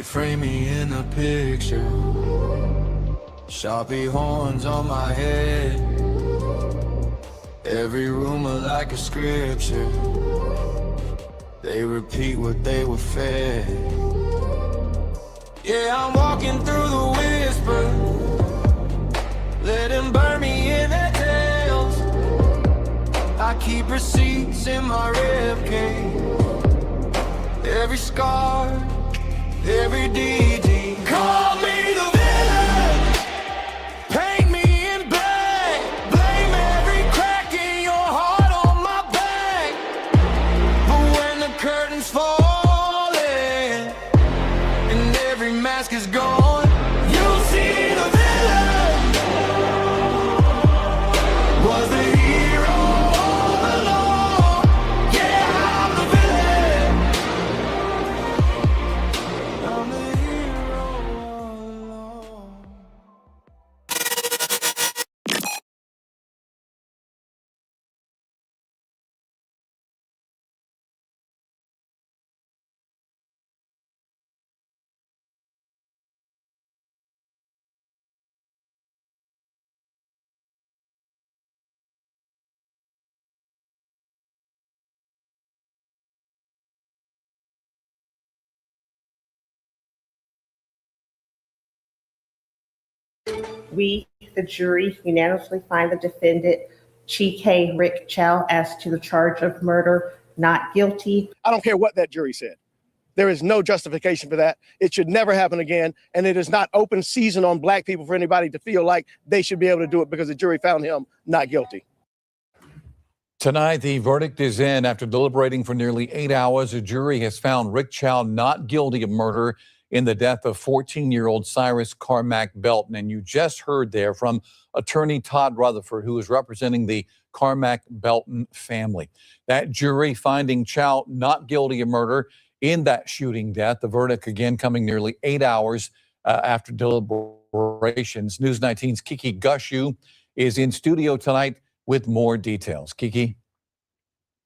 frame me in a picture. Sharpie horns on my head. Every rumor like a scripture. They repeat what they were fed. Yeah, I'm walking through the whisper. Let them burn me in their tails. I keep receipts in my ribcage. Every scar, every DD. Call me the villain. Paint me in black. Blame every crack in your heart on my back. But when the curtains falling and every mask is gone, you'll see the villain was the hero all along. Yeah, I'm the villain. I'm the hero all along. We, the jury, unanimously find the defendant, Chike Rick Chow, as to the charge of murder, not guilty. I don't care what that jury said. There is no justification for that. It should never happen again. And it is not open season on black people for anybody to feel like they should be able to do it because the jury found him not guilty. Tonight, the verdict is in. After deliberating for nearly 8 hours, a jury has found Rick Chow not guilty of murder in the death of 14-year-old Cyrus Carmack Belton. And you just heard there from attorney Todd Rutherford, who is representing the Carmack Belton family. That jury finding Chow not guilty of murder in that shooting death. The verdict again coming nearly 8 hours after deliberations. News 19's Kiki Gushu is in studio tonight with more details. Kiki.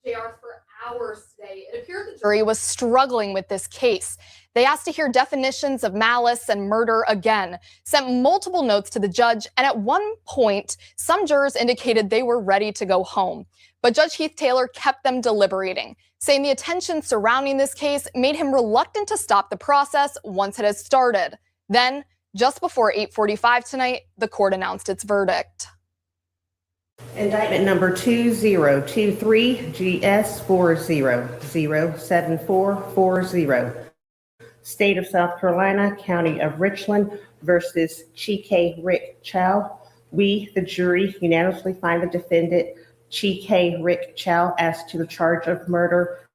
JR, for hours today, it appeared the jury was struggling with this case. They asked to hear definitions of malice and murder again, sent multiple notes to the judge, and at one point, some jurors indicated they were ready to go home. But Judge Heath Taylor kept them deliberating, saying the attention surrounding this case made him reluctant to stop the process once it has started. Then, just before 8:45 tonight, the court announced its verdict. Indictment number 2023 GS 40-07440. State of South Carolina, County of Richland versus Chike Rick Chow. We, the jury, unanimously find the defendant, Chike Rick Chow, as to the charge of murder,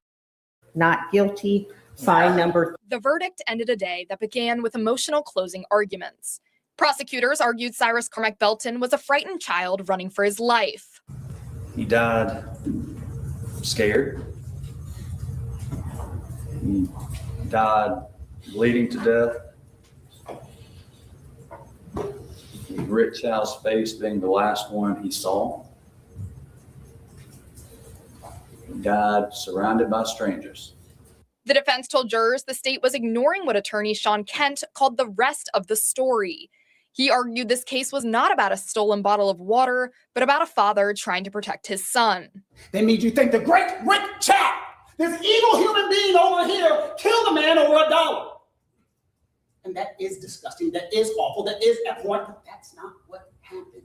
not guilty. Fine number. The verdict ended a day that began with emotional closing arguments. Prosecutors argued Cyrus Carmack Belton was a frightened child running for his life. He died scared. He died bleeding to death. Rick Chow's face being the last one he saw. He died surrounded by strangers. The defense told jurors the state was ignoring what attorney Sean Kent called the rest of the story. He argued this case was not about a stolen bottle of water, but about a father trying to protect his son. They made you think the great Rick Chow, this evil human being over here, killed a man over $1. And that is disgusting, that is awful, that is abhorrent, but that's not what happened.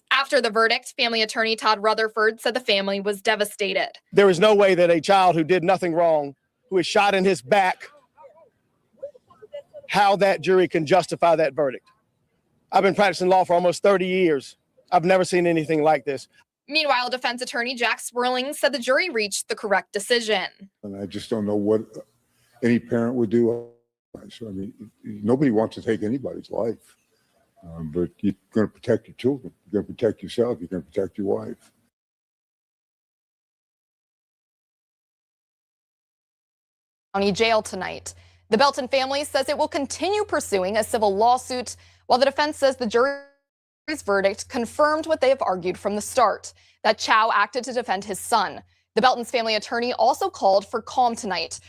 After the verdict, family attorney Todd Rutherford said the family was devastated. There is no way that a child who did nothing wrong, who is shot in his back, how that jury can justify that verdict. I've been practicing law for almost 30 years. I've never seen anything like this. Meanwhile, defense attorney Jack Swerling said the jury reached the correct decision. And I just don't know what any parent would do. So, I mean, nobody wants to take anybody's life, but you're going to protect your children. You're going to protect yourself. You're going to protect your wife. County jail tonight. The Belton family says it will continue pursuing a civil lawsuit, while the defense says the jury's verdict confirmed what they have argued from the start, that Chow acted to defend his son. The Belton's family attorney also called for calm tonight,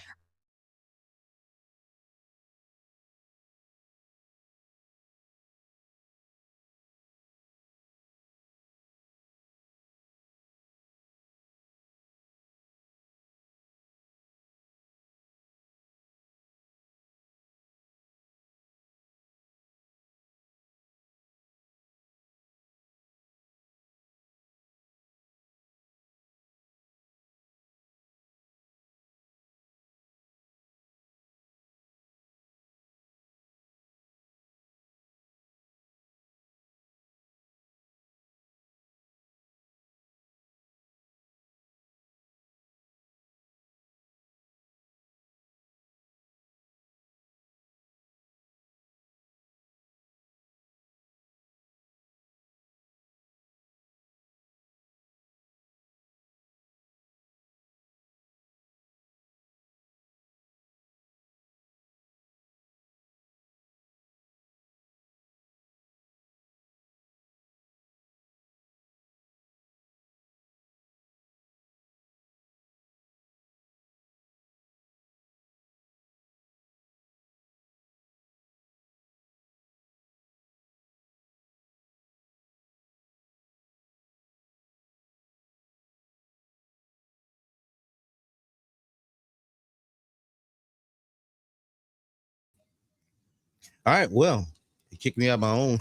All right. Well, it kicked me out my own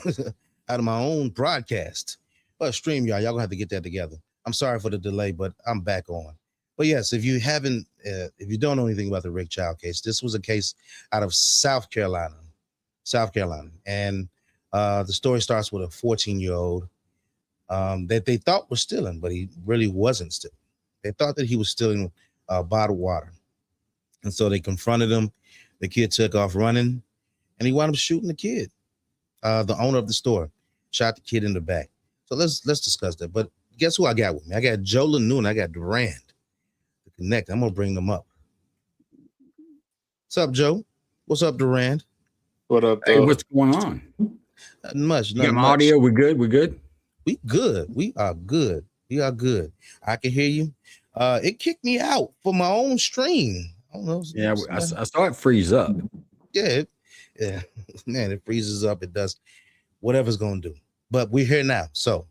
out of my own broadcast. But stream y'all gonna have to get that together. I'm sorry for the delay, but I'm back on. But yes, if you don't know anything about the Rick Chow case, this was a case out of South Carolina, and the story starts with a 14-year-old that they thought was stealing, but he really wasn't stealing. They thought that he was stealing bottled water, and so they confronted him. The kid took off running, and he wound up shooting the kid. The owner of the store shot the kid in the back. So let's discuss that. But guess who I got with me? I got Joe Lanu and I got Durand to connect. I'm gonna bring them up. What's up, Joe? What's up, Durand? What up, Hey, though? what's going on? Nothing much. You got Nothing my much. audio? We good? We good? We good. We are good. We are good. I can hear you. It kicked me out for my own stream. I don't know. Yeah, I saw it freeze up. Yeah, man, it freezes up. It does whatever's gonna do. But we're here now. So,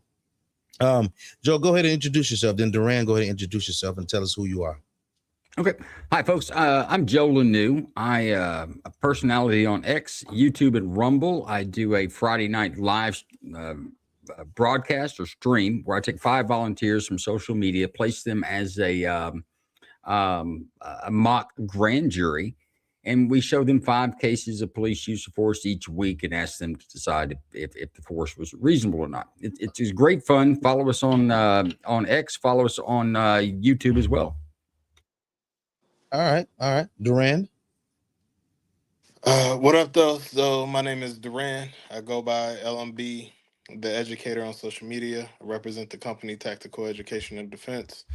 Joe, go ahead and introduce yourself. Then Durand, go ahead and introduce yourself and tell us who you are. Okay. Hi, folks. I'm Joe Lanu. I a personality on X, YouTube, and Rumble. I do a Friday night live broadcast or stream where I take 5 volunteers from social media, place them as a mock grand jury, and we show them 5 cases of police use of force each week and ask them to decide if the force was reasonable or not. It's great fun. Follow us on X. Follow us on YouTube as well. All right, Durand. What up, though? So my name is Duran. I go by LMB, the educator on social media. I represent the company Tactical Education and Defense,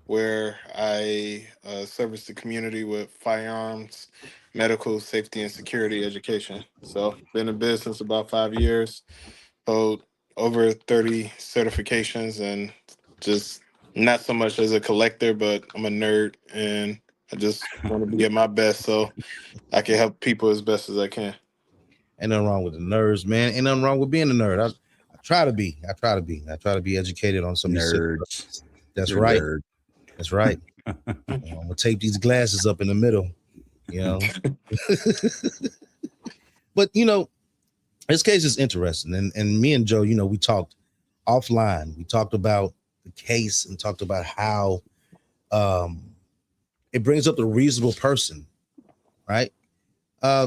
where I service the community with firearms, medical safety, and security education. So been in business about 5 years, hold over 30 certifications, and just not so much as a collector, but I'm a nerd and I just want to be at my best so I can help people as best as I can. Ain't nothing wrong with the nerds, man. Ain't nothing wrong with being a nerd. I try to be. I try to be educated on some Nerds. That's You're right. nerd. That's right. I'm gonna tape these glasses up in the middle, you know. But this case is interesting, and me and Joe, we talked offline. We talked about the case and talked about how it brings up the reasonable person, right?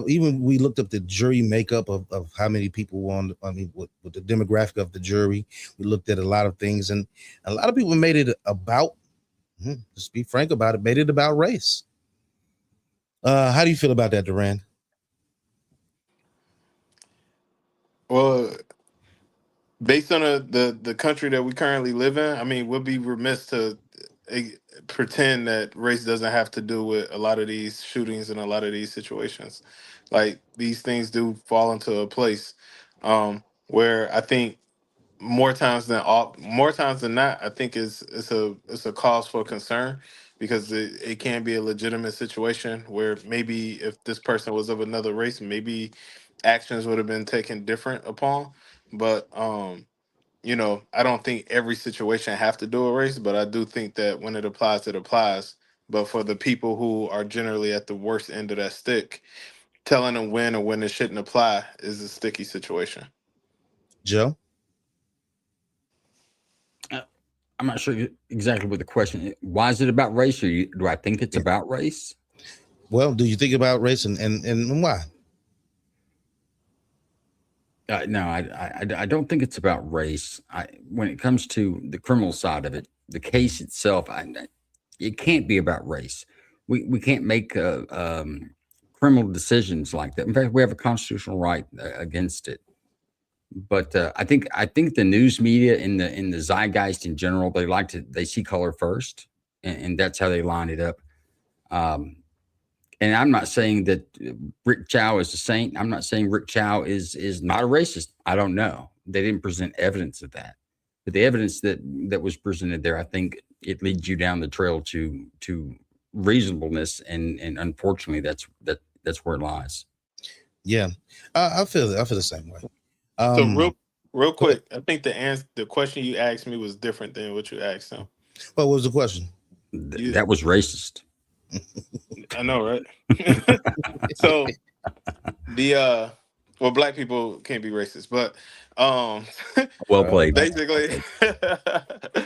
Even we looked up the jury makeup of how many people were on. With the demographic of the jury, we looked at a lot of things, and a lot of people made it about. Just be frank about it. Made it about race. How do you feel about that, Durand? Well, based on the country that we currently live in, I mean, we'll be remiss to pretend that race doesn't have to do with a lot of these shootings and a lot of these situations. Like these things do fall into a place where I think more times than not, I think it's a cause for concern because it can be a legitimate situation where maybe if this person was of another race, maybe actions would have been taken different upon. But I don't think every situation have to do a race, but I do think that when it applies, it applies. But for the people who are generally at the worst end of that stick, telling them when or when it shouldn't apply is a sticky situation. Joe? I'm not sure exactly what the question is. Why is it about race, or do I think it's about race? Well, do you think about race and why? No, I don't think it's about race. When it comes to the criminal side of it, the case itself, it can't be about race. We can't make criminal decisions like that. In fact, we have a constitutional right against it. But I think the news media in the zeitgeist in general, they see color first, and that's how they line it up. And I'm not saying that Rick Chow is a saint. I'm not saying Rick Chow is not a racist. I don't know. They didn't present evidence of that. But the evidence that was presented there, I think it leads you down the trail to reasonableness, and unfortunately, that's where it lies. Yeah, I feel the same way. So real quick, I think the question you asked me was different than what you asked him. What was the question? That was racist. I know, right? So well, black people can't be racist, but Well played. basically,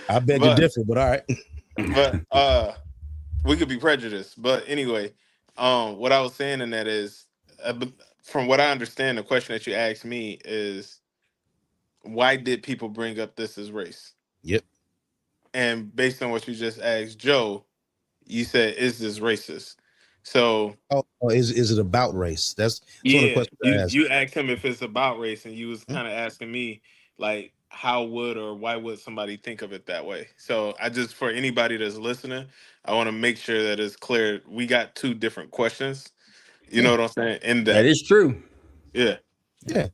I beg to but differ, but all right. we could be prejudiced. But anyway, what I was saying in that is, from what I understand, the question that you asked me is, why did people bring up this as race? Yep. And based on what you just asked Joe, you said, is this racist? So Oh, is it about race? That's one of the yeah, questions I asked. you asked him if it's about race, and you was Hmm? kind of asking me like, how would or why would somebody think of it that way? So I just, for anybody that's listening, I want to make sure that it's clear. We got two different questions. You know Yeah, what I'm saying? In That that, is true. yeah. yeah.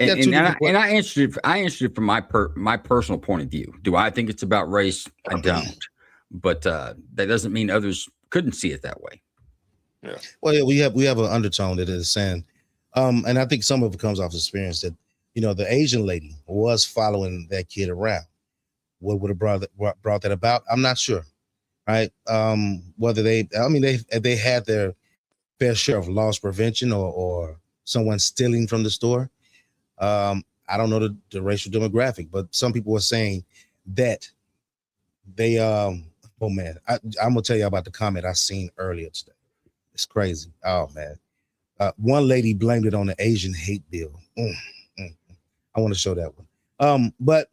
You And got two different and questions. I answered it. I answered it from my personal point of view. Do I think it's about race? I don't. But that doesn't mean others couldn't see it that way. Yeah. Well, yeah, we have an undertone that is saying, and I think some of it comes off experience that, you know, the Asian lady was following that kid around. What would have brought that about? I'm not sure. Right. Whether they had their fair share of loss prevention or someone stealing from the store. I don't know the racial demographic, but some people were saying that they oh man, I'm gonna tell you about the comment I seen earlier today. It's crazy. Oh man. One lady blamed it on the Asian hate bill. I want to show that one. But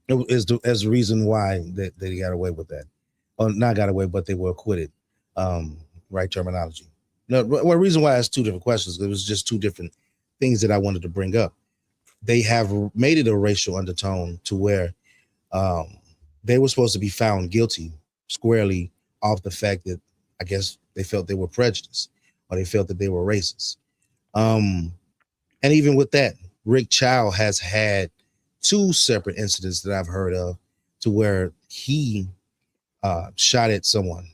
it is as the reason why they got away with that. Or not got away, but they were acquitted. Right terminology. No, well, reason why I asked two different questions. It was just two different things that I wanted to bring up. They have made it a racial undertone to where they were supposed to be found guilty squarely off the fact that I guess they felt they were prejudiced or they felt that they were racist. And even with that, Rick Chow has had two separate incidents that I've heard of to where he shot at someone.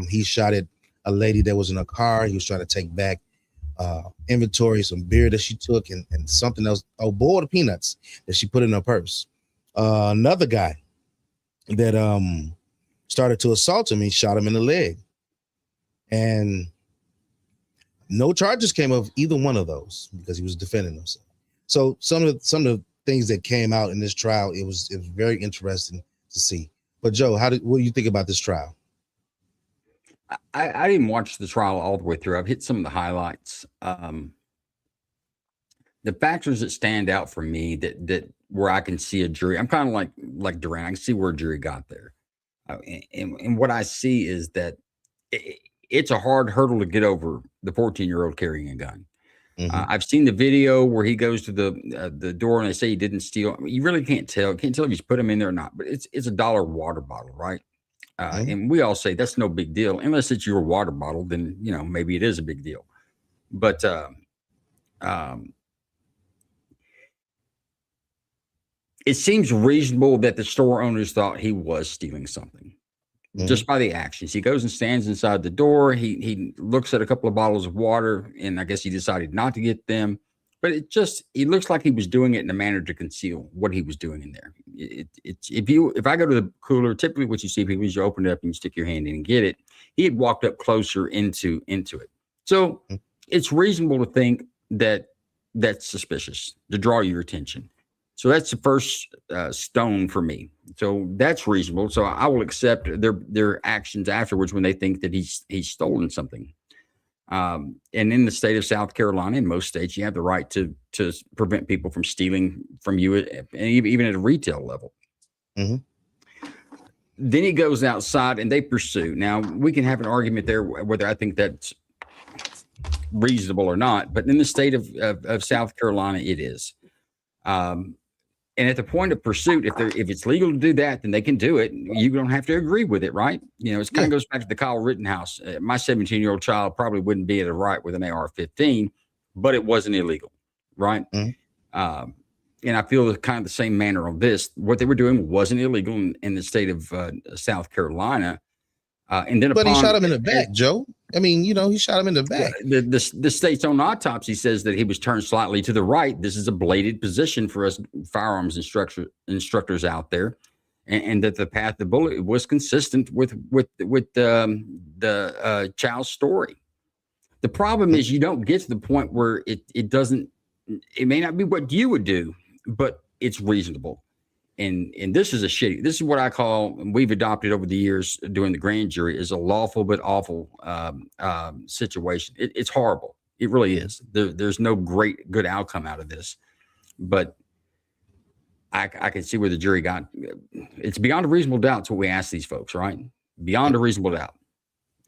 He shot at a lady that was in a car. He was trying to take back inventory, some beer that she took, and something else, a bowl of peanuts that she put in her purse. Another guy that started to assault him, he shot him in the leg. And no charges came of either one of those because he was defending himself. So some of the things that came out in this trial, it was very interesting to see. But Joe, what do you think about this trial? I didn't watch the trial all the way through. I've hit some of the highlights. The factors that stand out for me that where I can see a jury, I'm kind of like Durant. I can see where a jury got there, and what I see is that it's a hard hurdle to get over. The 14-year-old carrying a gun. I've seen the video where he goes to the door and they say he didn't steal. I mean, you really can't tell. Can't tell if he's put him in there or not. But it's a $1 water bottle, right? And we all say that's no big deal unless it's your water bottle. Then maybe it is a big deal. But it seems reasonable that the store owners thought he was stealing something. Just by the actions. He goes and stands inside the door. He looks at a couple of bottles of water, and I guess he decided not to get them. But he looks like he was doing it in a manner to conceal what he was doing in there. If I go to the cooler, typically what you see people is you open it up and you stick your hand in and get it. He had walked up closer into it. So it's reasonable to think that that's suspicious, to draw your attention. So that's the first stone for me. So that's reasonable. So I will accept their actions afterwards when they think that he's stolen something. And in the state of South Carolina, in most states, you have the right to prevent people from stealing from you, even at a retail level. Then he goes outside and they pursue. Now, we can have an argument there whether I think that's reasonable or not. But in the state of South Carolina, it is. And at the point of pursuit, if it's legal to do that, then they can do it. You don't have to agree with it, right? It kind of goes back to the Kyle Rittenhouse. My 17-year-old child probably wouldn't be at a right with an AR-15, but it wasn't illegal, right? And I feel kind of the same manner on this. What they were doing wasn't illegal in the state of South Carolina. And then, but he shot him in the back, Joe. I mean, he shot him in the back. The state's own autopsy says that he was turned slightly to the right. This is a bladed position for us firearms instructors out there, and that the path of the bullet was consistent with the child's story. The problem is you don't get to the point where it doesn't it may not be what you would do, but it's reasonable. And this is this is what I call, and we've adopted over the years doing the grand jury, is a lawful but awful situation. It's horrible. It really is. There's no good outcome out of this, but I can see where the jury got. It's beyond a reasonable doubt. It's what we ask these folks, right? Beyond a reasonable doubt,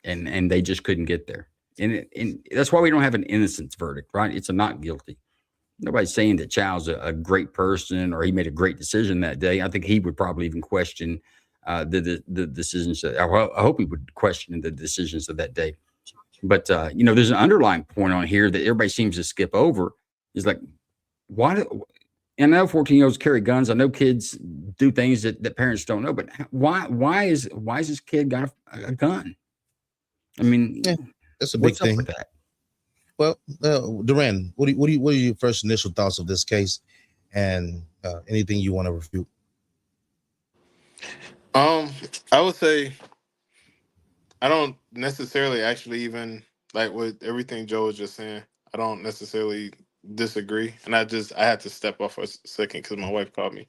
and they just couldn't get there. And that's why we don't have an innocence verdict, right? It's a not guilty. Nobody's saying that Chow's a great person or he made a great decision that day. I think he would probably even question the decisions. I hope he would question the decisions of that day. But there's an underlying point on here that everybody seems to skip over. Is like, why? And I know 14-year-olds carry guns. I know kids do things that parents don't know. But why is this kid got a gun? I mean, yeah, that's a big thing. What's up with that? Well, Duran, what are your first initial thoughts of this case, and anything you want to refute? I would say I don't necessarily actually even like with everything Joe was just saying. I don't necessarily disagree, and I had to step off for a second because my wife called me.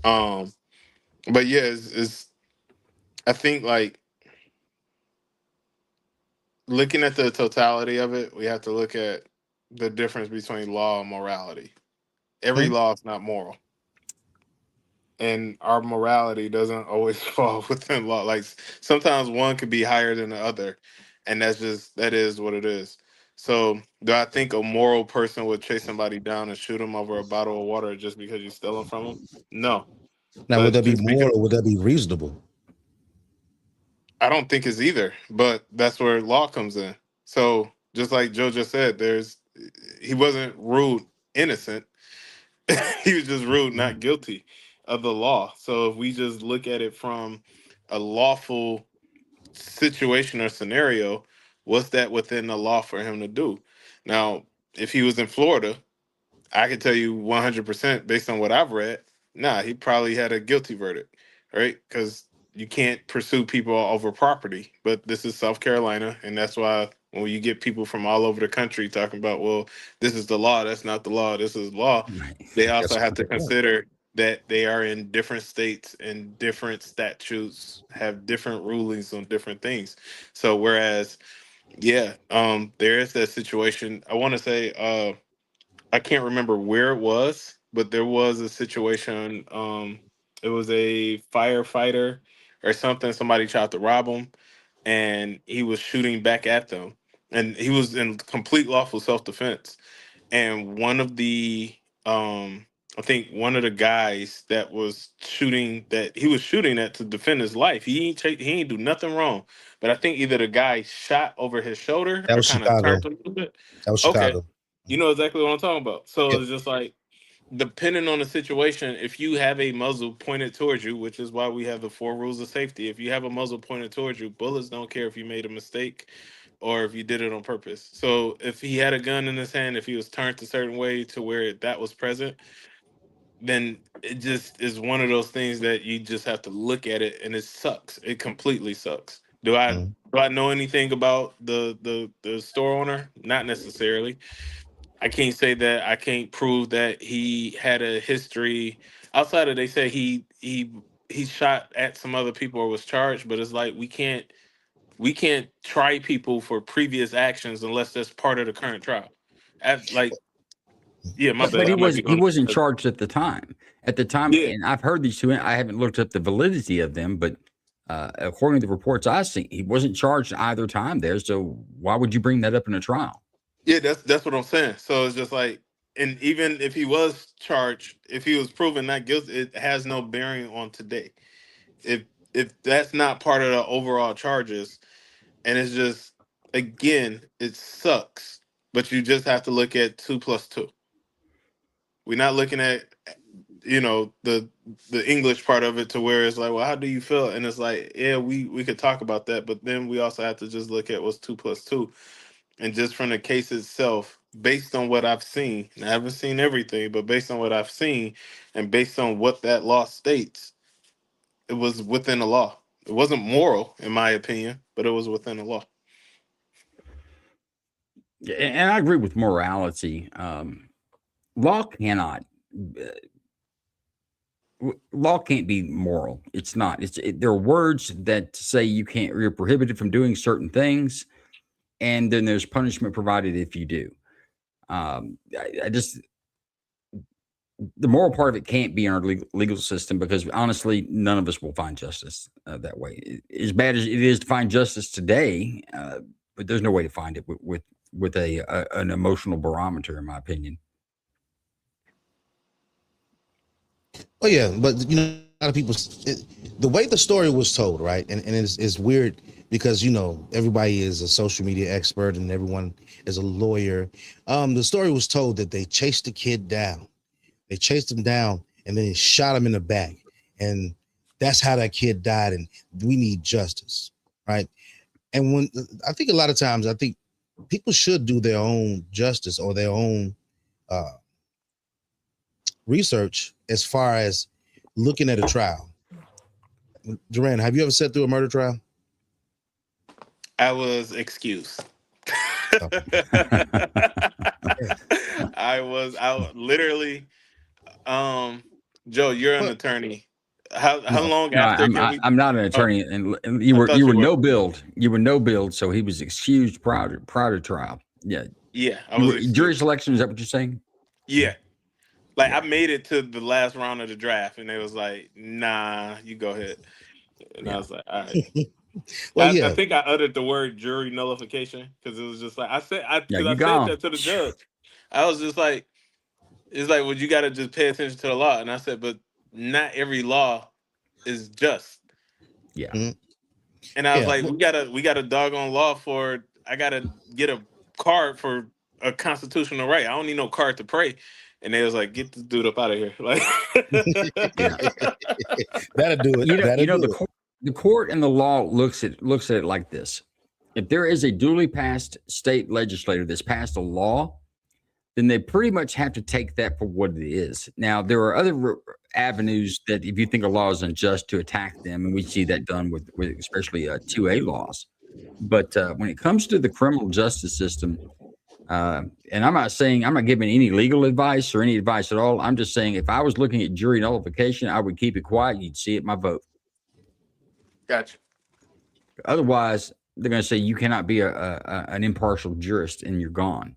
But yeah, it's I think like looking at the totality of it, we have to look at the difference between law and morality. Every law is not moral. And our morality doesn't always fall within law. Like sometimes one could be higher than the other. And that is what it is. So do I think a moral person would chase somebody down and shoot them over a bottle of water just because you stealing from them? No. Now, would that be moral or would that be reasonable? I don't think it's either, but that's where law comes in. So just like Joe just said, he wasn't ruled innocent. He was just ruled not guilty of the law. So if we just look at it from a lawful situation or scenario, what's that within the law for him to do? Now, if he was in Florida, I can tell you 100% based on what I've read, he probably had a guilty verdict, right? Because you can't pursue people over property. But this is South Carolina, and that's why when you get people from all over the country talking about, well, this is the law, that's not the law, this is law, they also have to consider that they are in different states and different statutes have different rulings on different things. So whereas, there is that situation. I want to say, I can't remember where it was, but there was a situation. It was a firefighter or something. Somebody tried to rob him, and he was shooting back at them, and he was in complete lawful self-defense. And I think one of the guys that was shooting that he was shooting at to defend his life. He ain't do nothing wrong, but I think either the guy shot over his shoulder That or was kind of Chicago. turned a little bit. That was Okay. Chicago. You know exactly what I'm talking about. So Yep. it's just like, depending on the situation, if you have a muzzle pointed towards you, which is why we have the 4 rules of safety. If you have a muzzle pointed towards you, bullets don't care if you made a mistake or if you did it on purpose. So if he had a gun in his hand, if he was turned a certain way to where that was present, then it just is one of those things that you just have to look at it, and it sucks. It completely sucks. Do I know anything about the store owner? Not necessarily. I can't say that I can't prove that he had a history outside of, they say he shot at some other people or was charged, but it's like we can't try people for previous actions unless that's part of the current trial. My But bad. I might be he going. wasn't charged at the time. At the time, Yeah, and I've heard these two. I haven't looked up the validity of them, but according to the reports I've seen, he wasn't charged either time there. So why would you bring that up in a trial? yeah, that's what I'm saying. So it's just like, and even if he was charged, if he was proven not guilty, it has no bearing on today. If that's not part of the overall charges, and it's just, again, it sucks. But you just have to look at 2 plus 2. We're not looking at the English part of it to where it's like, well, how do you feel? And it's like, yeah, we could talk about that, but then we also have to just look at what's 2 plus 2. And just from the case itself, based on what I've seen, and I haven't seen everything, but based on what I've seen and based on what that law states, it was within the law. It wasn't moral, in my opinion, but it was within the law. And I agree with morality. law cannot law can't be moral. It's not. There are words that say you're prohibited from doing certain things, and then there's punishment provided if you do. The moral part of it can't be in our legal system, because honestly, none of us will find justice that way. As bad as it is to find justice today, but there's no way to find it with an emotional barometer, in my opinion. Oh yeah, but a lot of people, the way the story was told, right? And it's weird because everybody is a social media expert and everyone is a lawyer. The story was told that they chased the kid down. They chased him down and then they shot him in the back, and that's how that kid died. And we need justice, right? And when I think a lot of times, I think people should do their own justice or their own research as far as looking at a trial. Duran, have you ever sat through a murder trial? I was excused. I literally, Joe, you're an attorney. How long No, after? I'm not an attorney, and you were no build. You were no build, so he was excused prior to trial. Yeah. Yeah, I was jury selection. Is that what you're saying? Yeah. Like, I made it to the last round of the draft, and they was like, "Nah, you go ahead." And I was like, "All right." Well, I think I uttered the word jury nullification because it was just like I said that to the judge. I was just like, "It's like, well, you got to just pay attention to the law." And I said, "But not every law is just." Yeah. Mm-hmm. And I was like, "We got a doggone law for. I got to get a card for a constitutional right. I don't need no card to pray." And they was like, "Get this dude up out of here!" Like, that'll do it. The court and the law looks at it like this: if there is a duly passed state legislator that's passed a law, then they pretty much have to take that for what it is. Now, there are other avenues that, if you think a law is unjust, to attack them, and we see that done with especially 2A laws. But when it comes to the criminal justice system, and I'm not giving any legal advice or any advice at all. I'm just saying, if I was looking at jury nullification, I would keep it quiet. You'd see it in my vote. Gotcha. Otherwise, they're going to say you cannot be an impartial jurist, and you're gone.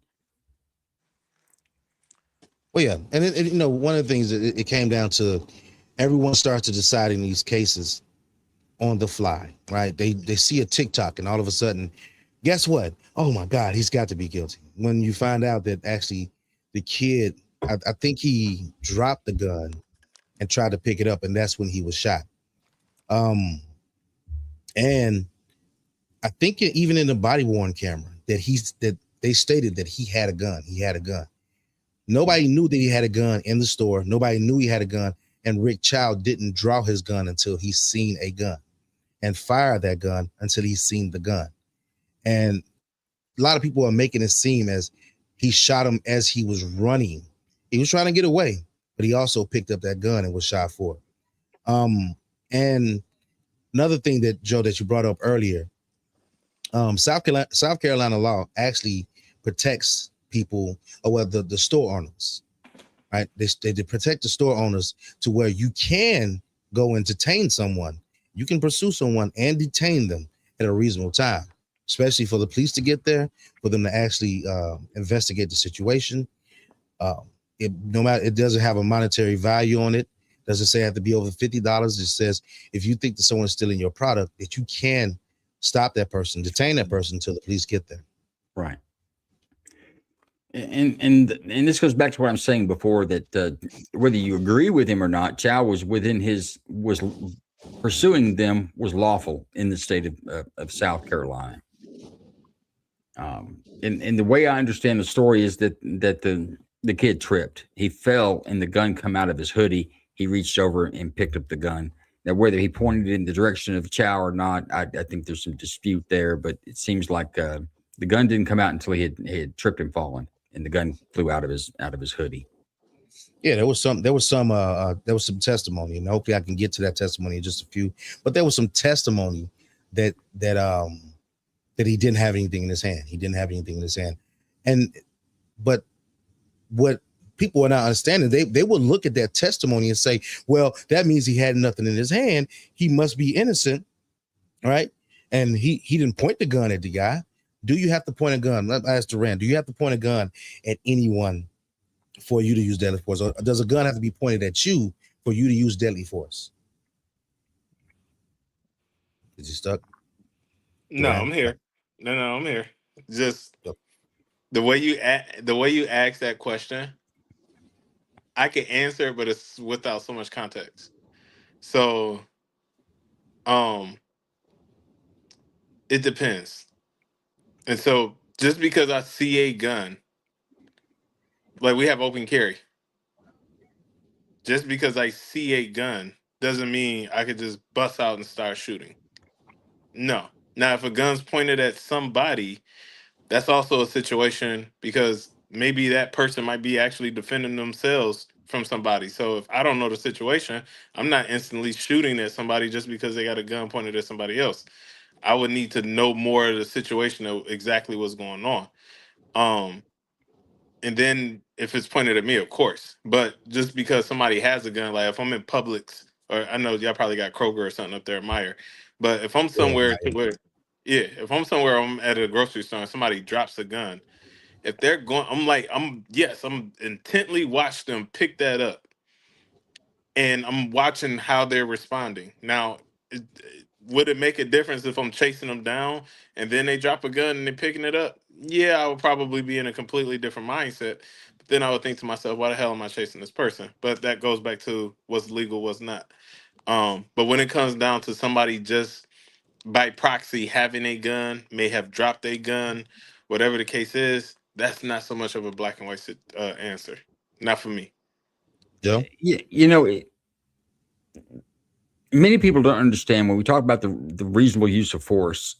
Well, yeah, and one of the things that it came down to, everyone starts to decide in these cases on the fly, right? They see a TikTok, and all of a sudden, guess what? Oh my God, he's got to be guilty. When you find out that actually the kid, I think he dropped the gun and tried to pick it up, and that's when he was shot. And I think even in the body worn camera that they stated that he had a gun. He had a gun. Nobody knew that he had a gun in the store. Nobody knew he had a gun. And Rick Chow didn't draw his gun until he seen a gun and fire that gun until he seen the gun. And a lot of people are making it seem as he shot him as he was running. He was trying to get away, but he also picked up that gun and was shot for it. And another thing that, Joe, that you brought up earlier, South Carolina law actually protects people, or the store owners, right? They protect the store owners to where you can go and detain someone. You can pursue someone and detain them at a reasonable time, especially for the police to get there, for them to actually investigate the situation. It doesn't have a monetary value on it. Doesn't say it have to be over $50. It says if you think that someone's stealing your product, that you can stop that person, detain that person until the police get there. Right. And this goes back to what I'm saying before, that whether you agree with him or not, Chow was pursuing them was lawful in the state of South Carolina. And the way I understand the story is that the kid tripped. He fell and the gun come out of his hoodie. He reached over and picked up the gun. Now, whether he pointed it in the direction of Chow or not, I think there's some dispute there, but it seems like the gun didn't come out until he had tripped and fallen, and the gun flew out of his hoodie. Yeah, there was some testimony, and hopefully I can get to that testimony in just a few. But there was some testimony that he didn't have anything in his hand. He didn't have anything in his hand, but what people are not understanding. They will look at that testimony and say, well, that means he had nothing in his hand. He must be innocent, right? And he didn't point the gun at the guy. Do you have to point a gun? Let me ask Duran, do you have to point a gun at anyone for you to use deadly force? Or does a gun have to be pointed at you for you to use deadly force? Is he stuck? No, Duran? I'm here. No, I'm here. Just the way you ask that question, I can answer it, but it's without so much context. So, it depends. And so, just because I see a gun, like we have open carry, just because I see a gun doesn't mean I could just bust out and start shooting. No. Now, if a gun's pointed at somebody, that's also a situation because maybe that person might be actually defending themselves from somebody. So if I don't know the situation, I'm not instantly shooting at somebody just because they got a gun pointed at somebody else. I would need to know more of the situation of exactly what's going on. And then if it's pointed at me, of course. But just because somebody has a gun, like if I'm in Publix, or I know y'all probably got Kroger or something up there at Meyer, but if I'm somewhere where, yeah, if I'm somewhere, I'm at a grocery store and somebody drops a gun, if they're going, I'm intently watch them pick that up, and I'm watching how they're responding. Now, would it make a difference if I'm chasing them down and then they drop a gun and they're picking it up? Yeah, I would probably be in a completely different mindset. But then I would think to myself, why the hell am I chasing this person? But that goes back to what's legal, what's not. But when it comes down to somebody just by proxy having a gun, may have dropped a gun, whatever the case is, that's not so much of a black and white answer. Not for me. Yeah. You know, many people don't understand when we talk about the reasonable use of force.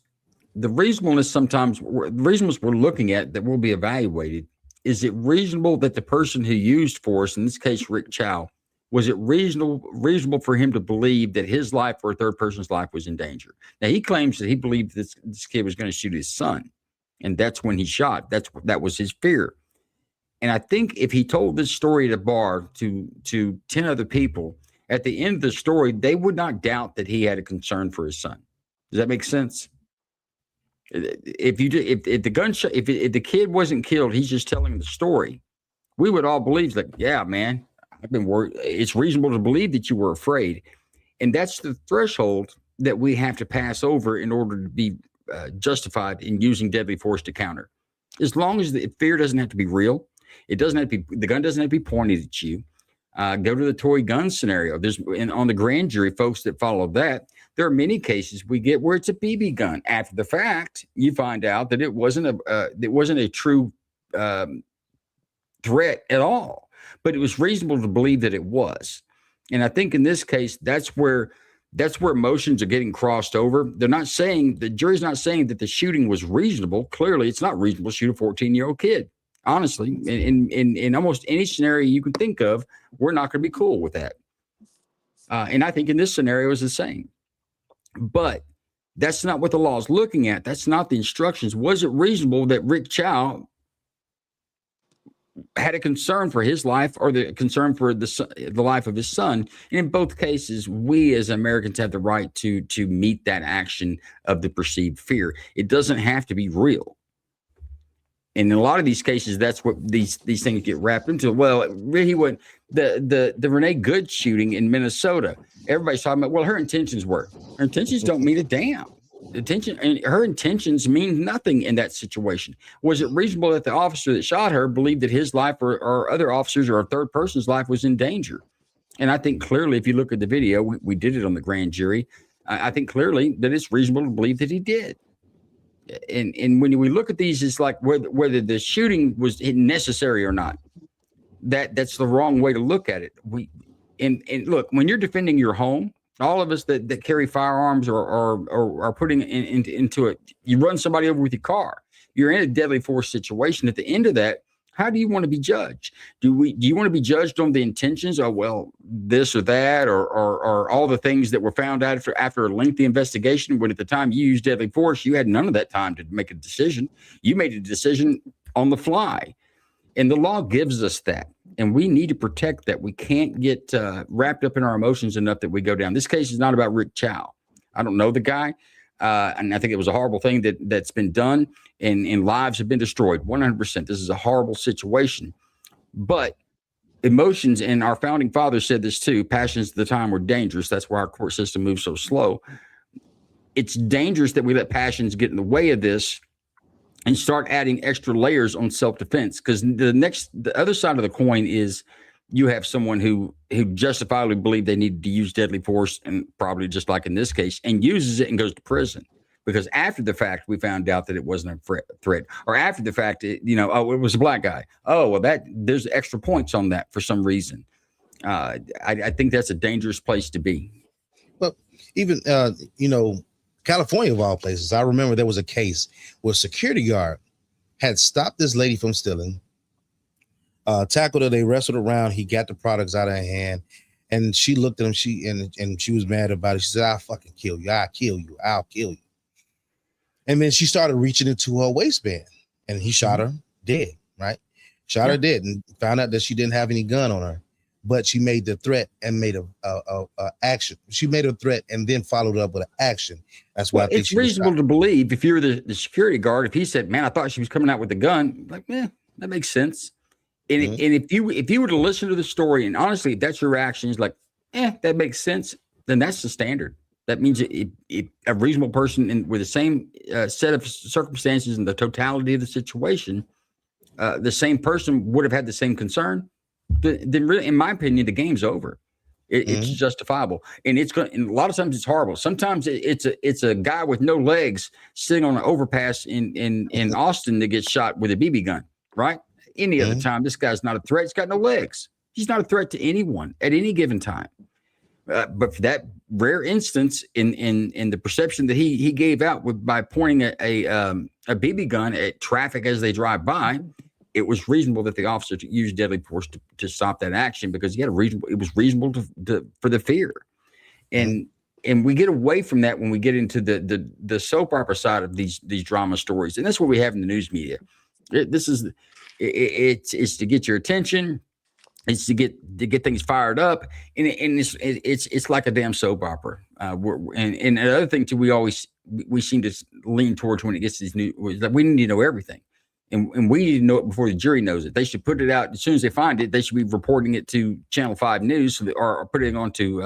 The reasonableness the reasonableness we're looking at that will be evaluated. Is it reasonable that the person who used force, in this case Rick Chow, was it reasonable for him to believe that his life or a third person's life was in danger? Now he claims that he believed this kid was going to shoot his son, and that's when he shot. That was his fear. And I think if he told this story at a bar to 10 other people, at the end of the story, they would not doubt that he had a concern for his son. Does that make sense? If the kid wasn't killed, he's just telling the story. We would all believe that, yeah, man, I've been worried. It's reasonable to believe that you were afraid. And that's the threshold that we have to pass over in order to be justified in using deadly force to counter. As long as the fear doesn't have to be real, the gun doesn't have to be pointed at you. Go to the toy gun scenario. On the grand jury, folks that follow that, there are many cases we get where it's a BB gun. After the fact, you find out that it wasn't a true threat at all, but it was reasonable to believe that it was. And I think in this case, that's where emotions are getting crossed over. The jury's not saying that the shooting was reasonable. Clearly, it's not reasonable to shoot a 14-year-old kid. Honestly, in almost any scenario you can think of, we're not going to be cool with that. And I think in this scenario is the same. But that's not what the law is looking at. That's not the instructions. Was it reasonable that Rick Chow had a concern for his life or the concern for the life of his son? And in both cases, we as Americans have the right to meet that action of the perceived fear. It doesn't have to be real. And in a lot of these cases, that's what these things get wrapped into. Well, really, what the Renee Good shooting in Minnesota, everybody's talking about. Well, her intentions were. Her intentions don't mean a damn. Her intentions mean nothing in that situation. Was it reasonable that the officer that shot her believed that his life or other officers or a third person's life was in danger? And I think clearly, if you look at the video, we did it on the grand jury. I think clearly that it's reasonable to believe that he did. And when we look at these, it's like whether the shooting was necessary or not. That's the wrong way to look at it. And look, when you're defending your home, all of us that carry firearms or are putting into it, you run somebody over with your car. You're in a deadly force situation. At the end of that, how do you want to be judged? Do you want to be judged on the intentions? Oh, well, this or that, or all the things that were found out after a lengthy investigation, when at the time you used deadly force, you had none of that time to make a decision. You made a decision on the fly. And the law gives us that. and we need to protect that. We can't get wrapped up in our emotions enough that we go down. This case is not about Rick Chow. I don't know the guy, and I think it was a horrible thing that's been done, and lives have been destroyed. 100%. This is a horrible situation, but emotions, and our founding fathers said this too. Passions at the time were dangerous. That's why our court system moves so slow. It's dangerous that we let passions get in the way of this and start adding extra layers on self-defense, because the other side of the coin is you have someone who justifiably believed they needed to use deadly force, and probably just like in this case, and uses it and goes to prison because after the fact we found out that it wasn't a threat, or after the fact it was a black guy. Oh, well, that there's extra points on that for some reason. I think that's a dangerous place to be. Well, even California of all places, I remember there was a case where a security guard had stopped this lady from stealing, tackled her, they wrestled around, he got the products out of her hand, and she looked at him, she was mad about it. She said, I'll fucking kill you, I'll kill you, I'll kill you. And then she started reaching into her waistband, and he shot her dead, right? Shot her dead, and found out that she didn't have any gun on her. But she made the threat and made a action. She made a threat and then followed up with an action. That's why I think it's reasonable to believe if you're the security guard, if he said, man, I thought she was coming out with a gun, like, that makes sense. And, and if you were to listen to the story, and honestly, if that's your reaction, is like, that makes sense, then that's the standard. That means if a reasonable person with the same set of circumstances and the totality of the situation, the same person would have had the same concern. Then really, in my opinion, the game's over. It's justifiable, and it's going. And a lot of times it's horrible. Sometimes it's a guy with no legs sitting on an overpass in Austin that gets shot with a BB gun. Right? Any other time, this guy's not a threat. He's got no legs. He's not a threat to anyone at any given time. But for that rare instance, in the perception that he gave out by pointing a BB gun at traffic as they drive by, it was reasonable that the officer used deadly force to stop that action because it was reasonable for the fear. And we get away from that when we get into the soap opera side of these drama stories. And that's what we have in the news media. It's to get your attention. It's to get things fired up. And it's like a damn soap opera. And another thing too, we seem to lean towards when it gets to these news, that we need to know everything. And we need to know it before the jury knows it. They should put it out as soon as they find it. They should be reporting it to Channel 5 News or putting it onto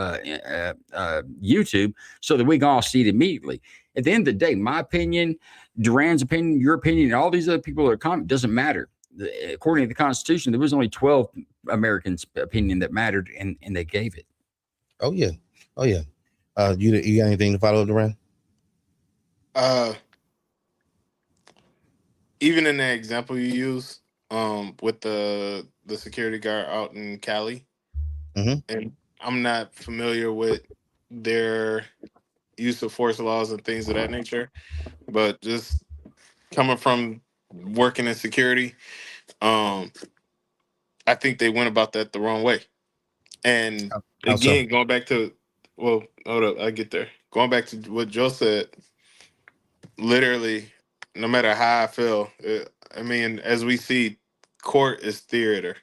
YouTube so that we can all see it immediately. At the end of the day, my opinion, Duran's opinion, your opinion, and all these other people are doesn't matter. According to the Constitution, there was only 12 Americans' opinion that mattered, and they gave it. Oh yeah. You got anything to follow up, Duran? Even in the example you use, with the security guard out in Cali, and I'm not familiar with their use of force laws and things of that nature, but just coming from working in security, I think they went about that the wrong way. And again, going back to, well, hold up, I get there. Going back to what Joe said, literally, no matter how I feel, I mean, as we see, court is theater.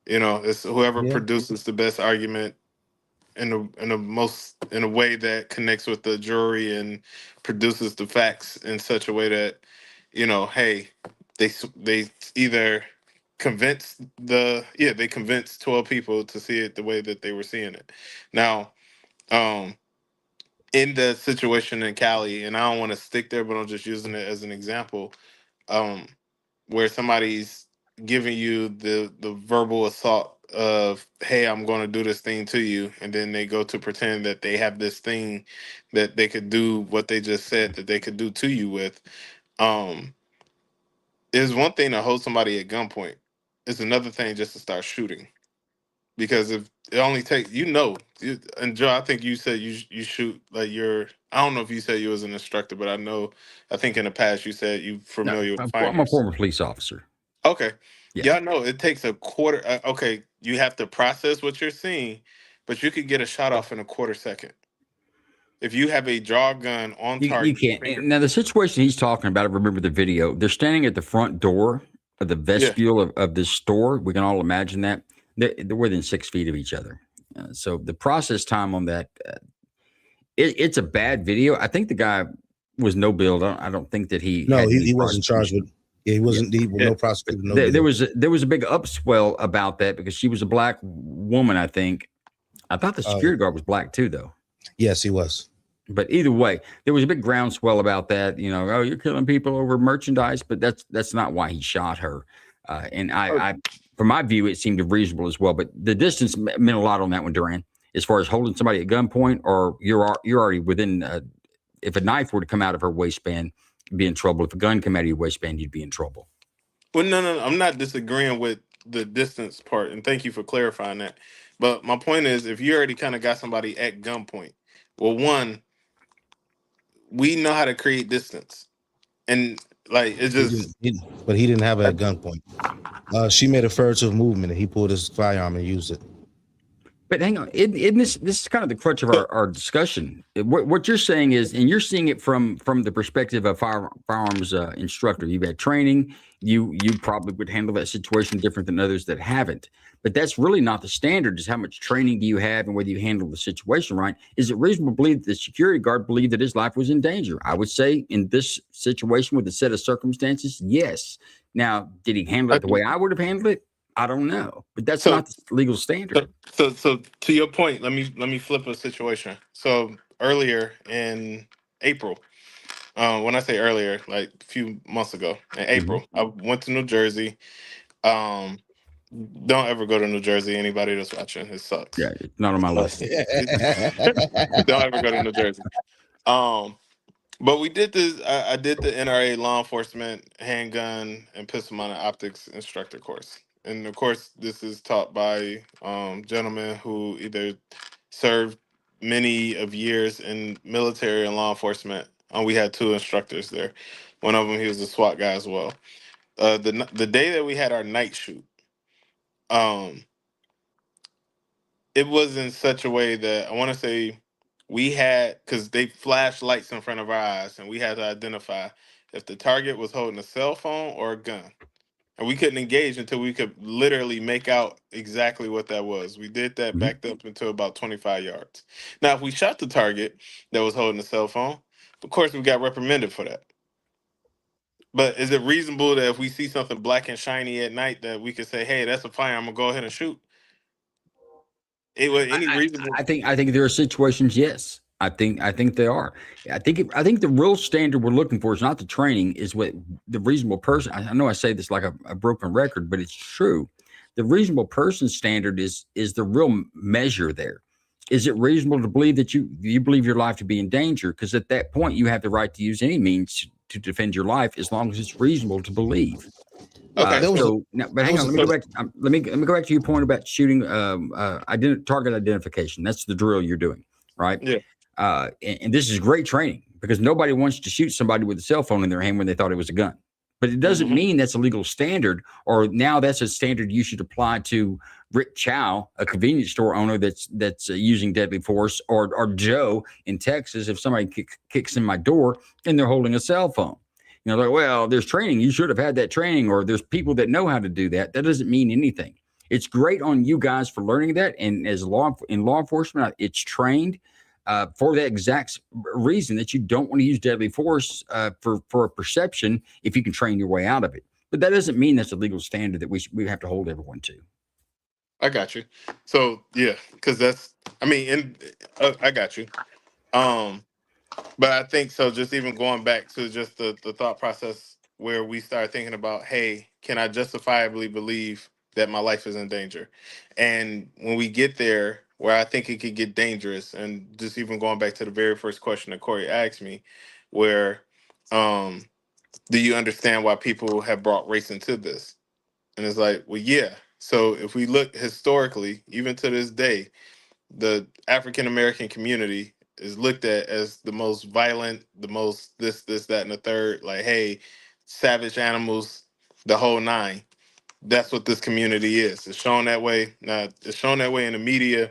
It's whoever produces the best argument in a way that connects with the jury and produces the facts in such a way that, hey, they either convince 12 people to see it the way that they were seeing it. Now, in the situation in Cali, and I don't want to stick there, but I'm just using it as an example, where somebody's giving you the verbal assault of, hey, I'm going to do this thing to you, and then they go to pretend that they have this thing that they could do what they just said that they could do to you with. It's one thing to hold somebody at gunpoint. It's another thing just to start shooting. Because if it only takes, and Joe, I think you said you shoot like I don't know if you said you was an instructor, but I think in the past you said you familiar with firearms. I'm a former police officer. Okay. Yeah, no, it takes a quarter. Okay, you have to process what you're seeing, but you could get a shot off in a quarter second. If you have a draw gun on target. You can't. Now, the situation he's talking about, I remember the video. They're standing at the front door the Yeah. vestibule of this store. We can all imagine that. They're within 6 feet of each other. So the process time on that, it's a bad video. I think the guy was no build. I don't think that he No, had any he wasn't charged prosecution. with. Yeah, he wasn't. He Yeah. no prosecutor. No There deal. was a big upswell about that because she was a black woman. I think. I thought the security guard was black too, though. Yes, he was. But either way, there was a big groundswell about that. You know, oh, you're killing people over merchandise, but that's not why he shot her. And I, from my view, it seemed reasonable as well. But the distance meant a lot on that one, Duran. As far as holding somebody at gunpoint, or you're already within. If a knife were to come out of her waistband, you'd be in trouble. If a gun come out of your waistband, you'd be in trouble. Well, no, I'm not disagreeing with the distance part, and thank you for clarifying that. But my point is, if you already kind of got somebody at gunpoint, well, one, we know how to create distance, and like it's just But he didn't have her at gunpoint. She made a furtive movement, and he pulled his firearm and used it. But hang on, isn't this is kind of the crutch of our discussion. What you're saying is, and you're seeing it from the perspective of firearms instructor. You've had training. You probably would handle that situation different than others that haven't. But that's really not the standard. Is how much training do you have and whether you handle the situation right? Is it reasonable to believe that the security guard believed that his life was in danger? I would say in this situation with a set of circumstances, yes. Now, did he handle it the way I would have handled it? I don't know, but that's not the legal standard. So to your point, let me flip a situation. So earlier in April, when I say earlier, like a few months ago in April, I went to New Jersey. Don't ever go to New Jersey. Anybody that's watching, it sucks. Yeah, it's not on my list. Don't ever go to New Jersey. But we did this. I did the NRA law enforcement handgun and pistol mounted optics instructor course, and of course, this is taught by gentlemen who either served many of years in military and law enforcement. We had two instructors there. One of them, he was a SWAT guy as well. The day that we had our night shoot, it was in such a way that I want to say we had, because they flashed lights in front of our eyes, and we had to identify if the target was holding a cell phone or a gun. And we couldn't engage until we could literally make out exactly what that was. We did that backed up until about 25 yards. Now, if we shot the target that was holding a cell phone, of course, we got reprimanded for that. But is it reasonable that if we see something black and shiny at night that we could say, hey, that's a fire, I'm going to go ahead and shoot? It was any reasonable. I think there are situations. Yes, I think they are. I think the real standard we're looking for is not the training, is what the reasonable person. I know I say this like a broken record, but it's true. The reasonable person standard is the real measure there. Is it reasonable to believe that you believe your life to be in danger? Because at that point, you have the right to use any means to defend your life, as long as it's reasonable to believe. Okay. But hang on. Let me go back. Let me go back to your point about shooting. Target identification. That's the drill you're doing, right? Yeah. And this is great training, because nobody wants to shoot somebody with a cell phone in their hand when they thought it was a gun. But it doesn't mean that's a legal standard, or now that's a standard you should apply to Rick Chow, a convenience store owner that's using deadly force, or Joe in Texas. If somebody kicks in my door and they're holding a cell phone. You know, like, well, there's training. You should have had that training, or there's people that know how to do that. That doesn't mean anything. It's great on you guys for learning that. And as law enforcement, it's trained for that exact reason, that you don't want to use deadly force for a perception if you can train your way out of it. But that doesn't mean that's a legal standard that we have to hold everyone to. I got you. So yeah, because I got you. But I think so. Just even going back to just the thought process where we start thinking about, hey, can I justifiably believe that my life is in danger? And when we get there, where I think it could get dangerous, and just even going back to the very first question that Corey asked me, where do you understand why people have brought race into this? And it's like, well, yeah. So if we look historically, even to this day, the African American community is looked at as the most violent, the most this, that, and the third. Like, hey, savage animals, the whole nine. That's what this community is. It's shown that way. Now, it's shown that way in the media.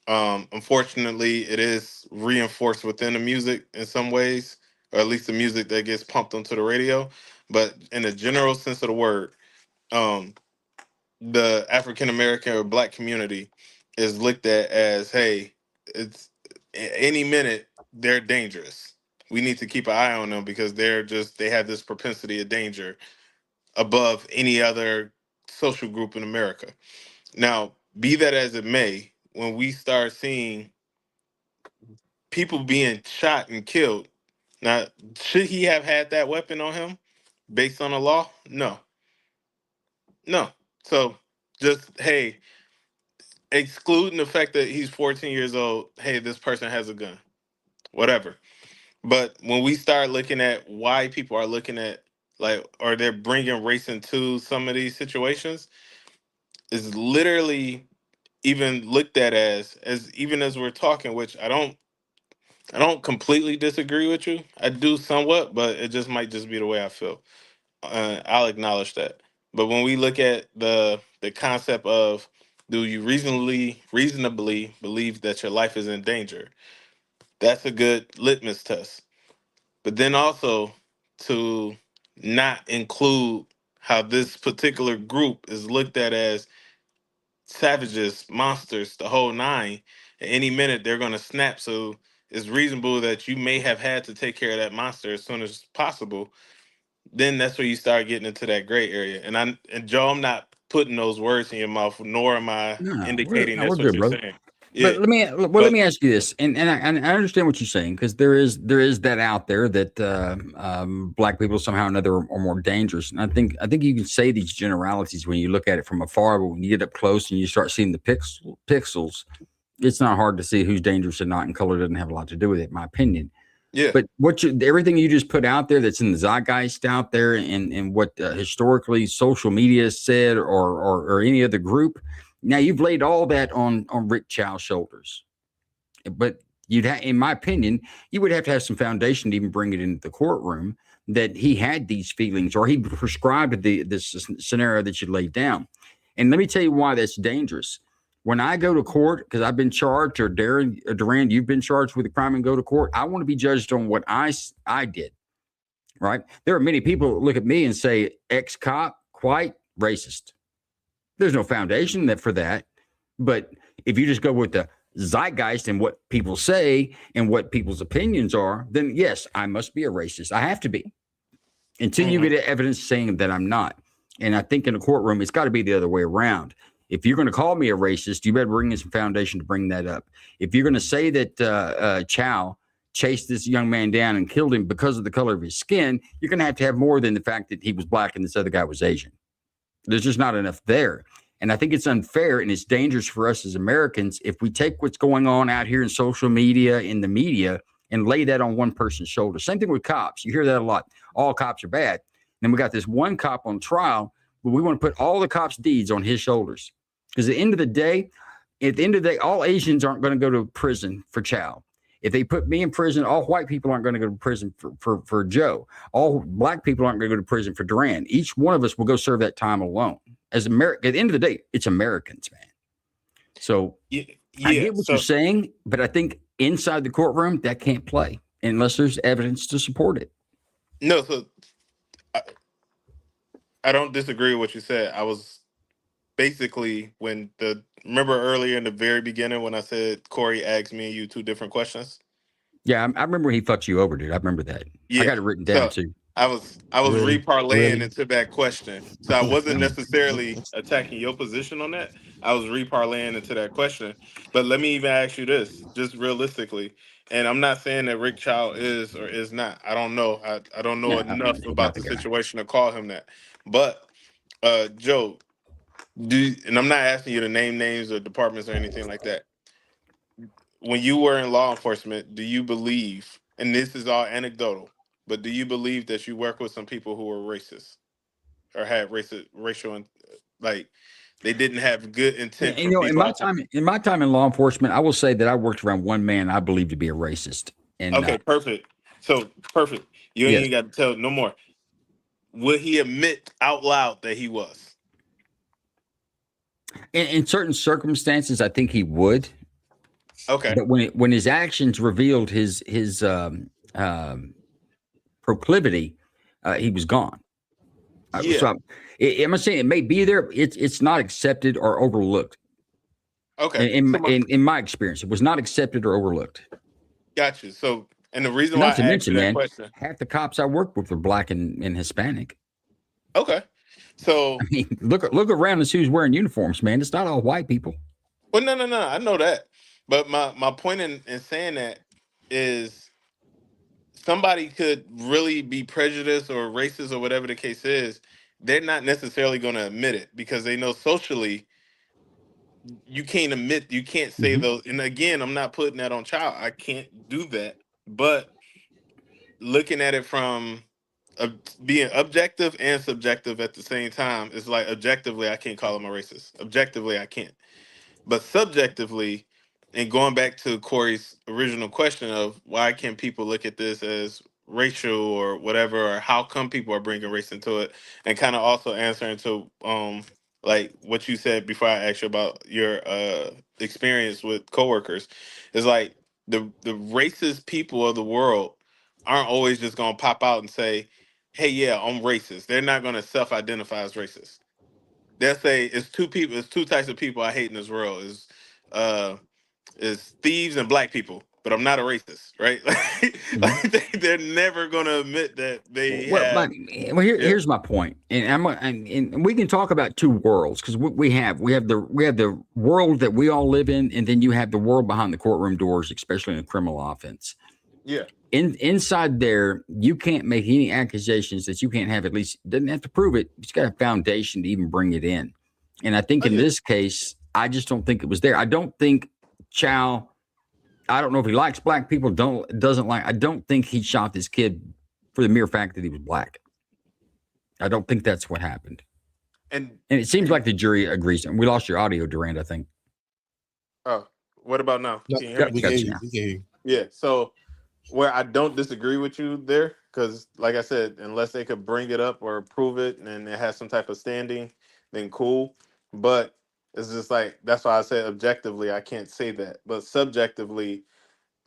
Unfortunately, it is reinforced within the music in some ways, or at least the music that gets pumped onto the radio. But in the general sense of the word, um, the African American or Black community is looked at as, hey, it's any minute they're dangerous. We need to keep an eye on them because they have this propensity of danger above any other social group in America. Now, be that as it may, when we start seeing people being shot and killed, now, should he have had that weapon on him based on the law? No, no. So just, hey, excluding the fact that he's 14 years old, hey, this person has a gun, whatever. But when we start looking at why people are looking at, like, or they're bringing race into some of these situations, is literally even looked at as even as we're talking, which I don't completely disagree with you. I do somewhat, but it just might just be the way I feel. I'll acknowledge that. But when we look at the concept of, do you reasonably believe that your life is in danger? That's a good litmus test. But then also to not include how this particular group is looked at as savages, monsters, the whole nine. At any minute they're going to snap. So it's reasonable that you may have had to take care of that monster as soon as possible. Then that's where you start getting into that gray area. And Joe, I'm not putting those words in your mouth, nor am I No, indicating we're that's what good, you're brother. saying. But Yeah, let but me ask you this, and I understand what you're saying, because there is that out there that Black people somehow or another are more dangerous, and I think you can say these generalities when you look at it from afar, but when you get up close and you start seeing the pixels, it's not hard to see who's dangerous and not, and color doesn't have a lot to do with it, in my opinion. yeah, But everything you just put out there that's in the zeitgeist out there, and what historically social media said, or any other group, now you've laid all that on Rick Chow's shoulders. But in my opinion, you would have to have some foundation to even bring it into the courtroom that he had these feelings, or he prescribed this scenario that you laid down. And let me tell you why that's dangerous. When I go to court, because I've been charged, or Duran, you've been charged with a crime and go to court, I want to be judged on what I did, right? There are many people that look at me and say, ex-cop, quite racist. There's no foundation for that. But if you just go with the zeitgeist and what people say and what people's opinions are, then yes, I must be a racist. I have to be, until you mhm. get evidence saying that I'm not. And I think in a courtroom, it's got to be the other way around. If you're going to call me a racist, you better bring in some foundation to bring that up. If you're going to say that Chow chased this young man down and killed him because of the color of his skin, you're going to have more than the fact that he was Black and this other guy was Asian. There's just not enough there. And I think it's unfair and it's dangerous for us as Americans if we take what's going on out here in social media, in the media, and lay that on one person's shoulder. Same thing with cops. You hear that a lot. All cops are bad. And then we got this one cop on trial, but we want to put all the cops' deeds on his shoulders. Because at the end of the day, all Asians aren't going to go to prison for Chow. If they put me in prison, all white people aren't going to go to prison for Joe. All Black people aren't going to go to prison for Duran. Each one of us will go serve that time alone. As America, at the end of the day, it's Americans, man. So Yeah, I yeah. get what you're So saying, but I think inside the courtroom, that can't play unless there's evidence to support it. no, so I, I don't disagree with what you said. I was basically remember earlier in the very beginning when I said Corey asked me and you two different questions. Yeah, I remember he fucked you over, dude. I remember that. I Yeah. got it written down So too. I was Really? reparlaying Really? into that question. So I wasn't necessarily attacking your position on that. I was reparlaying into that question. But let me even ask you this, just realistically. And I'm not saying that Rick Chow is or is not. I don't know. I don't know Yeah, enough he's not about the the guy. situation to call him that. But Joe, and I'm not asking you to name names or departments or anything like that. When you were in law enforcement, do you believe, and this is all anecdotal, but do you believe that you work with some people who were racist or had racial, like they didn't have good And, intent and, for you know, people out there? in my time in law enforcement, I will say that I worked around one man I believe to be a racist. And Okay, perfect. So perfect. You ain't yes, even got to tell no more. Would he admit out loud that he was? in certain circumstances, I think he would. Okay. But when his actions revealed his proclivity, he was gone. Yeah. So I'm not saying it may be there. It's not accepted or overlooked. Okay. In my experience, it was not accepted or overlooked. Got you. So, and the reason And why not to I asked you mention, that man, question. half the cops I worked with were black and Hispanic. Okay. So, I mean, look around and see who's wearing uniforms, man. It's not all white people. well, no. I know that. But my point in saying that is somebody could really be prejudiced or racist or whatever the case is. They're not necessarily going to admit it because they know socially you can't admit, you can't say Mhm. those. And again, I'm not putting that on child. I can't do that. But looking at it from being objective and subjective at the same time, it's like objectively, I can't call him a racist. Objectively, I can't. But subjectively, and going back to Corey's original question of why can people look at this as racial or whatever, or how come people are bringing race into it, and kind of also answering to like what you said before I asked you about your experience with coworkers, is like the racist people of the world aren't always just gonna pop out and say, "Hey, yeah, I'm racist." They're not gonna self-identify as racist. They'll say it's two people, it's two types of people I hate in this world. Uh is thieves and black people, but I'm not a racist, right? Mhm. Like they're never gonna admit that they Well, have. Yeah, here's my point, and we can talk about two worlds because we have the world that we all live in, and then you have the world behind the courtroom doors, especially in a criminal offense. yeah, Inside there, you can't make any accusations that you can't have. At least doesn't have to prove it. It's got a foundation to even bring it in. And I think oh in yeah, this case, I just don't think it was there. I don't think Chow. I don't know if he likes black people. Doesn't like. I don't think he shot this kid for the mere fact that he was black. I don't think that's what happened. and And it seems and like the jury agrees. And we lost your audio, Durant. I think. oh, what about now? No, Can you hear me? Yep, we can got hear you you. now. We can hear you. Yeah. So where I don't disagree with you there, because like I said, unless they could bring it up or prove it and it has some type of standing, then cool. But it's just like that's why I said objectively I can't say that, but subjectively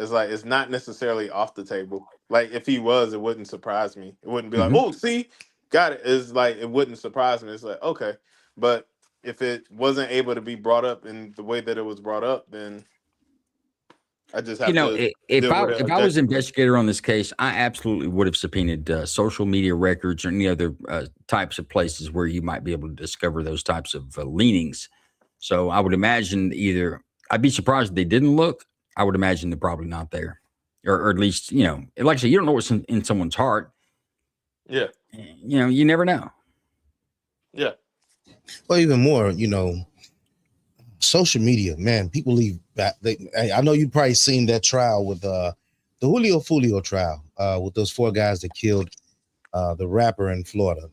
it's like it's not necessarily off the table. Like if he was, it wouldn't surprise me. It wouldn't be like, Hmm. oh, see, got it. It's like it wouldn't surprise me. It's like okay, but if it wasn't able to be brought up in the way that it was brought up, then I just You have know, to if deal I with it if I was objectively. investigator on this case, I absolutely would have subpoenaed social media records or any other types of places where you might be able to discover those types of leanings. So I would imagine either I'd be surprised if they didn't look. I would imagine they're probably not there, or at least like I said, you don't know what's in someone's heart. Yeah, You never know. yeah, Well, even more, social media, man, people leave back. I know you probably seen that trial with the Julio Fulio trial with those four guys that killed the rapper in Florida.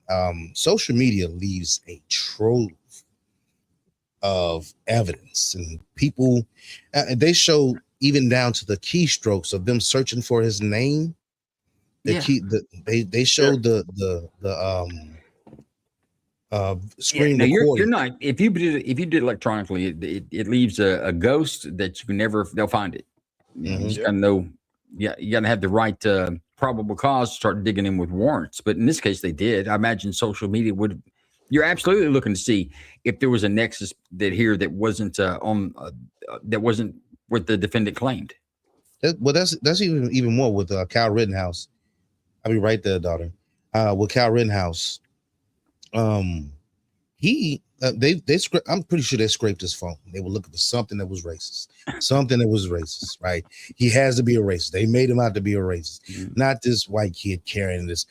Social media leaves a trove of evidence, and people they show even down to the keystrokes of them searching for his name. Yeah. They yeah. showed the Yeah, screen no, you're recording. not. If you did it electronically, it leaves a ghost that you can never. They'll find it. You just Yeah. gotta know. Yeah, you gotta have the right probable cause to start digging in with warrants. But in this case, they did. I imagine social media would. You're absolutely looking to see if there was a nexus that wasn't that wasn't what the defendant claimed. Well, that's even more with Kyle Rittenhouse. I'll be right there, daughter. With Kyle Rittenhouse, he I'm pretty sure they scraped his phone. They were looking for something that was racist, right? He has to be a racist. They made him out to be a racist, not this white kid carrying this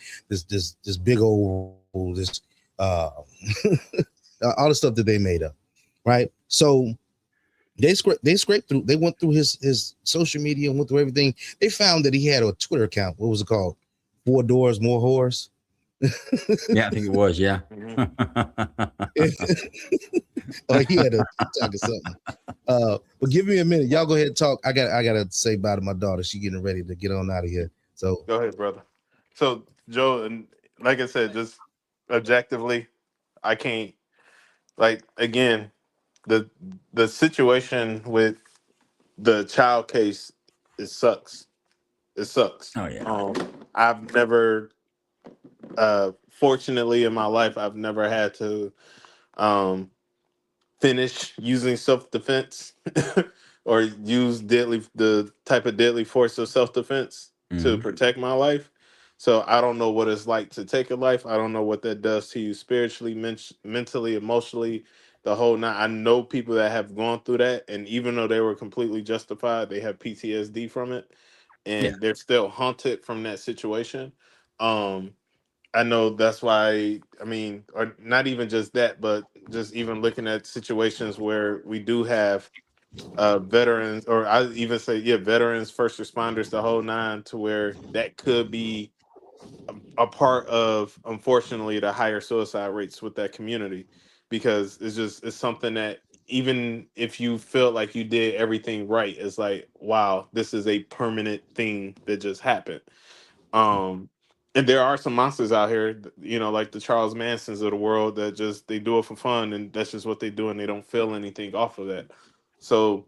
big old this all the stuff that they made up, right? So they scraped through. They went through his social media and went through everything. They found that he had a Twitter account. What was it called? 4 Doors, More Whores. Yeah, I think it was. Yeah. Mhm. Oh, he had a TikTok or something. But give me a minute. Y'all go ahead and talk. I gotta say bye to my daughter. She getting ready to get on out of here. So Go ahead, brother. So Joe, and like I said, just objectively, I can't. Like again, the situation with the child case, it sucks. It sucks. Oh yeah. I've never fortunately in my life, I've never had to um, finish using self-defense or use the type of deadly force of self-defense to Mhm. protect my life. So I don't know what it's like to take a life. I don't know what that does to you spiritually, mentally, emotionally, the whole nine. I know people that have gone through that, and even though they were completely justified, they have PTSD from it, Yeah. and they're still haunted from that situation. Um, I know that's why, I mean, or not even just that, but just even looking at situations where we do have veterans, or I even say, yeah, veterans, first responders, the whole nine, to where that could be a part of, unfortunately, the higher suicide rates with that community, because it's something that even if you felt like you did everything right, it's like, wow, this is a permanent thing that just happened. um and there are some monsters out here, like the Charles Mansons of the world, that just they do it for fun, and that's just what they do, and they don't feel anything off of that. So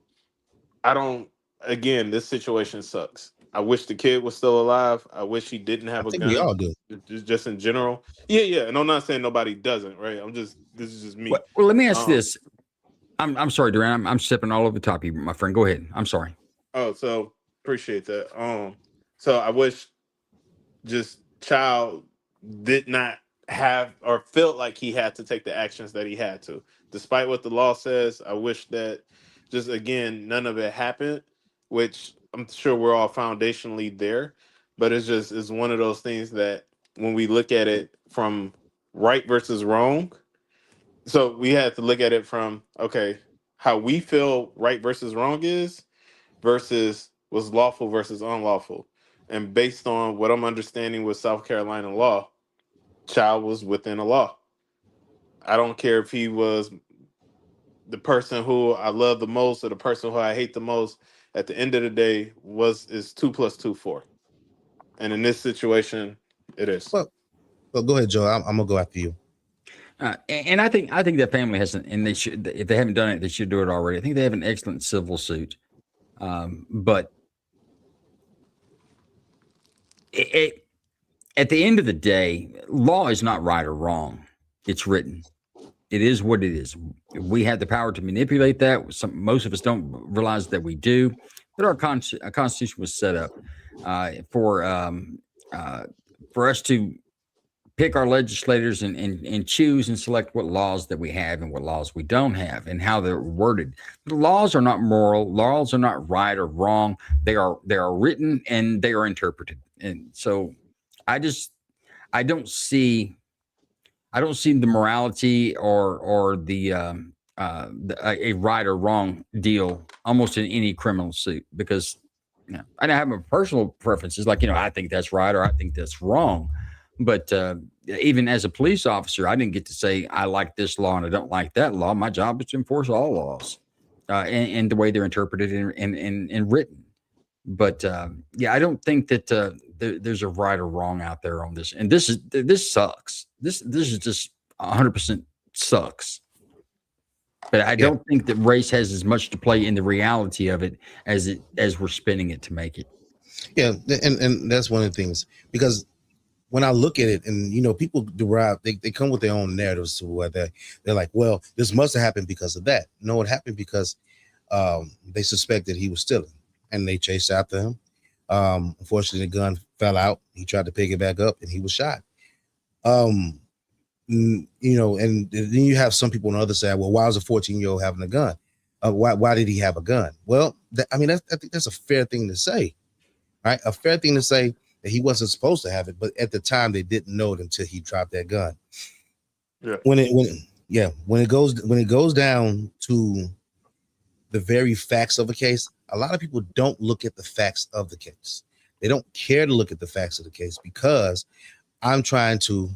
I don't. Again, this situation sucks. I wish the kid was still alive. I wish he didn't I have a think we gun. all do. Just in general. Yeah, yeah. And I'm not saying nobody doesn't, right? This is just me. Well, let me ask Um. this. I'm sorry, Duran. I'm stepping all over the top of you, my friend. Go ahead. I'm sorry. Oh, so appreciate that. So I wish just child did not have or felt like he had to take the actions that he had to, despite what the law says. I wish that just again none of it happened, which I'm sure we're all foundationally there, but it's one of those things that when we look at it from right versus wrong, so we have to look at it from, okay, how we feel right versus wrong is versus was lawful versus unlawful. And based on what I'm understanding with South Carolina law, child was within a law. I don't care if he was the person who I love the most or the person who I hate the most. At the end of the day, is 2 + 2 4. And in this situation, it is. Well, go ahead, Joe. I'm gonna go after you. And I think that family hasn't, and they should, if they haven't done it, they should do it already. I think they have an excellent civil suit, but it, at the end of the day, law is not right or wrong. It's written. It is what it is. We have the power to manipulate that. Most of us don't realize that we do. But our Constitution was set up for us to pick our legislators and choose and select what laws that we have and what laws we don't have and how they're worded. The laws are not moral. Laws are not right or wrong. They are written and they are interpreted. And so I don't see the morality or a right or wrong deal almost in any criminal suit, because I don't have my personal preferences, like, I think that's right or I think that's wrong. But even as a police officer, I didn't get to say I like this law and I don't like that law. My job is to enforce all laws and the way they're interpreted and written. But yeah, I don't think that there's a right or wrong out there on this. And this sucks. This is just 100% sucks. But I don't think that race has as much to play in the reality of it as we're spinning it to make it. Yeah, and that's one of the things, because when I look at it, and people derive, they come with their own narratives to where they're like, well, this must have happened because of that. No, it happened because they suspected he was stealing, and they chased after him. Unfortunately, the gun fell out. He tried to pick it back up, and he was shot. And then you have some people on the other side. Well, why was a 14-year-old having a gun? Why did he have a gun? Well, I think that's a fair thing to say, right? A fair thing to say that he wasn't supposed to have it, but at the time they didn't know it until he dropped that gun. Yeah. When it goes down to the very facts of a case, a lot of people don't look at the facts of the case. They don't care to look at the facts of the case because I'm trying to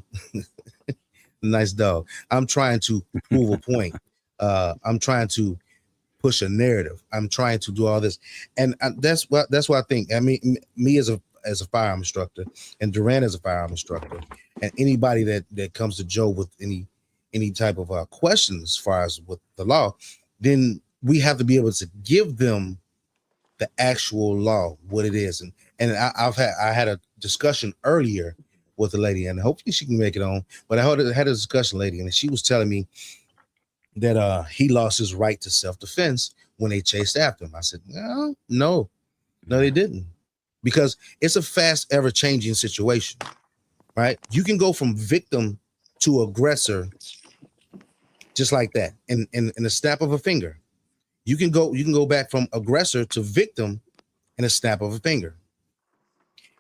nice dog. I'm trying to prove a point. I'm trying to push a narrative. I'm trying to do all this, and that's what I think. I mean, me as a firearm instructor, and Duran as a firearm instructor, and anybody that comes to Joe with any type of question as far as with the law, then we have to be able to give them the actual law, what it is. And I had a discussion earlier with the lady, and hopefully she can make it on. But I had a discussion, lady, and she was telling me that he lost his right to self-defense when they chased after him. I said, no, they didn't, because it's a fast, ever-changing situation, right? You can go from victim to aggressor just like that, in a snap of a finger. You can go back from aggressor to victim in a snap of a finger.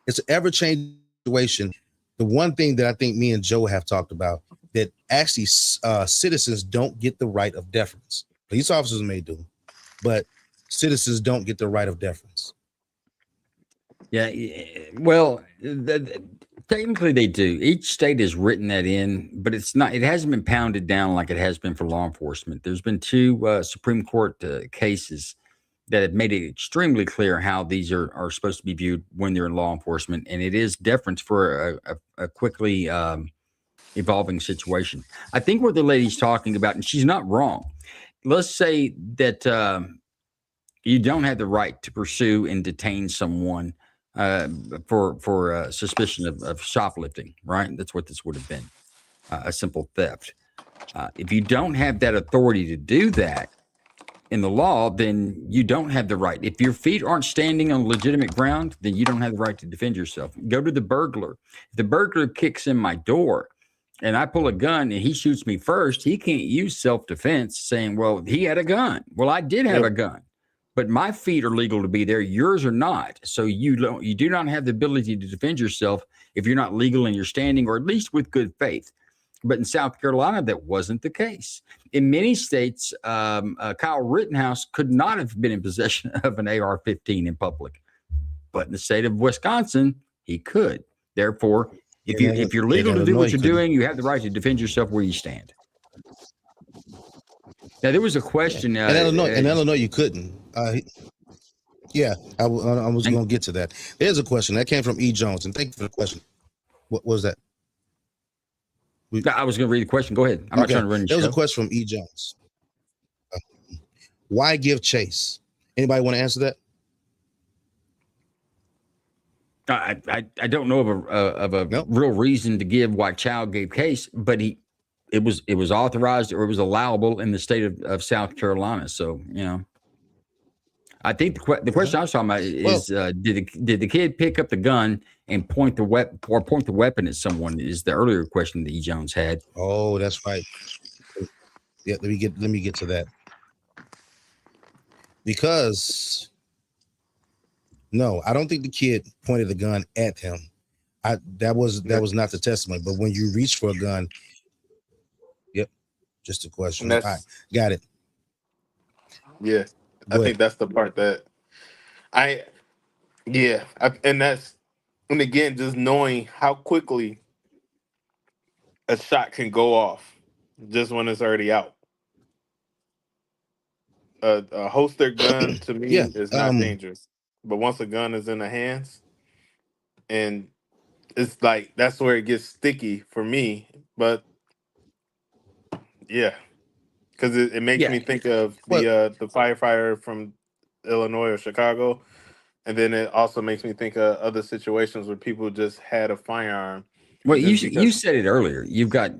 It's an ever-changing situation. The one thing that I think me and Joe have talked about, that actually citizens don't get the right of deference. Police officers may do, but citizens don't get the right of deference. Yeah, well, technically they do. Each state has written that in, but it hasn't been pounded down like it has been for law enforcement. There's been two Supreme Court cases that have made it extremely clear how these are supposed to be viewed when they're in law enforcement, and it is deference for a quickly evolving situation. I think what the lady's talking about, and she's not wrong. Let's say that you don't have the right to pursue and detain someone for suspicion of shoplifting, right? That's what this would have been, a simple theft. If you don't have that authority to do that in the law, then you don't have the right. If your feet aren't standing on legitimate ground, then you don't have the right to defend yourself. Go to the burglar. If the burglar kicks in my door and I pull a gun and he shoots me first, he can't use self-defense saying, well, he had a gun. Well, I did have a gun, but my feet are legal to be there. Yours are not. So you do not have the ability to defend yourself if you're not legal and you're standing, or at least with good faith. But in South Carolina, that wasn't the case. In many states, Kyle Rittenhouse could not have been in possession of an AR-15 in public. But in the state of Wisconsin, he could. Therefore, if you're legal to do what you're doing, you have the right to defend yourself where you stand. Now, there was a question. In Illinois, you couldn't. I was going to get to that. There's a question that came from E. Jones, and thank you for the question. What was that? I was going to read the question. Go ahead. I'm not trying to run the show. There was a question from E. Jones. Why give chase? Anybody want to answer that? I don't know of a real reason to give why Chow gave case, but it was authorized, or it was allowable in the state of South Carolina. So, I think the question I was talking about is, did the kid pick up the gun and point the weapon at someone? Is the earlier question that E. Jones had. Oh, that's right. Yeah, let me get to that. Because no, I don't think the kid pointed the gun at him. That was not the testimony. But when you reach for a gun, just a question. All right, got it. Yeah, I think that's the part that and again, just knowing how quickly a shot can go off just when it's already out. A holstered gun to me is not dangerous, but once a gun is in the hands, and it's like, that's where it gets sticky for me. But yeah, because it makes me think of the firefighter from Illinois or Chicago, and then it also makes me think of other situations where people just had a firearm. Well, you said it earlier. You've got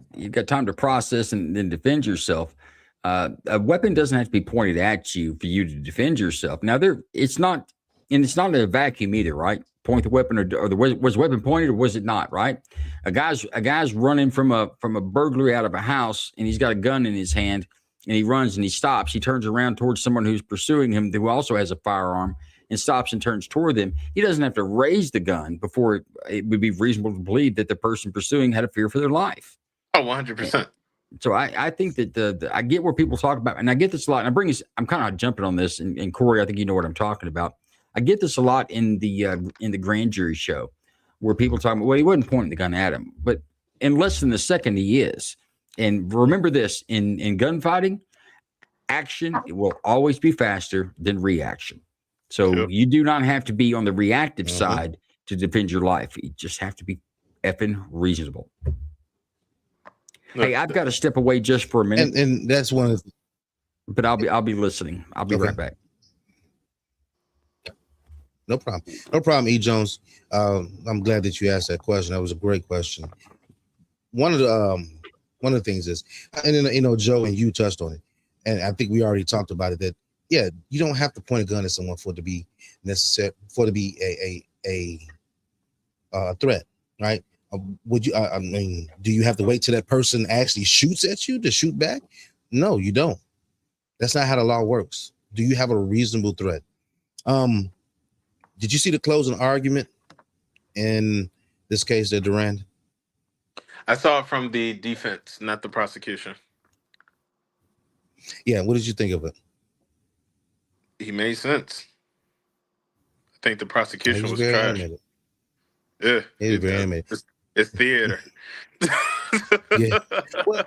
time to process and then defend yourself. A weapon doesn't have to be pointed at you for you to defend yourself. Now, it's not in a vacuum either, right? Point the weapon, or was the weapon pointed, or was it not? Right? A guy's running from a burglary out of a house, and he's got a gun in his hand, and he runs and he stops. He turns around towards someone who's pursuing him, who also has a firearm, and stops and turns toward them. He doesn't have to raise the gun before it would be reasonable to believe that the person pursuing had a fear for their life. Oh, 100%. So I think that I get where people talk about, and I get this a lot. And I'm kind of jumping on this, and Corey, I think you know what I'm talking about. I get this a lot in the grand jury show, where people talk about, well, he wasn't pointing the gun at him, but in less than a second he is. And remember this: in gunfighting, action will always be faster than reaction. So you do not have to be on the reactive side to defend your life. You just have to be effing reasonable. Hey, I've got to step away just for a minute, and that's one of. But I'll be listening. I'll be right back. No problem. No problem, E. Jones. I'm glad that you asked that question. That was a great question. One of the things is, and then, Joe and you touched on it, and I think we already talked about it. That yeah, you don't have to point a gun at someone for it to be necessary, for it to be a threat, right? Would you? I mean, do you have to wait till that person actually shoots at you to shoot back? No, you don't. That's not how the law works. Do you have a reasonable threat? Did you see the closing argument in this case that Durand? I saw it from the defense, not the prosecution. Yeah, what did you think of it? He made sense. I think the He prosecution was was very trash. animated. Yeah, He was very animated. it's theater. Yeah. Well,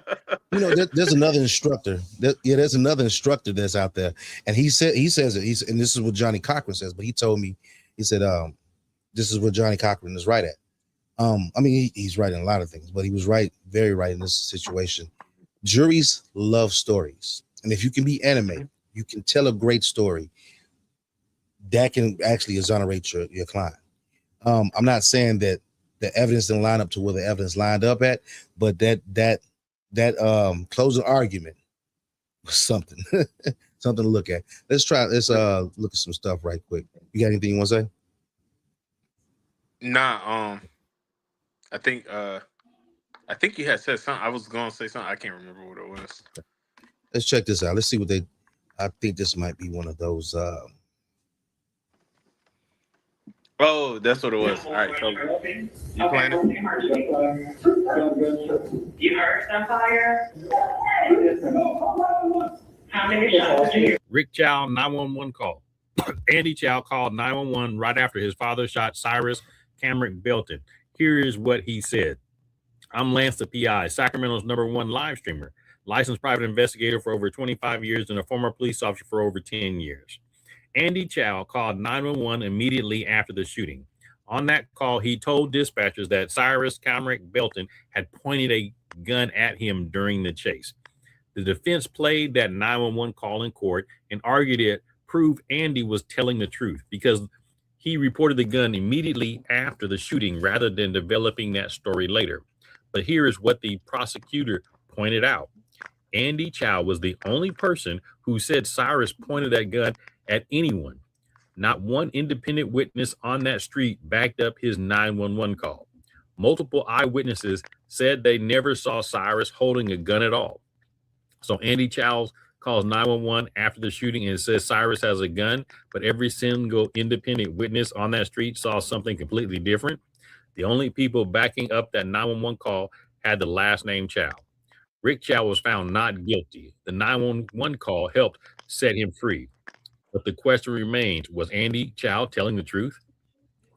there's another instructor. There's another instructor that's out there, and he says it. And this is what Johnny Cochran says. But he told me, he said, this is what Johnny Cochran is right at. I mean, he's right in a lot of things, but he was right, very right in this situation. Juries love stories, and if you can be animated, you can tell a great story. That can actually exonerate your client. I'm not saying that the evidence didn't line up to where the evidence lined up at, but that closing argument was something something to look at. Let's look at some stuff right quick. You got anything you want to say? Nah, I think you had said something. I was gonna say something. I can't remember what it was. Let's check this out. Let's see what I think this might be one of those. Oh, that's what it was. All right, so you playing it? You heard some fire? How many shots did you hear? Rick Chow 911 call. Andy Chow called 911 right after his father shot Cyrus Cameron Belton. Here is what he said. I'm Lance, the PI, Sacramento's #1 live streamer, licensed private investigator for over 25 years and a former police officer for over 10 years. Andy Chow called 911 immediately after the shooting. On that call, he told dispatchers that Cyrus Cameron Belton had pointed a gun at him during the chase. The defense played that 911 call in court and argued it proved Andy was telling the truth because he reported the gun immediately after the shooting rather than developing that story later. But here is what the prosecutor pointed out. Andy Chow was the only person who said Cyrus pointed that gun at anyone. Not one independent witness on that street backed up his 911 call. Multiple eyewitnesses said they never saw Cyrus holding a gun at all. So Andy Chow calls 911 after the shooting and says Cyrus has a gun, but every single independent witness on that street saw something completely different. The only people backing up that 911 call had the last name Chow. Rick Chow was found not guilty. The 911 call helped set him free. But the question remains, was Andy Chow telling the truth?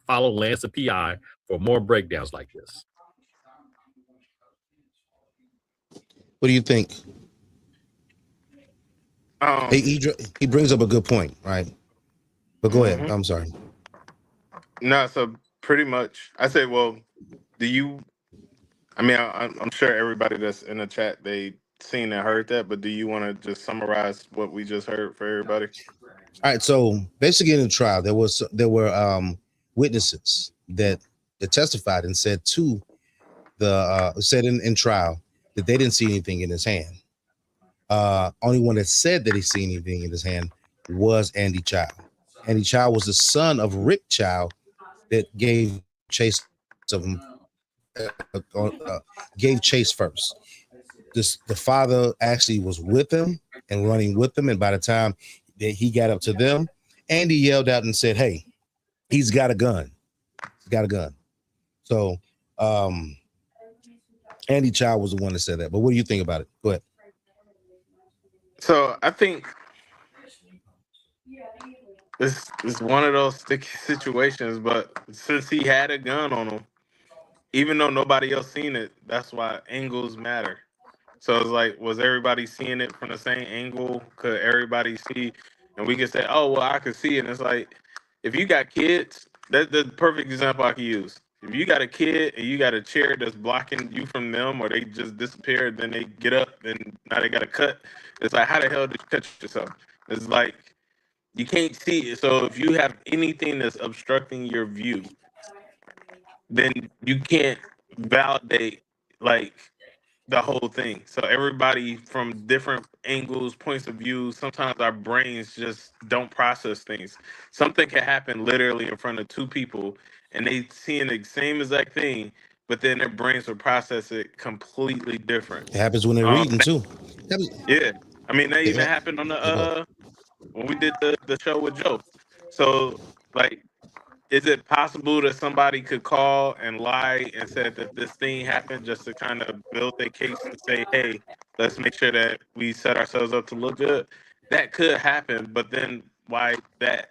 Follow Lance the PI for more breakdowns like this. What do you think? He brings up a good point, right? But go ahead. I'm sorry. No, so pretty much, I say, well, do you? I mean, I'm sure everybody that's in the chat, they seen and heard that, but do you want to just summarize what we just heard for everybody? All right. So basically, in the trial, there were witnesses that testified and said to said in trial that they didn't see anything in his hand. Only one that said that he seen anything in his hand was Andy Chow. Andy Chow was the son of Rick Chow that gave chase of him. Gave chase first. The father actually was with him and running with them, and by the time that he got up to them, Andy yelled out and said, "Hey, he's got a gun. He's got a gun." So Andy Chow was the one that said that. But what do you think about it? Go ahead. So I think this is one of those sticky situations, but since he had a gun on him, even though nobody else seen it, that's why angles matter. So it's like, was everybody seeing it from the same angle? Could everybody see? And we could say, oh, well, I could see it. And it's like, if you got kids, that's the perfect example I could use. If you got a kid and you got a chair that's blocking you from them, or they just disappeared, then they get up and now they got a cut. It's like, how the hell did you cut yourself? It's like, You can't see it. So if you have anything that's obstructing your view, then you can't validate like the whole thing. So everybody from different angles, points of view, sometimes our brains just don't process things. Something can happen literally in front of two people and they seeing the same exact thing, but then their brains will process it completely different. It happens when they're reading too. Yeah. I mean that even Yeah, happened on the go ahead. when we did the show with Joe. So like is it possible that somebody could call and lie and said that this thing happened just to kind of build their case to say, hey, let's make sure that we set ourselves up to look good? That could happen, but then why that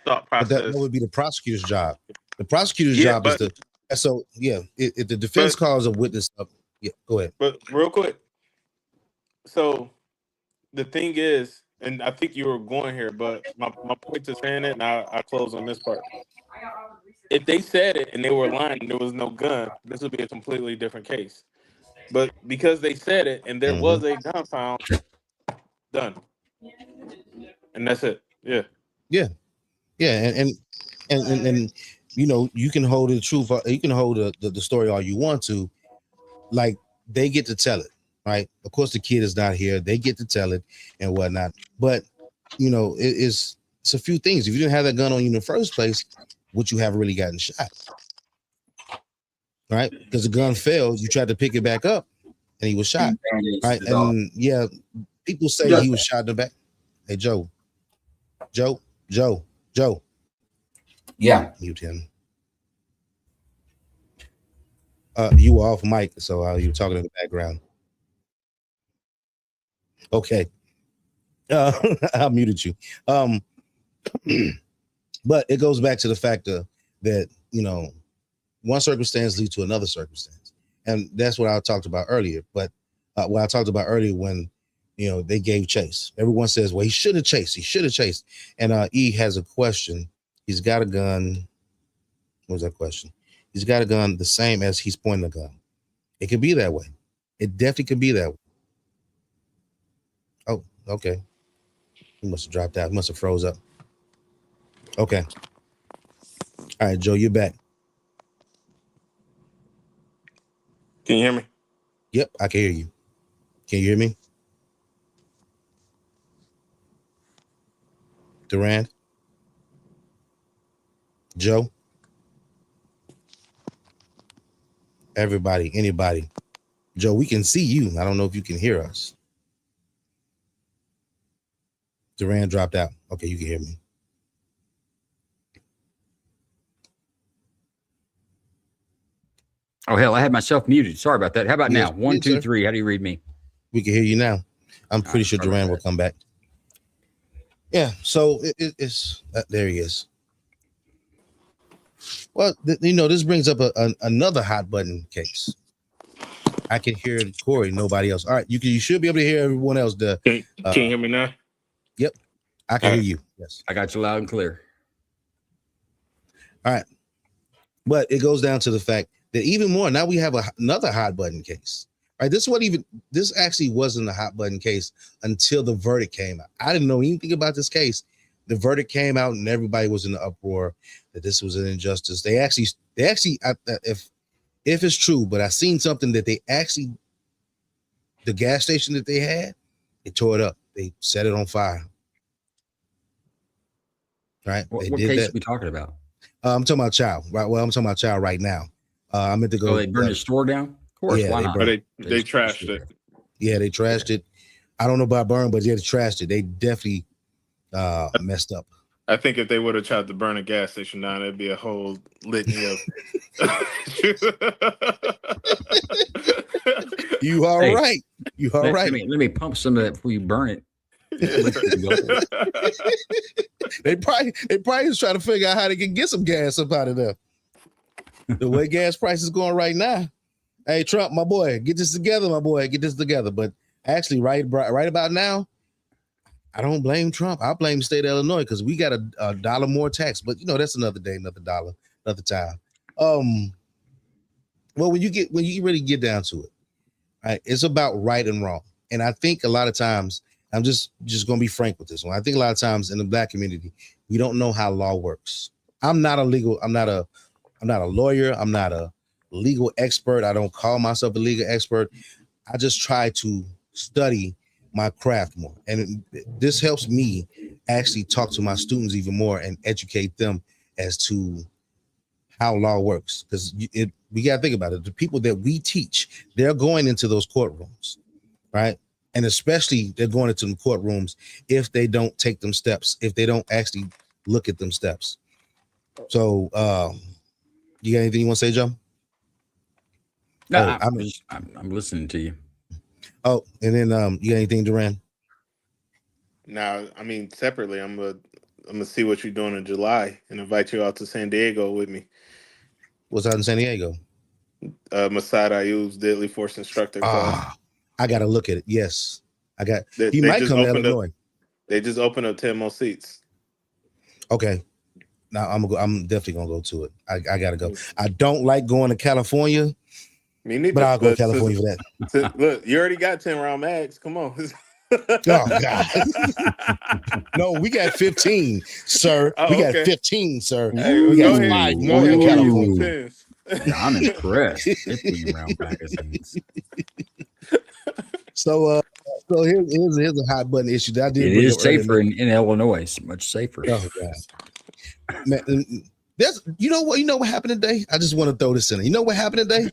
thought But that process? would be the prosecutor's job. The prosecutor's Yeah, job is to. So yeah, if the defense but calls a witness up, yeah, go ahead. but real quick. So the thing is, and I think you were going here, but my point to saying it, and I close on this part. If they said it and they were lying and there was no gun, this would be a completely different case. But because they said it and there Mm-hmm. was a gun found, done. And that's it. Yeah. Yeah, yeah, and you know, you can hold the truth, you can hold the story all you want to, like they get to tell it, right? Of course, the kid is not here; they get to tell it and whatnot. But you know, it's a few things. If you didn't have that gun on you in the first place, would you have really gotten shot? Right? Because the gun failed, you tried to pick it back up, and he was shot. Right? And yeah, people say he was shot in the back. Hey, Joe. Yeah. Mute him. You were off mic, so you were talking in the background. Okay. I muted you. But it goes back to the fact that, you know, one circumstance leads to another circumstance. And that's what I talked about earlier. But what I talked about earlier when, you know, they gave chase. Everyone says, well, he should have chased. He should have chased. And E has a question. He's got a gun. What was that question? He's got a gun the same as he's pointing the gun. It could be that way. It definitely could be that way. Oh, okay. He must have dropped out. He must have froze up. Okay. All right, Joe, you're back. Can you hear me? Yep, I can hear you. Can you hear me? Durand? Joe? Everybody, anybody. Joe, we can see you. I don't know if you can hear us. Durand dropped out. Okay, you can hear me. Oh, hell, I had myself muted. Sorry about that. How about Yes, now? One, yes, two, sir. three. How do you read me? We can hear you now. I'm pretty sure sorry about Durand will that. come back. Yeah, so it's there he is. Well, you know, this brings up another hot button case. I can hear Corey, nobody else. All right, you should be able to hear everyone else. Can you hear me now? Yep, I can hear you. Yes, I got you loud and clear. all right. But it goes down to the fact that even more now we have another hot button case. Right, this actually wasn't a hot button case until the verdict came out. I didn't know anything about this case. The verdict came out and everybody was in the uproar that this was an injustice. They actually, if it's true, but I seen something that they actually, the gas station that they had, they tore it up. They set it on fire. Right? What They case did are that. we talking about? I'm talking about Chow. Right. Well, I'm talking about Chow right now. I meant to go. Oh, they burned his store down? Of course. Yeah, Why they not? burned- They trashed it. Yeah, they trashed it. I don't know about burn, but yeah, they trashed it. They definitely messed up. I think if they would have tried to burn a gas station down, it'd be a whole litany of. You are Hey, right. You are right. Let me pump some of that before you burn it. They probably was trying to figure out how they can get some gas up out of there. The way gas prices going right now. Hey, Trump, my boy, get this together, my boy. Get this together. But actually, right about now, I don't blame Trump. I blame the state of Illinois because we got a dollar more tax. But you know, that's another day, another dollar, another time. Well, when you really get down to it, right, it's about right and wrong. And I think a lot of times I'm just gonna be frank with this one. I think a lot of times in the Black community, we don't know how law works. I'm not a lawyer. I'm not a legal expert. I don't call myself a legal expert. I just try to study my craft more. And this helps me actually talk to my students even more and educate them as to how law works. Because we got to think about it. The people that we teach, they're going into those courtrooms, right? And especially they're going into the courtrooms if they don't take them steps, if they don't actually look at them steps. So you got anything you want to say, Joe? No, I'm listening to you. Oh, and then you got anything, Duran? Now, I mean, separately, I'm gonna see what you're doing in July and invite you out to San Diego with me. What's out in San Diego? Masada Ayub's Deadly Force Instructor class. I gotta look at it. Yes, I got. He They might just come to opened up. Illinois. They just opened up 10 more seats. Okay, now I'm definitely gonna go to it. I gotta go. I don't like going to California. Me neither. But I'll go to California for that. Look, you already got 10 round mags. Come on. Oh God. No, we got 15, sir. Oh, we got okay. 15, sir. Hey, we got go 5 ahead. more in California. I'm impressed. 15 round magazines. So here's a hot button issue that I did. It is safer in Illinois. It's much safer. Oh God. Man, you know what happened today? I just want to throw this in. You know what happened today?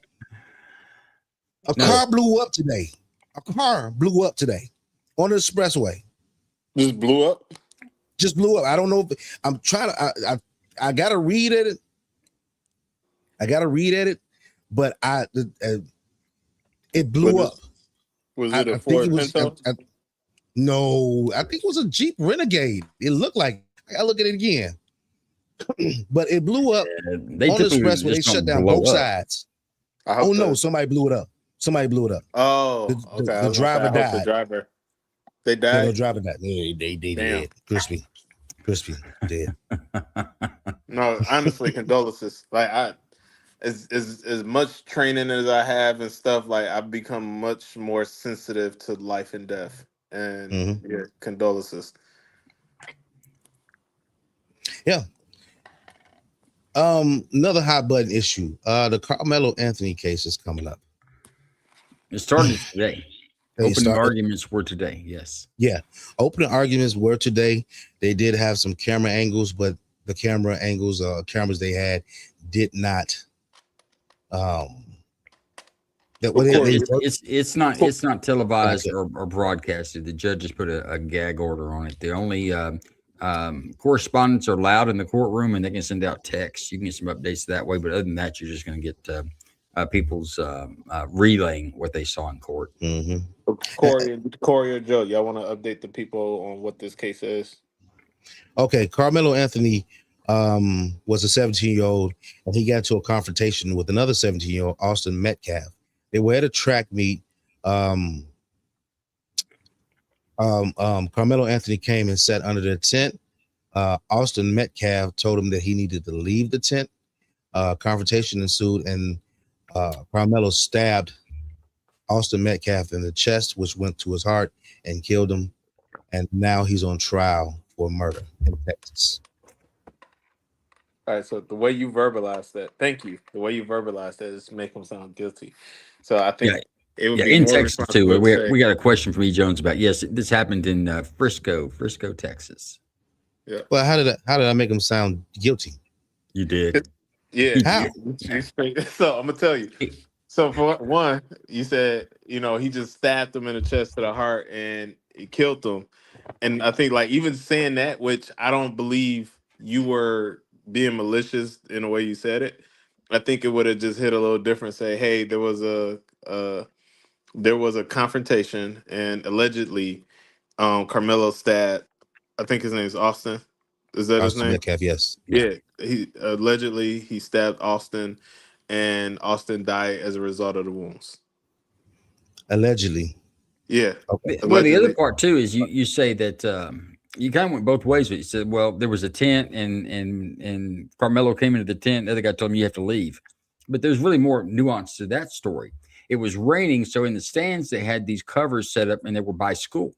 A car blew up today. A car blew up today on the expressway. Just blew up? Just blew up. I don't know if I'm trying to I gotta read at it. But it blew up. Was it a Ford Pinto? No, I think it was a Jeep Renegade. It looked like, I gotta look at it again. But it blew up on the expressway. They shut down both sides. Oh no, somebody blew it up. Oh, okay. The driver died. The driver. They died. Yeah, the driver died. Yeah, they did. Crispy, dead. No, honestly, condolences. Like as much training as I have and stuff, like I've become much more sensitive to life and death. And yeah, condolences. Yeah. Another hot button issue. The Carmelo Anthony case is coming up. It started today. Opening arguments were today. Yes. Yeah. Opening arguments were today. They did have some camera angles, but the cameras they had did not. It's not televised or broadcasted. The judge just put a gag order on it. The only correspondents are allowed in the courtroom, and they can send out texts. You can get some updates that way, but other than that, you're just going to get people's relaying what they saw in court. Corey or Joe, y'all want to update the people on what this case is? Okay, Carmelo Anthony was a 17-year-old, and he got into a confrontation with another 17-year-old, Austin Metcalf. They were at a track meet. Carmelo Anthony came and sat under the tent. Austin Metcalf told him that he needed to leave the tent. Confrontation ensued, and Carmelo stabbed Austin Metcalf in the chest, which went to his heart and killed him. And now he's on trial for murder in Texas. All right, so the way you verbalized that, thank you. The way you verbalized that is make him sound guilty. So I think it would be in more Texas too. We got a question from E. Jones about this happened in Frisco, Texas. Yeah. Well, how did I make him sound guilty? You did. Yeah. How? So I'm gonna tell you. So for one, you said he just stabbed him in the chest to the heart and he killed him, and I think like even saying that, which I don't believe you were being malicious in the way you said it. I think it would have just hit a little different. Say, hey, there was a confrontation, and allegedly, Carmelo stabbed. I think his name is Austin. Is that his name? Metcalf, yes. Yeah. He stabbed Austin, and Austin died as a result of the wounds. Allegedly. Yeah. Okay. Well, the other part too is you say that you kind of went both ways. But you said, well, there was a tent, and Carmelo came into the tent. The other guy told him you have to leave. But there's really more nuance to that story. It was raining, so in the stands they had these covers set up, and they were by school.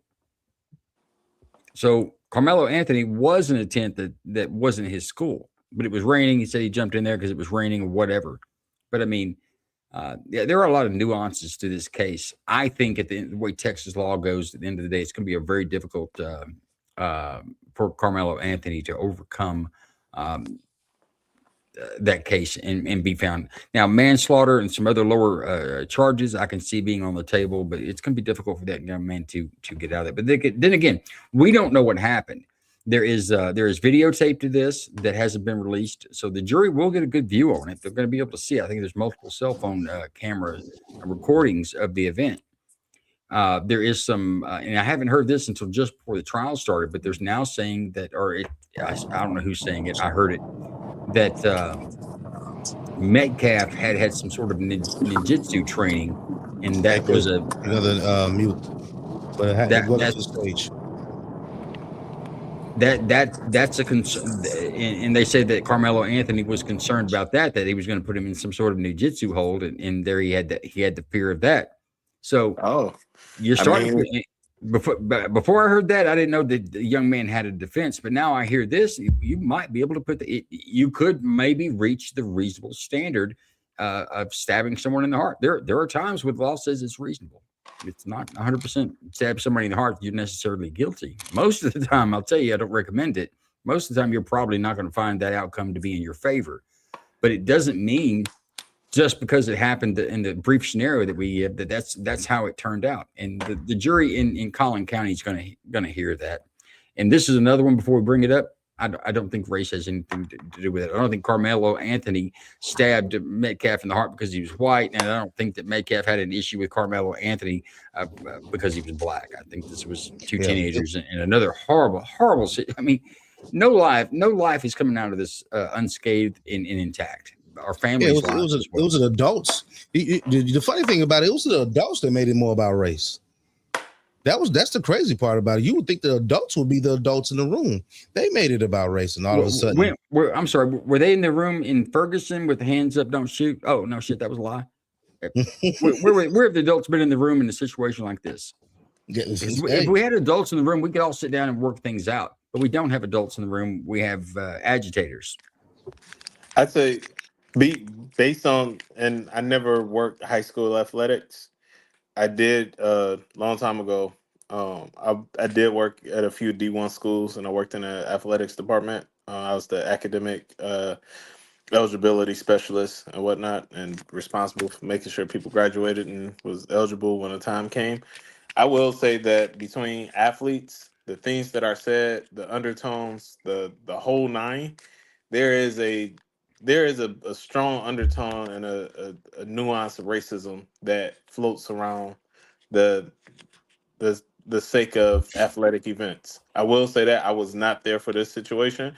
So Carmelo Anthony was an attempt that wasn't his school, but it was raining. He said he jumped in there because it was raining or whatever. But I mean, yeah, there are a lot of nuances to this case. I think at the way Texas law goes, at the end of the day, it's going to be a very difficult for Carmelo Anthony to overcome that case and be found. Now, manslaughter and some other lower charges I can see being on the table, but it's going to be difficult for that young man to get out of it. But then again, we don't know what happened. There is videotape to this that hasn't been released, so the jury will get a good view on it. They're going to be able to see it. I think there's multiple cell phone camera recordings of the event. There is some, and I haven't heard this until just before the trial started, but there's now saying that, I don't know who's saying it. I heard it that Metcalf had some sort of ninjutsu training, and that was another mute. But welcome to the stage. That's a concern, and they said that Carmelo Anthony was concerned about that he was going to put him in some sort of ninjutsu hold, and there he had the fear of that. So, you're starting. Before I heard that, I didn't know that the young man had a defense, but now I hear this. You might be able to put you could maybe reach the reasonable standard of stabbing someone in the heart. There are times where the law says it's reasonable. It's not 100% stab somebody in the heart, you're necessarily guilty. Most of the time, I'll tell you, I don't recommend it. Most of the time, you're probably not going to find that outcome to be in your favor. But it doesn't mean just because it happened in the brief scenario that we give that's how it turned out. And the jury in Collin County is going to hear that. And this is another one before we bring it up. I don't think race has anything to do with it. I don't think Carmelo Anthony stabbed Metcalf in the heart because he was white, and I don't think that Metcalf had an issue with Carmelo Anthony because he was black. I think this was two teenagers and another horrible. I mean, no life is coming out of this unscathed and intact. Our families. It was an adults. The funny thing about it was the adults that made it more about race. That's the crazy part about it. You would think the adults would be the adults in the room. They made it about race, and all of a sudden, I'm sorry. Were they in the room in Ferguson with the hands up, don't shoot? Oh no, shit, that was a lie. where have the adults been in the room in a situation like this? If we had adults in the room, we could all sit down and work things out. But we don't have adults in the room. We have agitators. I'd say, based on, and I never worked high school athletics. I did a long time ago. I did work at a few D1 schools, and I worked in the athletics department. I was the academic eligibility specialist and whatnot, and responsible for making sure people graduated and was eligible when the time came. I will say that between athletes, the things that are said, the undertones, the whole nine, there is a strong undertone and a nuance of racism that floats around the sake of athletic events. I will say that I was not there for this situation.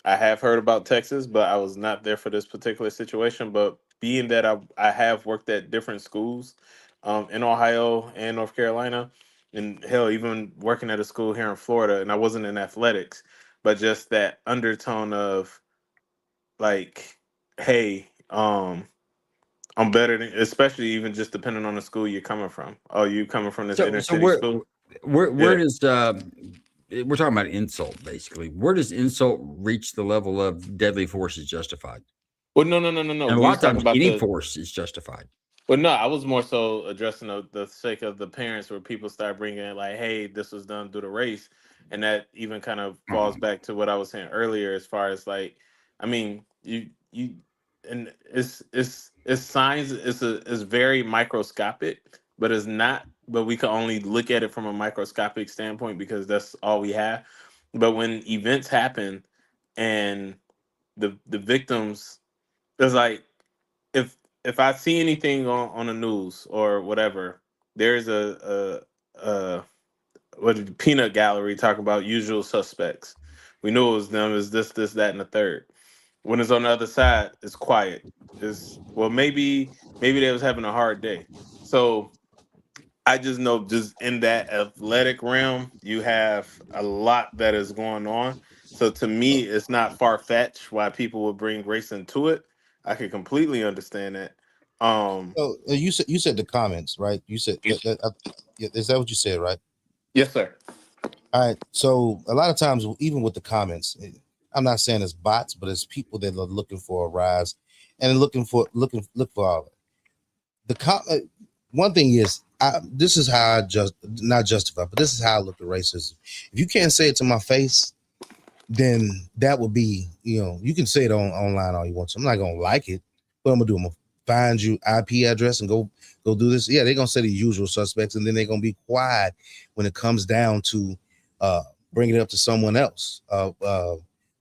I have heard about Texas, but I was not there for this particular situation. But being that I have worked at different schools in Ohio and North Carolina, and hell, even working at a school here in Florida, and I wasn't in athletics, but just that undertone of like, hey, I'm better than, especially even just depending on the school you're coming from. Oh, you coming from this inner city school? Where does we're talking about insult basically? Where does insult reach the level of deadly force is justified? Well, no. And a lot of times, any force is justified. Well, no, I was more so addressing the sake of the parents, where people start bringing in like, "Hey, this was done through the race," and that even kind of falls back to what I was saying earlier, as far as like, I mean, you, and it's signs. It's very microscopic, but it's not. But we can only look at it from a microscopic standpoint because that's all we have. But when events happen, and the victims, there's like, if I see anything on the news or whatever, there's a peanut gallery talking about usual suspects. We knew it was them. Is this, that, and the third. When it's on the other side, it's quiet. It's, well, maybe they was having a hard day. So I just know, just in that athletic realm, you have a lot that is going on. So to me, it's not far fetched why people would bring race into it. I can completely understand that. So you said the comments, right? You said is that what you said, right? Yes, sir. All right. So a lot of times, even with the comments, I'm not saying it's bots, but it's people that are looking for a rise and look for all of it. One thing is, this is how I not justify, but this is how I look at racism. If you can't say it to my face, then that would be, you can say it online all you want to. I'm not gonna like it. What I'm gonna do? I'm gonna find you IP address and go do this. Yeah, they're gonna say the usual suspects, and then they're gonna be quiet when it comes down to bringing it up to someone else.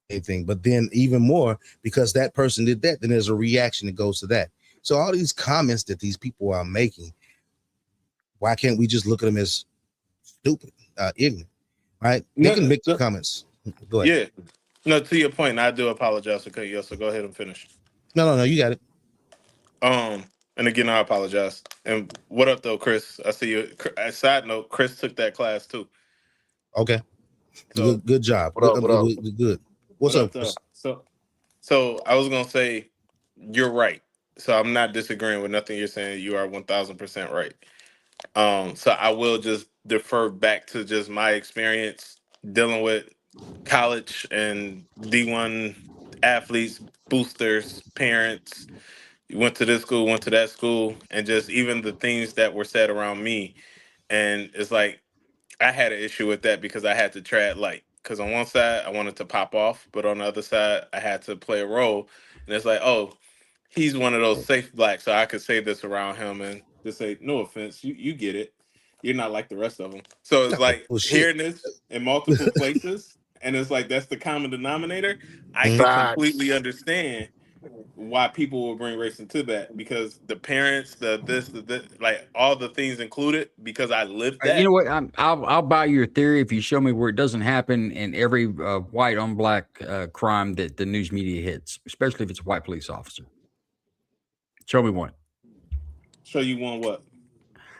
Anything, but then even more because that person did that, then there's a reaction that goes to that. So all these comments that these people are making, why can't we just look at them as stupid, ignorant, right? They can make the comments. Go ahead. Yeah. No, to your point, and I do apologize for cutting you off, so go ahead and finish. No, you got it. And again, I apologize. And what up, though, Chris? I see you. Side note, Chris took that class too. Okay. So good job. What up? Good. What's up, Chris? So I was gonna say, you're right. So I'm not disagreeing with nothing you're saying. You are 1,000% right. So I will just defer back to just my experience dealing with college and D1 athletes, boosters, parents. Went to this school, went to that school, and just even the things that were said around me. And it's like I had an issue with that because I had to tread light. Because on one side I wanted to pop off, but on the other side I had to play a role. And it's like, oh, he's one of those safe blacks, so I could say this around him and just say, no offense, you get it. You're not like the rest of them. So it's like Oh, shit. hearing this in multiple places, and it's like that's the common denominator. I Mhm. could Facts. completely understand why people will bring race into that because the parents, the like all the things included. Because I lived You that. know what? I'll buy your theory if you show me where it doesn't happen in every white on black crime that the news media hits, especially if it's a white police officer. Show me one. Show you one what?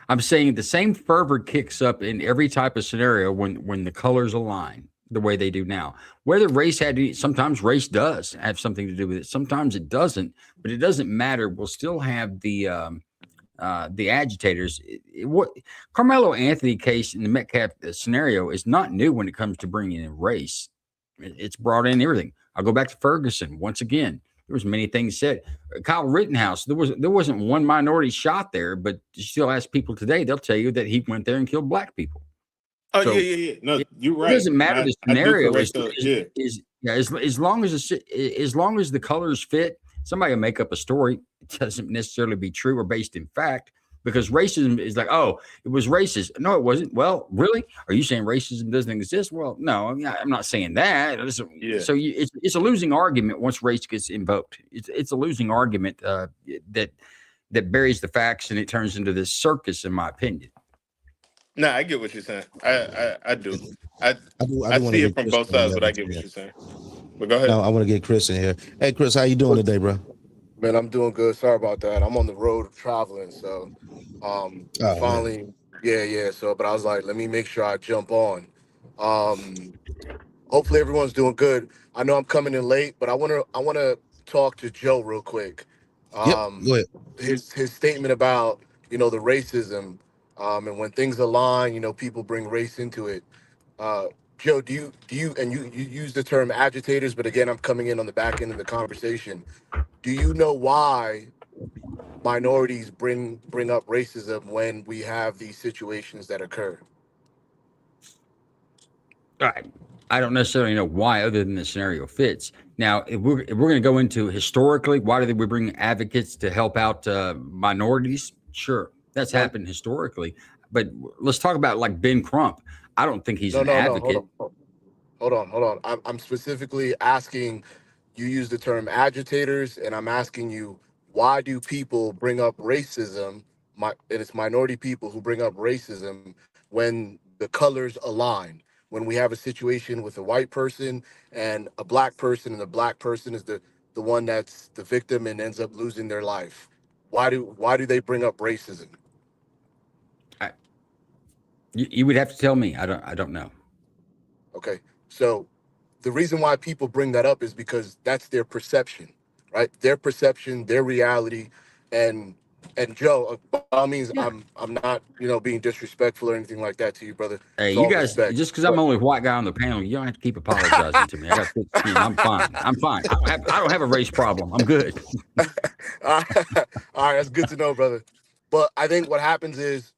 I'm saying the same fervor kicks up in every type of scenario when the colors align the way they do now. Whether race sometimes race does have something to do with it. Sometimes it doesn't, but it doesn't matter. We'll still have the agitators. What Carmelo Anthony case in the Metcalf scenario is not new when it comes to bringing in race. It's brought in everything. I'll go back to Ferguson once again. There was many things said. Kyle Rittenhouse, there wasn't one minority shot there, but you still ask people today, they'll tell you that he went there and killed black people. Oh So yeah. No, you're it right. doesn't matter the I do scenario correct the as long as the colors fit. Somebody will make up a story. It doesn't necessarily be true or based in fact, because racism is like, oh, it was racist. No, it wasn't. Well, really? Are you saying racism doesn't exist? Well, no, I'm not saying that. Yeah. So it's a losing argument once race gets invoked. It's a losing argument that buries the facts and it turns into this circus, in my opinion. No, I get what you're saying. I do. I I do want to see it get from Chris both in sides, there but I with get you. what you're saying. But go ahead. No, I want to get Chris in here. Hey, Chris, how you doing today, bro? Man, I'm doing good. Sorry about that. I'm on the road traveling, so Oh, finally, yeah. So, but I was like, let me make sure I jump on. Hopefully everyone's doing good. I know I'm coming in late, but I wanna talk to Joe real quick. Yep, go ahead. His statement about the racism, and when things align, people bring race into it. Uh, Joe, do you and you use the term agitators, but again, I'm coming in on the back end of the conversation. Do you know why minorities bring up racism when we have these situations that occur? I don't necessarily know why, other than the scenario fits. Now, if we're going to go into historically, why did we bring advocates to help out minorities? Sure, that's happened historically. But let's talk about like Ben Crump. I don't think he's No, an no, no. advocate. Hold on. I'm specifically asking. You use the term agitators, and I'm asking you, why do people bring up racism? And it's minority people who bring up racism when the colors align. When we have a situation with a white person and a black person, and the black person is the one that's the victim and ends up losing their life. Why do they bring up racism? You would have to tell me. I don't know. Okay, so the reason why people bring that up is because that's their perception, right? Their perception, their reality, and And Joe, by all means, Yeah. I'm not, being disrespectful or anything like that to you, brother. Hey, It's you all guys, respect. just because I'm But the only white guy on the panel, you don't have to keep apologizing to me. I got thick skin. I'm fine. I'm fine. I don't have a race problem. I'm good. all right, that's good to know, brother. But I think what happens is,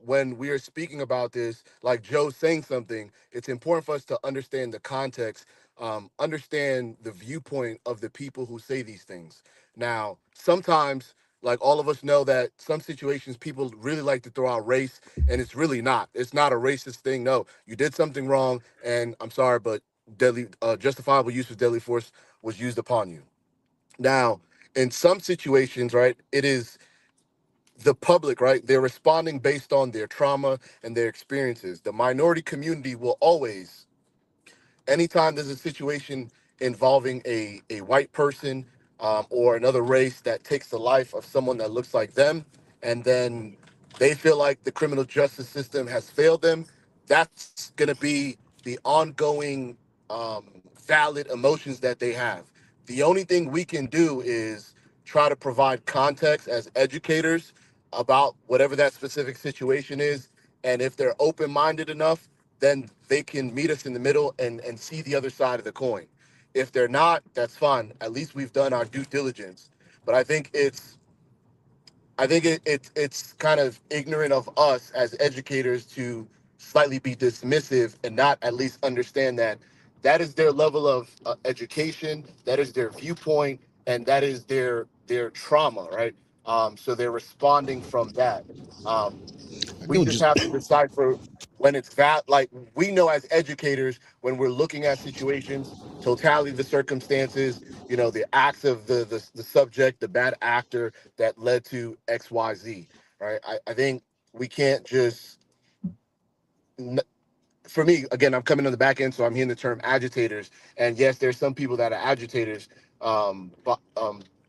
when we are speaking about this, like Joe's saying something, it's important for us to understand the context, understand the viewpoint of the people who say these things. Now, sometimes, like all of us know that some situations people really like to throw out race, and it's really not. It's not a racist thing. No, you did something wrong, and I'm sorry, but justifiable use of deadly force was used upon you. Now, in some situations, right, it is the public, right? They're responding based on their trauma and their experiences. The minority community will always, anytime there's a situation involving a white person, or another race that takes the life of someone that looks like them, and then they feel like the criminal justice system has failed them, that's going to be the ongoing, valid emotions that they have. The only thing we can do is try to provide context as educators about whatever that specific situation is. And if they're open minded enough, then they can meet us in the middle and see the other side of the coin. If they're not, that's fine. At least we've done our due diligence. But I think it's kind of ignorant of us as educators to slightly be dismissive and not at least understand that that is their level of education, that is their viewpoint, and that is their trauma, right? So they're responding from that. Um, I we get what just you. have to decipher when it's that, like, we know as educators when we're looking at situations, totality of the circumstances, the acts of the subject, the bad actor that led to XYZ, right? I think we can't just, for me, again, I'm coming on the back end, so I'm hearing the term agitators. And yes, there's some people that are agitators. But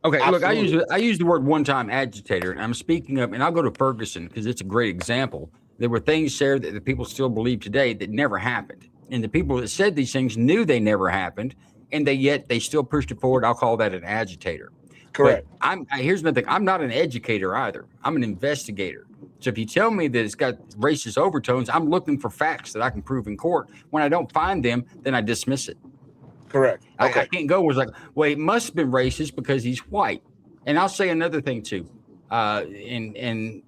Okay, look, absolutely. I use the word one-time agitator, and I'm speaking of, and I'll go to Ferguson because it's a great example. There were things shared that the people still believe today that never happened, and the people that said these things knew they never happened, and yet they still pushed it forward. I'll call that an agitator. But Correct. here's another thing: I'm not an educator either. I'm an investigator. So if you tell me that it's got racist overtones, I'm looking for facts that I can prove in court. When I don't find them, then I dismiss it. Correct. I Okay. can't go was like, well, it must have been racist because he's white. And I'll say another thing too. And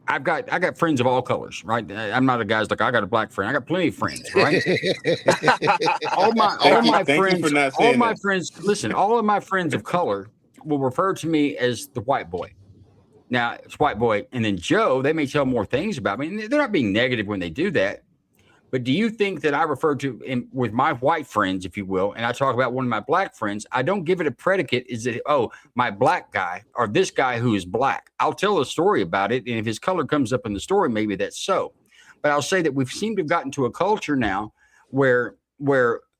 I got friends of all colors, right? I'm not a guy's like I got a black friend. I got plenty of friends, right? all my Thank you for friends, not saying that. listen, all of my friends of color will refer to me as the white boy. Now it's white boy, and then Joe, they may tell more things about me. And they're not being negative when they do that. But do you think that I refer to with my white friends, if you will, and I talk about one of my black friends, I don't give it a predicate. Is it, oh, my black guy or this guy who is black? I'll tell a story about it. And if his color comes up in the story, maybe that's so. But I'll say that we've seemed to have gotten to a culture now where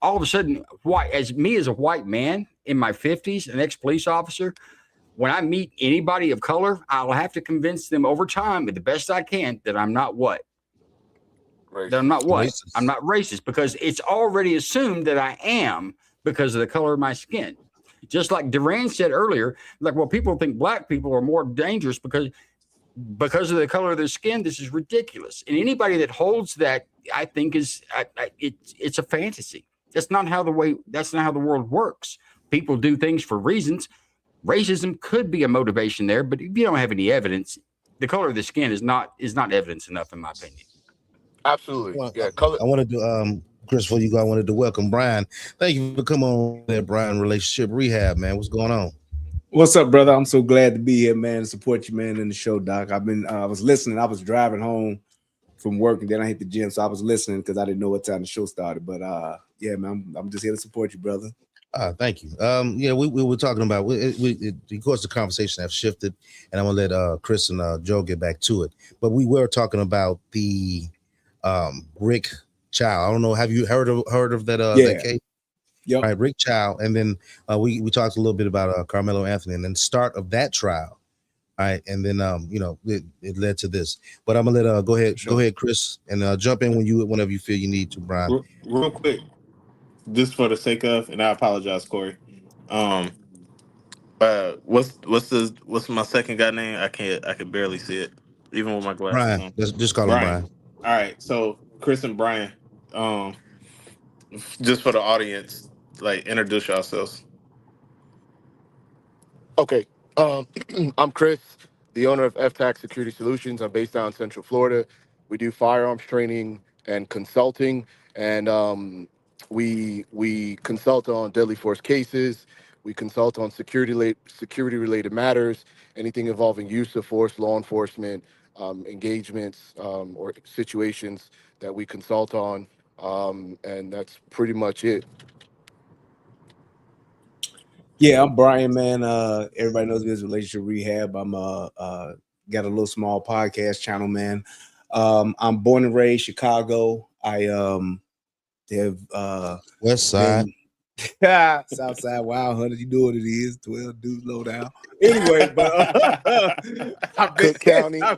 all of a sudden, as a white man in my 50s, an ex-police officer, when I meet anybody of color, I'll have to convince them over time, the best I can, that I'm not what? That I'm not what? Racist. I'm not racist because it's already assumed that I am because of the color of my skin. Just like Duran said earlier, like, well, people think black people are more dangerous because of the color of their skin. This is ridiculous. And anybody that holds that, I think, it's a fantasy. That's not how the world works. People do things for reasons. Racism could be a motivation there, but if you don't have any evidence, the color of the skin is not evidence enough, in my opinion. Absolutely. Well, Yeah. Color. I wanted to, Chris, before you go, I wanted to welcome Brian. Thank you for coming on there, Brian. Relationship Rehab, man. What's going on? What's up, brother? I'm so glad to be here, man, and support you, man, in the show, Doc. I was listening. I was driving home from work, and then I hit the gym, so I was listening because I didn't know what time the show started. But yeah, man, I'm just here to support you, brother. Thank you. Yeah, we were talking about, of course, the conversation has shifted, and I'm gonna let Chris and Joe get back to it. But we were talking about the Rick Chow. I don't know. Have you heard of that? Yeah. That case? Yep. Right, Rick Chow, and then we talked a little bit about Carmelo Anthony, and then start of that trial. All right, and then it led to this. But I'm gonna let go ahead, Chris, and jump in whenever you feel you need to, Brian. Real quick, just for the sake of, and I apologize, Corey. What's my second guy name? I can barely see it, even with my glasses Brian. on. Just call him Brian. Brian. All right, so Chris and Brian, um, just for the audience, like introduce yourselves. Okay. Um, I'm Chris, the owner of FTAC Security Solutions. I'm based down in Central Florida. We do firearms training and consulting, and we consult on deadly force cases. We consult on security related matters, anything involving use of force, law enforcement, engagements, or situations that we consult on, and that's pretty much it. Yeah, I'm Brian, man. Everybody knows me as Relationship Rehab. I'm got a little small podcast channel, man. I'm born and raised Chicago. I have West Side. South Side Wild Hunters. You know what it is. 12 dudes low down. Anyway, but Cook County. I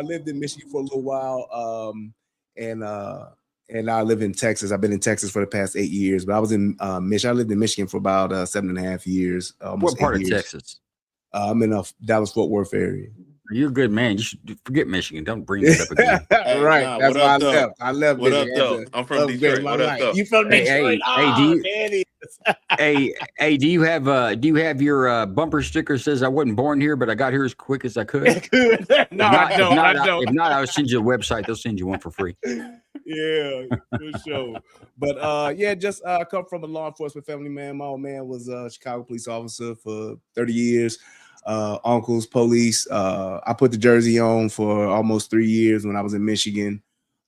lived in Michigan for a little while. And I live in Texas. I've been in Texas for the past 8 years, but I was in Michigan. I lived in Michigan for about 7.5 years. What part of Texas? I'm in a Dallas-Fort Worth area. You're a good man. You should forget Michigan. Don't bring that up again. Hey, Right. nah, That's what why I up, though? left. I left. What because up, I had though? to I'm from upgrade Detroit. my What up, life. though? You from Detroit? Do you have your bumper sticker says I wasn't born here, but I got here as quick as I could? No, I don't. If not, I'll send you a website. They'll send you one for free. Yeah, for sure. But yeah, just come from a law enforcement family, man. My old man was a Chicago police officer for 30 years. Uncles, police. I put the jersey on for almost 3 years when I was in Michigan.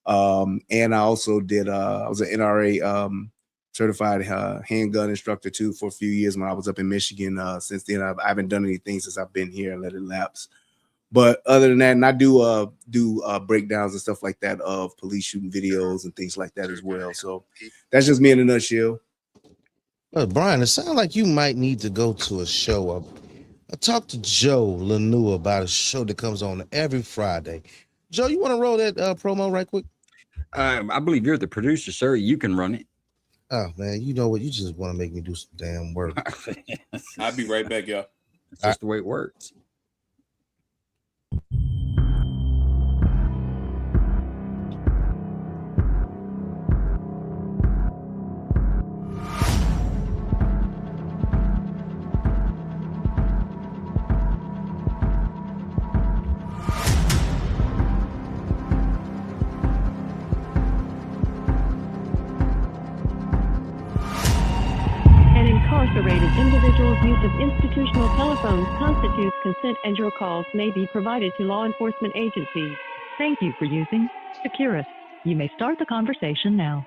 And I also did I was an NRA certified handgun instructor too for a few years when I was up in Michigan. Since then I haven't done anything since I've been here and let it lapse. But other than that, and I do breakdowns and stuff like that of police shooting videos and things like that as well. So that's just me in a nutshell. Well, Brian, it sounds like you might need to go to a show. I talked to Joe Lanu about a show that comes on every Friday. Joe, you want to roll that promo right quick? I believe you're the producer, sir. You can run it. Oh, man, you know what? You just want to make me do some damn work. I'll be right back, y'all. That's just the way it works. Incarcerated individuals' use of institutional telephones constitutes consent, and your calls may be provided to law enforcement agencies. Thank you for using Securus. You may start the conversation now.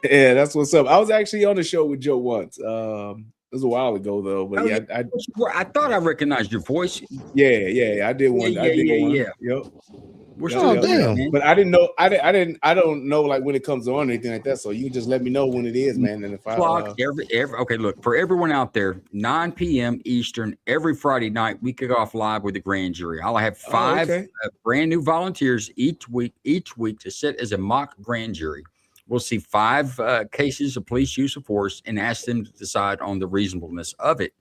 Yeah, that's what's up. I was actually on the show with Joe once. It was a while ago though, but yeah, I thought I recognized your voice. Yeah, I did one. I did one. Yep. We're still damn. But I didn't know. I don't know like when it comes on or anything like that. So you just let me know when it is, man. And if Clock okay, look, for everyone out there, 9 p.m. Eastern every Friday night, we kick off live with the grand jury. I'll have 5 brand new volunteers each week to sit as a mock grand jury. We'll see 5 cases of police use of force and ask them to decide on the reasonableness of it.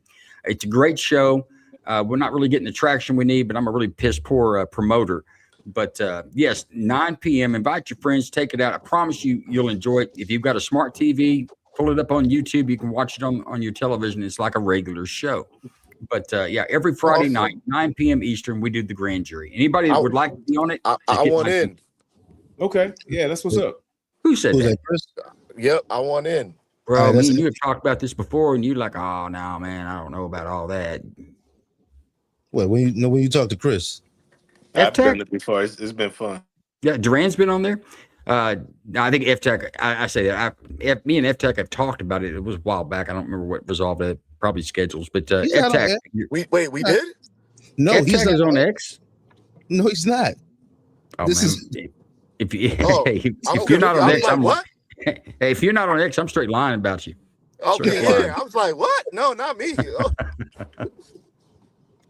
It's a great show. We're not really getting the traction we need, but I'm a really piss poor promoter. But yes, 9 p.m. Invite your friends, take it out. I promise you'll enjoy it. If you've got a smart TV, pull it up on YouTube. You can watch it on your television. It's like a regular show. But yeah, every Friday night, 9 p.m. Eastern, we do the grand jury. Anybody that would like to be on it? I want in. Okay, yeah, that's what's up. Who said that? Chris? Yep, I want in. Bro, me and you have talked about this before, and you're like, oh, no, man, I don't know about all that. What, when you talk to Chris? I've done it before. It's been fun. Yeah, Duran's been on there. I think FTech, I say that. Me and FTech have talked about it. It was a while back. I don't remember what resolved it. Probably schedules. But FTech. We did? No, FTech he's not on X. No, he's not. Oh, this man. is if you're not on X, I'm what? Hey, if you're not on X, I'm straight lying about you. Okay, yeah. I was like, what? No, not me.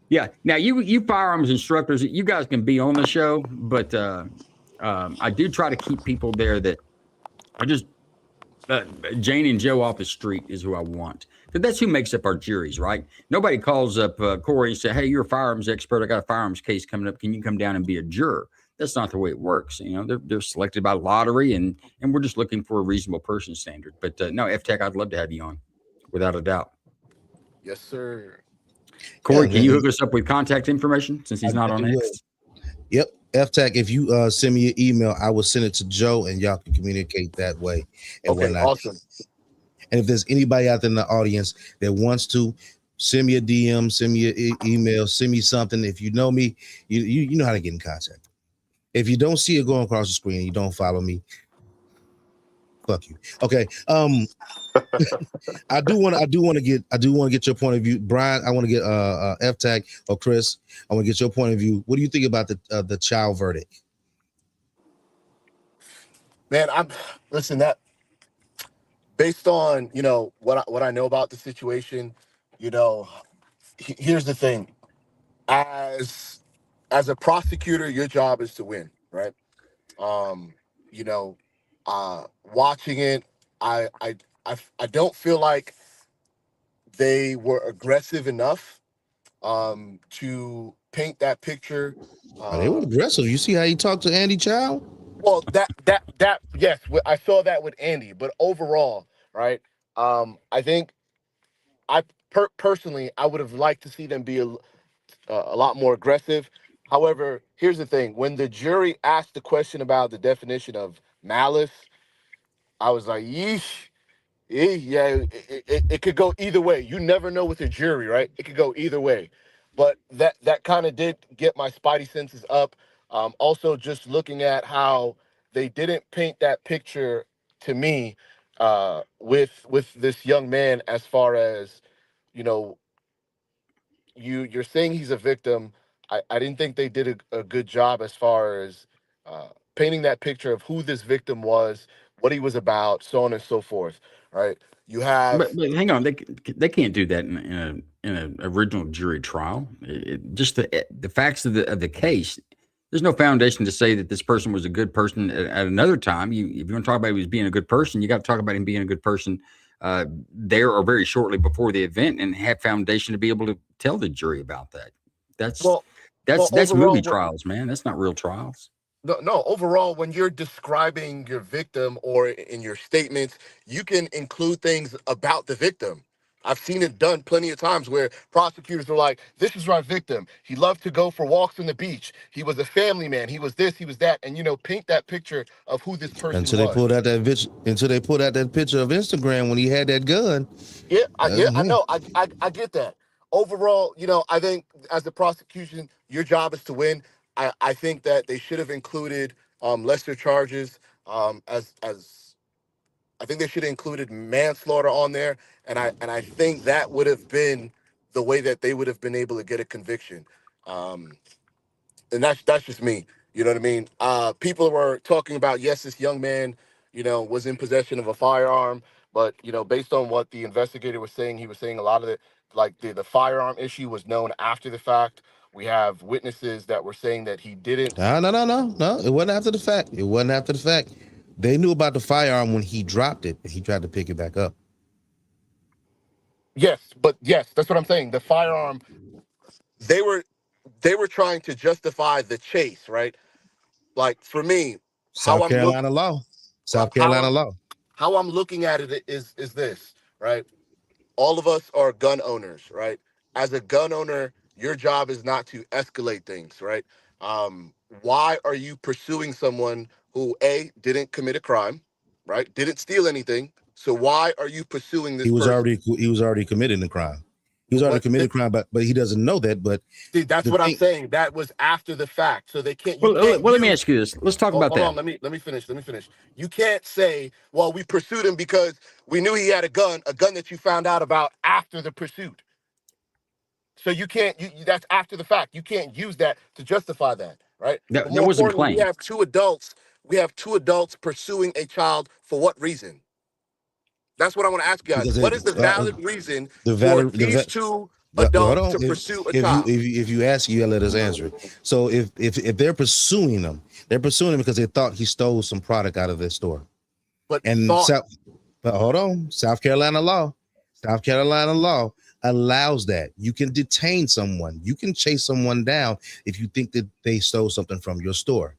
Yeah. Now you firearms instructors, you guys can be on the show, but I do try to keep people there that are just Jane and Joe off the street is who I want. Because that's who makes up our juries, right? Nobody calls up Corey and say, hey, you're a firearms expert. I got a firearms case coming up. Can you come down and be a juror? That's not the way it works. You know, they're selected by lottery, and we're just looking for a reasonable person standard. But no, F-Tech, I'd love to have you on, without a doubt. Yes, sir. Corey, can you hook us up with contact information since he's not on will. X? Yep. F-Tech, if you send me your email, I will send it to Joe and y'all can communicate that way. And Okay, awesome. And if there's anybody out there in the audience that wants to, send me a DM, send me an email, send me something. If you know me, you know how to get in contact. If you don't see it going across the screen, you don't follow me. Fuck you. Okay. I do want to get your point of view, Brian. I want to get F-Tech or Chris. I want to get your point of view. What do you think about the Chow verdict? Man, listen, that based on, you know, what I know about the situation, you know, here's the thing. As a prosecutor, your job is to win, right? You know, watching it, I don't feel like they were aggressive enough to paint that picture. They were aggressive. You see how he talked to Andy Chow? Well, that yes, I saw that with Andy, but overall, right? I think personally, I would have liked to see them be a lot more aggressive. However, here's the thing: when the jury asked the question about the definition of malice, I was like, yeesh. Yeah, it could go either way. You never know with a jury, right? It could go either way. But that kind of did get my spidey senses up. Also, just looking at how they didn't paint that picture to me with this young man, as far as, you know, you're saying he's a victim. I didn't think they did a good job as far as painting that picture of who this victim was, what he was about, so on and so forth. Right? You have But hang on, they can't do that in an original jury trial. Just the facts of the case. There's no foundation to say that this person was a good person at another time. If you want to talk about he was being a good person, you got to talk about him being a good person there or very shortly before the event, and have foundation to be able to tell the jury about that. That's overall, movie trials, man. That's not real trials. No, overall, when you're describing your victim or in your statements, you can include things about the victim. I've seen it done plenty of times where prosecutors are like, this is our victim. He loved to go for walks on the beach. He was a family man. He was this, he was that. And, you know, paint that picture of who this person until was. They pulled out that picture of Instagram when he had that gun. Yeah, I know. I get that. Overall, you know, I think as the prosecution, your job is to win. I think that they should have included lesser charges. As I think they should have included manslaughter on there, and I think that would have been the way that they would have been able to get a conviction. And that's just me. You know what I mean? People were talking about, yes, this young man, you know, was in possession of a firearm, but, you know, based on what the investigator was saying, he was saying a lot of it, like the firearm issue was known after the fact. We have witnesses that were saying that he didn't. No. It wasn't after the fact. They knew about the firearm when he dropped it. He tried to pick it back up. Yes, that's what I'm saying. The firearm, they were trying to justify the chase, right? Like for me, South Carolina law. How I'm looking at it is this, right? All of us are gun owners, right? As a gun owner, your job is not to escalate things, right? Why are you pursuing someone who didn't commit a crime, right? Didn't steal anything. So why are you pursuing this person? He was already committing the crime. He was already committed a crime, but he doesn't know that. But see, that's what I'm saying. That was after the fact, so they can't. Well, let me ask you this. Let's talk about that. Hold on, let me finish. You can't say, "Well, we pursued him because we knew he had a gun that you found out about after the pursuit." So you can't. That's after the fact. You can't use that to justify that, right? That But more wasn't importantly, claimed. we have two adults. We have two adults pursuing a child for what reason? That's what I want to ask you guys. What is the valid reason for these two adults to pursue a child? If you ask, you gotta let us answer it. So if they're pursuing him because they thought he stole some product out of their store. But But hold on, South Carolina law allows that. You can detain someone. You can chase someone down if you think that they stole something from your store.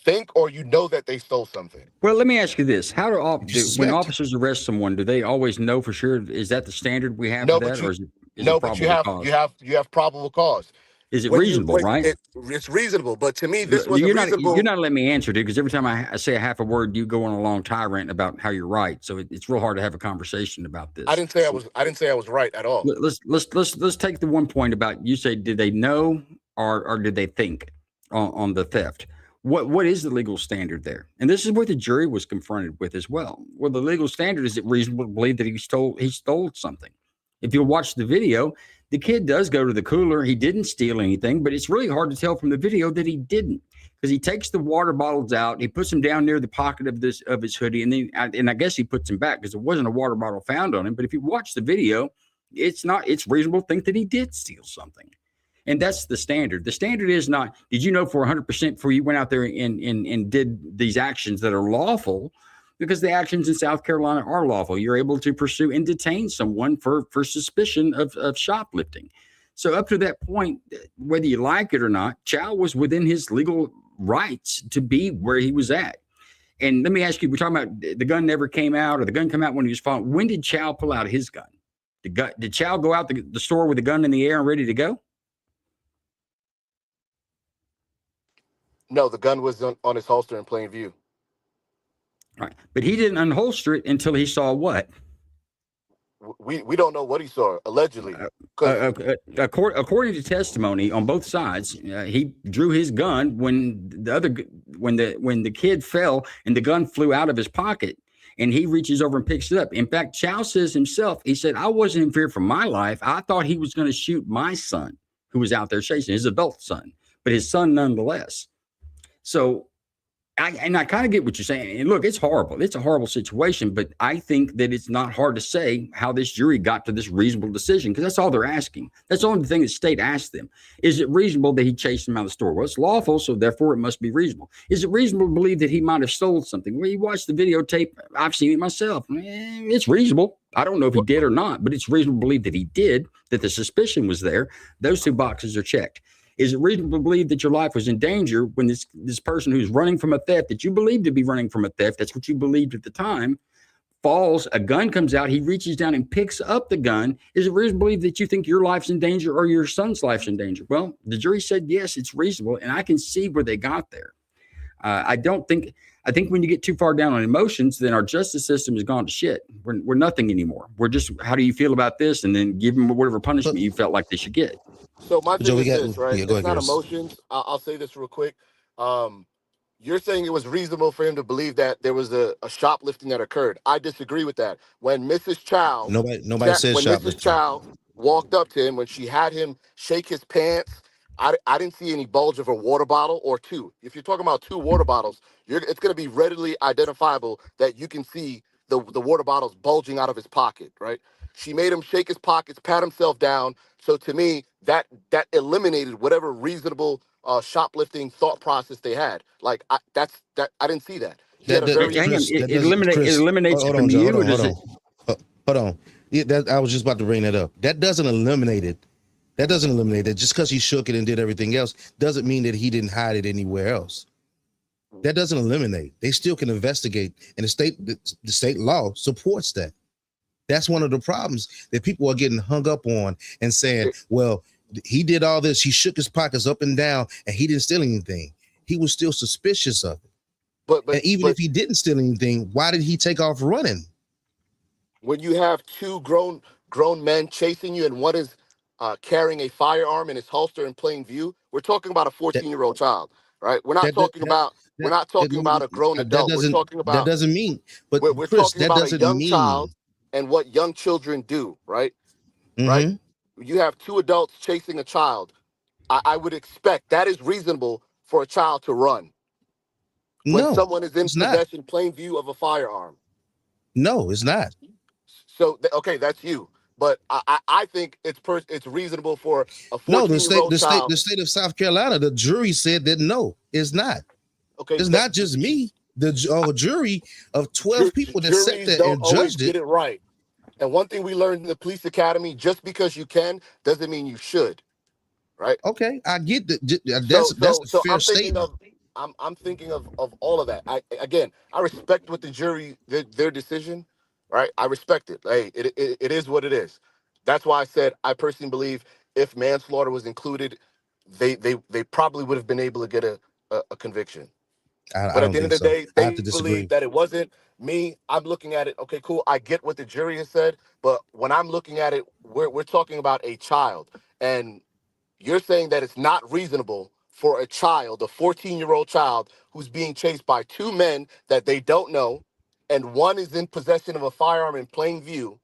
Think or you know that they stole something. Well, let me ask you this: how when suspect. officers arrest someone, do they always know for sure? Is that the standard we have No, for but that, or is it no, but probable cause? you have probable cause. Is it reasonable, right? It's reasonable, but to me, this You're wasn't not reasonable. you're not letting me answer, dude, because every time I say a half a word, you go on a long tirade about how you're right. So it's real hard to have a conversation about this. I didn't say I was right at all. Let's take the one point about you say, did they know or did they think on the theft? What is the legal standard there? And this is what the jury was confronted with as well. Well, the legal standard is it reasonable to believe that he stole something. If you'll watch the video, the kid does go to the cooler. He didn't steal anything, but it's really hard to tell from the video that he didn't, because he takes the water bottles out, he puts them down near the pocket of his hoodie, and then I guess he puts them back because there wasn't a water bottle found on him. But if you watch the video, it's reasonable to think that he did steal something. And that's the standard. The standard is not, did you know for 100% before you went out there and did these actions that are lawful? Because the actions in South Carolina are lawful. You're able to pursue and detain someone for suspicion of shoplifting. So up to that point, whether you like it or not, Chow was within his legal rights to be where he was at. And let me ask you, we're talking about the gun never came out, or the gun come out when he was falling. When did Chow pull out his gun? Did Chow go out the store with the gun in the air and ready to go? No, the gun was on his holster in plain view. All right. But he didn't unholster it until he saw what? We don't know what he saw, allegedly. According to testimony on both sides, he drew his gun when the kid fell and the gun flew out of his pocket, and he reaches over and picks it up. In fact, Chow says himself, he said, I wasn't in fear for my life. I thought he was going to shoot my son, who was out there chasing his adult son, but his son nonetheless. So I kind of get what you're saying. And look, it's horrible. It's a horrible situation, but I think that it's not hard to say how this jury got to this reasonable decision, because that's all they're asking. That's the only thing the state asked them. Is it reasonable that he chased him out of the store? Well, it's lawful, so therefore it must be reasonable. Is it reasonable to believe that he might have stolen something? Well, you watch the videotape. I've seen it myself. It's reasonable. I don't know if he did or not, but it's reasonable to believe that he did, that the suspicion was there. Those two boxes are checked. Is it reasonable to believe that your life was in danger when this person who's running from a theft that you believe to be running from a theft, that's what you believed at the time, falls, a gun comes out, he reaches down and picks up the gun? Is it reasonable to believe that you think your life's in danger or your son's life's in danger? Well, the jury said, yes, it's reasonable. And I can see where they got there. I think when you get too far down on emotions, then our justice system has gone to shit. We're nothing anymore. We're just, how do you feel about this? And then give them whatever punishment you felt like they should get. So my thing is this, right? Yeah, go it's ahead, not Chris. emotions. I'll say this real quick. You're saying it was reasonable for him to believe that there was a shoplifting that occurred. I disagree with that. When Mrs. Chow, Nobody says when shoplifting. Mrs. Chow walked up to him, when she had him shake his pants, I didn't see any bulge of a water bottle or two. If you're talking about two water bottles, it's going to be readily identifiable that you can see the water bottles bulging out of his pocket, right? She made him shake his pockets, pat himself down. So to me, that eliminated whatever reasonable shoplifting thought process they had. Like I didn't see that. He had a very it eliminates it from you, or does it? Hold on. Yeah, I was just about to bring that up. That doesn't eliminate it. Just because he shook it and did everything else doesn't mean that he didn't hide it anywhere else. That doesn't eliminate. They still can investigate, and the state law supports that. That's one of the problems that people are getting hung up on and saying, well, he did all this. He shook his pockets up and down and he didn't steal anything. He was still suspicious of it. But even if he didn't steal anything, why did he take off running? When you have two grown men chasing you and one is carrying a firearm in his holster in plain view, we're talking about a 14-year-old child, right? We're not talking about a grown adult. We're talking about that doesn't mean. But we're Chris, talking about a young child and what young children do, right? Mm-hmm. Right? You have two adults chasing a child. I would expect that is reasonable for a child to run when someone is in possession, plain view of a firearm. No, it's not. So okay, that's you. But I think it's reasonable for a 14-year-old child. The state of South Carolina, the jury said that no, it's not. Okay, it's not just me. the jury of 12 people that sat Juries there don't and always judged get it. it right. And one thing we learned in the police academy, just because you can doesn't mean you should, right? Okay, I get that. So That's so a so fair I'm thinking statement. of I'm thinking of all of that. I respect what the jury their decision, right? I respect it. Hey, it is what it is. That's why I said I personally believe if manslaughter was included, they probably would have been able to get a conviction. I But at don't the end of think the so. day, I have they to believe disagree. that it wasn't. Me, I'm looking at it, okay, cool. I get what the jury has said, but when I'm looking at it, we're talking about a child. And you're saying that it's not reasonable for a child, a 14-year-old child, who's being chased by two men that they don't know, and one is in possession of a firearm in plain view,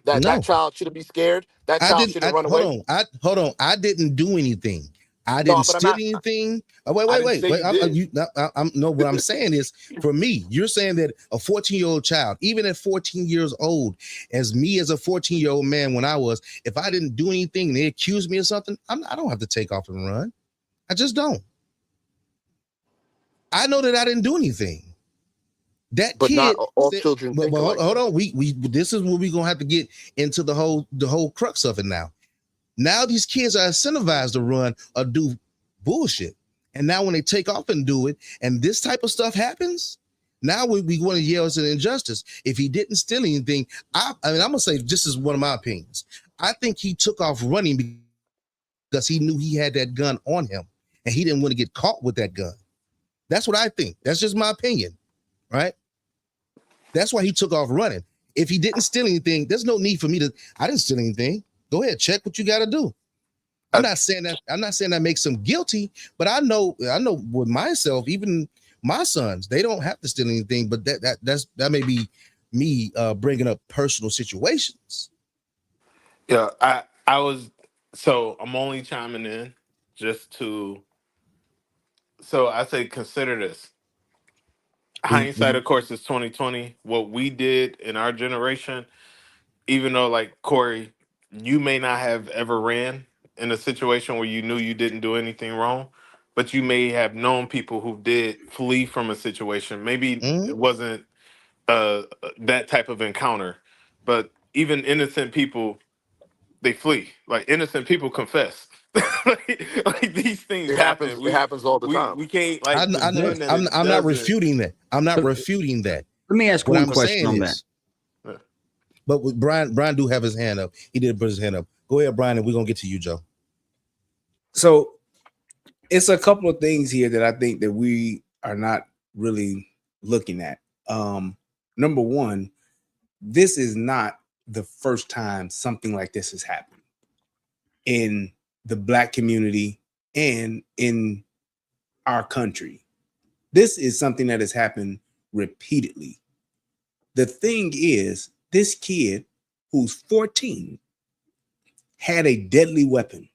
that No, child shouldn't be scared. That I child didn't. shouldn't run Hold away. on. I didn't do anything. I No, didn't but I'm steal not. anything. Oh, wait, I wait, didn't wait, say wait. you did. I'm no. What I'm saying is, for me, you're saying that a 14-year-old child, even at 14 years old, as me as a 14-year-old man, when I was, if I didn't do anything and they accuse me of something, I don't have to take off and run. I just don't. I know that I didn't do anything. That But not kid all said, children but think hold, like hold that. on. We this is where we're gonna have to get into the whole crux of it now. Now these kids are incentivized to run or do bullshit. And now when they take off and do it, and this type of stuff happens, now we want to yell it's an injustice. If he didn't steal anything, I mean, I'm gonna say this is one of my opinions. I think he took off running because he knew he had that gun on him and he didn't want to get caught with that gun. That's what I think. That's just my opinion, right? That's why he took off running. If he didn't steal anything, there's no need for me to. I didn't steal anything. Go ahead, check what you got to do. I'm not saying that makes them guilty, but I know with myself, even my sons, they don't have to steal anything. But that may be me bringing up personal situations. Yeah, I was so I'm only chiming in just to so I say consider this. Hindsight, of course, is 2020. What we did in our generation, even though like Corey, you may not have ever ran in a situation where you knew you didn't do anything wrong, but you may have known people who did flee from a situation. Maybe it wasn't that type of encounter, but even innocent people, they flee. Like innocent people confess. like these things It happen. happens. It happens all the time. We can't like I know. pretend that I'm it not doesn't. refuting that. I'm not So refuting that. let me ask What one I'm question saying on that. is, but with Brian do have his hand up. He did put his hand up. Go ahead, Brian, and we're gonna get to you, Joe. So it's a couple of things here that I think that we are not really looking at. Number one, this is not the first time something like this has happened in the Black community and in our country. This is something that has happened repeatedly. The thing is, this kid who's 14 had a deadly weapon.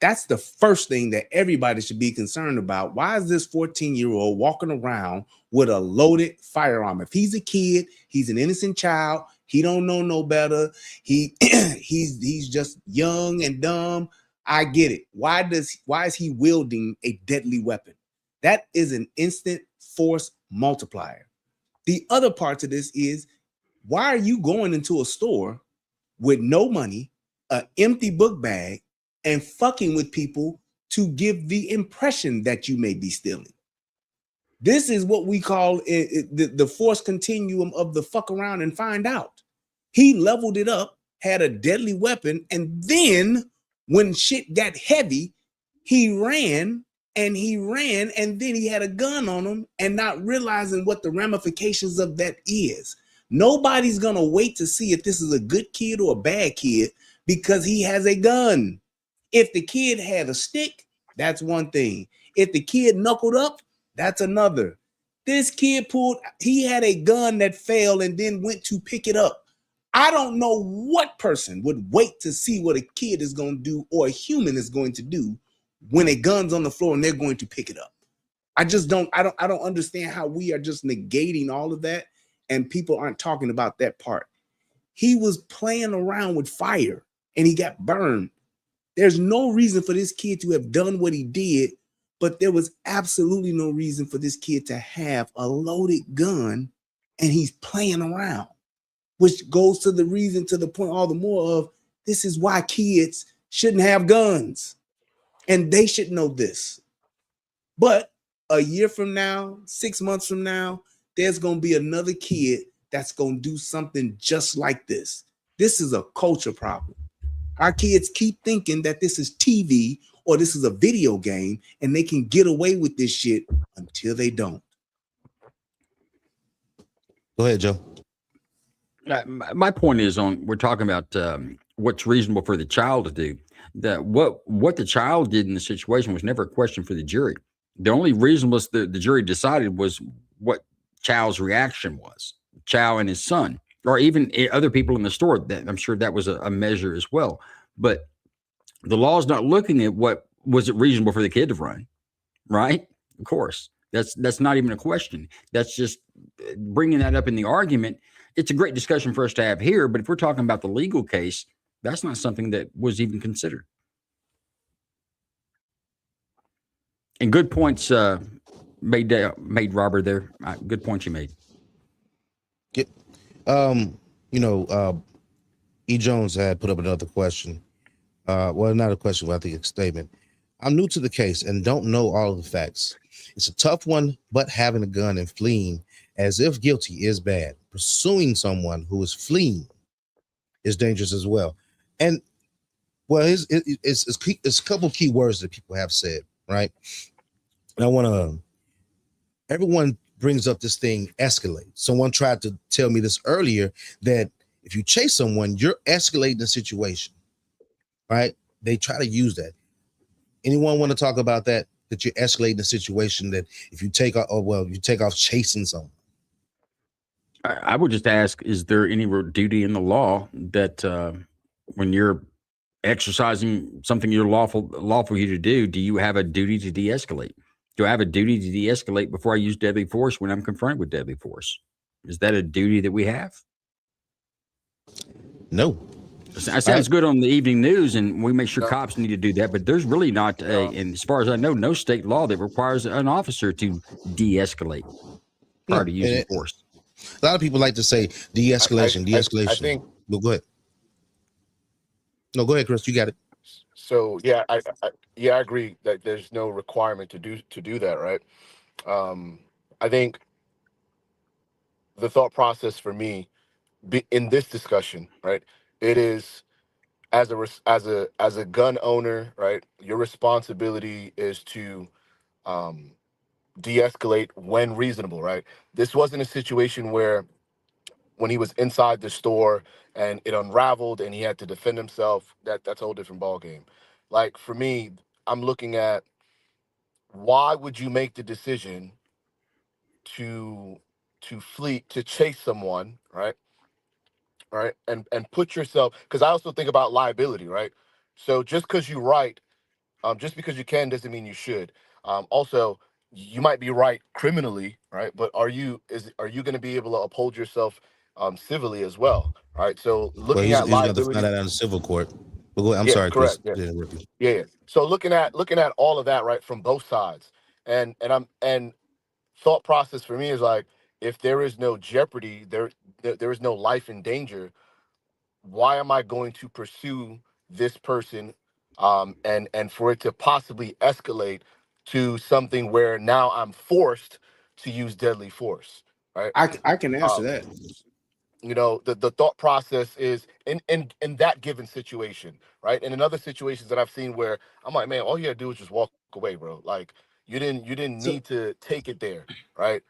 That's the first thing that everybody should be concerned about. Why is this 14-year-old walking around with a loaded firearm? If he's a kid, he's an innocent child, he don't know no better. He's just young and dumb. I get it. Why is he wielding a deadly weapon? That is an instant force multiplier. The other part to this is, why are you going into a store with no money, an empty book bag, and fucking with people to give the impression that you may be stealing? This is what we call the force continuum of the fuck around and find out. He leveled it up, had a deadly weapon, and then when shit got heavy, he ran and then he had a gun on him and not realizing what the ramifications of that is. Nobody's gonna wait to see if this is a good kid or a bad kid because he has a gun. If the kid had a stick, that's one thing. If the kid knuckled up, that's another. This kid he had a gun that fell and then went to pick it up. I don't know what person would wait to see what a kid is going to do or a human is going to do when a gun's on the floor and they're going to pick it up. I don't understand how we are just negating all of that and people aren't talking about that part. He was playing around with fire and he got burned. There's no reason for this kid to have done what he did but there was absolutely no reason for this kid to have a loaded gun and he's playing around, which goes to the reason, to the point all the more of this is why kids shouldn't have guns and they should know this. But a year from now, 6 months from now, there's going to be another kid that's going to do something just like this. This is a culture problem. Our kids keep thinking that this is TV or this is a video game and they can get away with this shit until they don't. Go ahead, Joe. My point is we're talking about what's reasonable for the child to do. That what the child did in the situation was never a question for the jury. The only reasonableness the jury decided was what Chow's reaction was. Chow and his son, or even other people in the store. That I'm sure that was a measure as well. But the law's not looking at what was it reasonable for the kid to run, right? Of course, that's not even a question. That's just bringing that up in the argument. It's a great discussion for us to have here, but if we're talking about the legal case, that's not something that was even considered. And good points made Robert there. Good points you made. E. Jones had put up another question. Well, not a question, but I think a statement. I'm new to the case and don't know all of the facts. It's a tough one, but having a gun and fleeing as if guilty is bad. Pursuing someone who is fleeing is dangerous as well. And well, it's a couple key words that people have said, right? And I want to, everyone brings up this thing, escalate. Someone tried to tell me this earlier, that if you chase someone, you're escalating the situation, right? They try to use that. Anyone want to talk about that? That you're escalating the situation, that if you take off, you take off chasing someone. I would just ask, is there any duty in the law that when you're exercising something you're lawful for you to do you have a duty to de-escalate? Do I have a duty to de-escalate before I use deadly force when I'm confronted with deadly force? Is that a duty that we have? No. That sounds good on the evening news, and we make sure cops need to do that, but there's really not and as far as I know, no state law that requires an officer to de-escalate prior to using force. A lot of people like to say de-escalation. I think. Well, go ahead. No, go ahead, Chris. You got it. So yeah, I agree that there's no requirement to do that, right? I think the thought process for me in this discussion, right, it is as a gun owner, right, your responsibility is to de-escalate when reasonable, right? This wasn't a situation where when he was inside the store and it unraveled and he had to defend himself. That's a whole different ballgame. Like for me, I'm looking at, why would you make the decision to flee, to chase someone, right? Right, and put yourself, because I also think about liability, right? So just because you right, just because you can doesn't mean you should. Also, you might be right criminally, right? But are you going to be able to uphold yourself civilly as well, right? So Well, looking he's at going to have to find liability, out in the civil court. But go ahead. I'm yeah, sorry, Chris. correct, yeah. Yeah. So looking at all of that, right, from both sides, and thought process for me is like, if there is no jeopardy, there is no life in danger, why am I going to pursue this person, and for it to possibly escalate to something where now I'm forced to use deadly force, right? I can answer that. You know, the thought process is in that given situation, right? And in other situations that I've seen where I'm like, man, all you gotta do is just walk away, bro. Like you didn't So, need to take it there, right?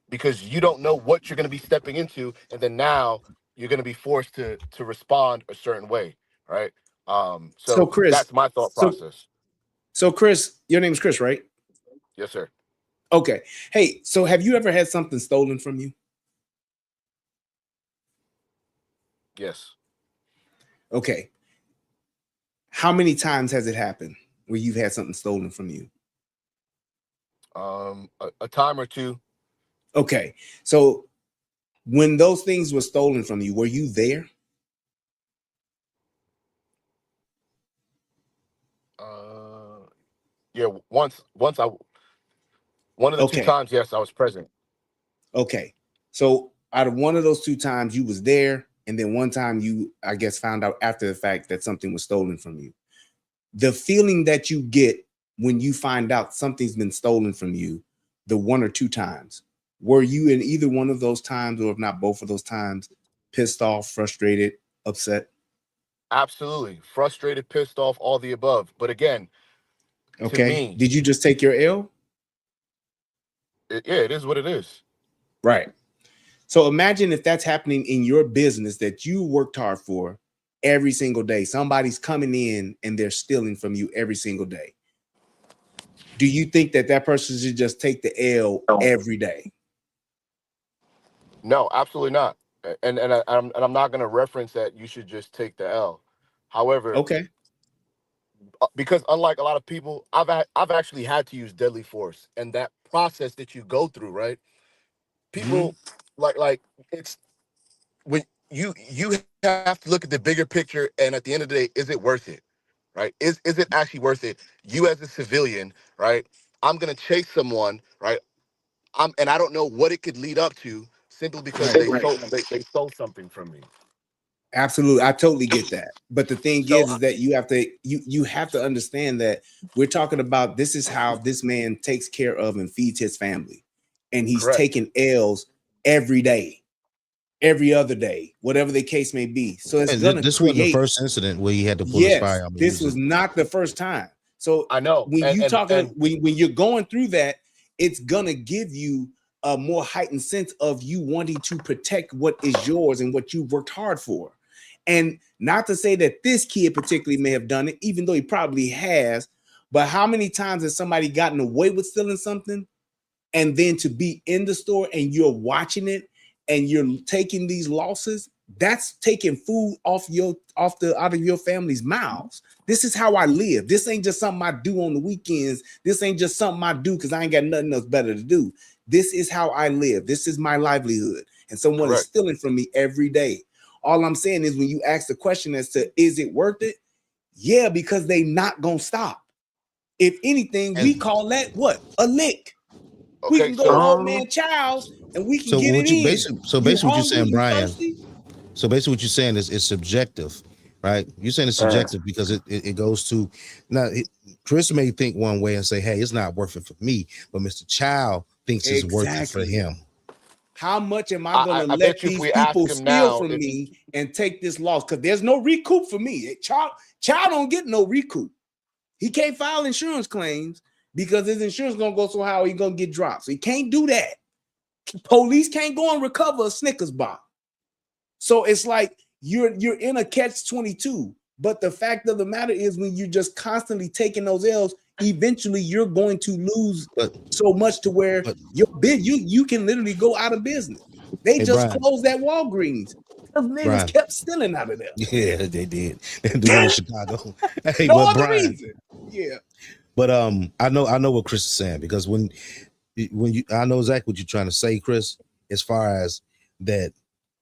Because you don't know what you're gonna be stepping into, and then now you're gonna be forced to respond a certain way, right? so So Chris, that's my thought so process. so Chris, your name is Chris, right? Yes, sir. Okay. Hey, so have you ever had something stolen from you? Yes. Okay. How many times has it happened where you've had something stolen from you? A time or two. Okay. So when those things were stolen from you, were you there? Yeah, once I one of the two Okay. times, yes, I was present. Okay. So out of one of those 2 times you was there, and then one time you, I guess, found out after the fact that something was stolen from you. The feeling that you get when you find out something's been stolen from you, the 1 or 2 times, were you in either one of those times, or if not both of those times, pissed off, frustrated, upset? Absolutely. Frustrated, pissed off, all the above. But again, to Okay. me, Did you just take your L? yeah, it is what it is. Right. So imagine if that's happening in your business that you worked hard for every single day. Somebody's coming in and they're stealing from you every single day. Do you think that that person should just take the L every day? No, absolutely not. And I'm not going to reference that you should just take the L. However, Okay. because unlike a lot of people, I've actually had to use deadly force, and that process that you go through, right? Mhm. People like it's when you have to look at the bigger picture, and at the end of the day, is it worth it? Right? Is it actually worth it? You as a civilian, right? I'm gonna chase someone, right? And I don't know what it could lead up to simply because Right. they stole something from me. Absolutely. I totally get that. But the thing So is that you have to understand that we're talking about, this is how this man takes care of and feeds his family. And he's correct. taking L's every day, every other day, whatever the case may be. So it's And gonna this wasn't the create. first incident where he had to pull his Yes, firearm and this use was it. not the first time. So I know. when you talking, And when you're going through that, it's gonna give you a more heightened sense of you wanting to protect what is yours and what you've worked hard for. And not to say that this kid particularly may have done it, even though he probably has, but how many times has somebody gotten away with stealing something, and then to be in the store and you're watching it and you're taking these losses? That's taking food off out of your family's mouths. This is how I live. This ain't just something I do on the weekends. This ain't just something I do because I ain't got nothing else better to do. This is how I live. This is my livelihood. And someone is correct. stealing from me every day. All I'm saying is, when you ask the question as to is it worth it? Yeah, because they not gonna stop. If anything, we And call that what? A lick. We Okay, can go to so old man Child's and we can so get it what you in. basically so You basically what you're hungry? saying, You Brian. thirsty? So basically what you're saying is it's subjective, right? You're saying it's subjective because it goes to now. Chris may think one way and say, hey, it's not worth it for me, but Mr. Child thinks it's worth it for Exactly. him. How much am I gonna I let bet you if these we ask people him steal now, from if me and take this loss? Because there's no recoup for me. Child don't get no recoup. He can't file insurance claims because his insurance gonna go so how he gonna get dropped. So he can't do that. Police can't go and recover a Snickers bar. So it's like you're in a catch-22. But the fact of the matter is, when you're just constantly taking those L's, eventually you're going to lose But so much to where but your bid you can literally go out of business. They hey, just Brian, closed that Walgreens because niggas Brian, kept stealing out of there. yeah, they did. The one in Chicago. Hey, No but other Brian, reason. Yeah. but I know what Chris is saying, because when you I know exactly what you're trying to say, Chris, as far as that,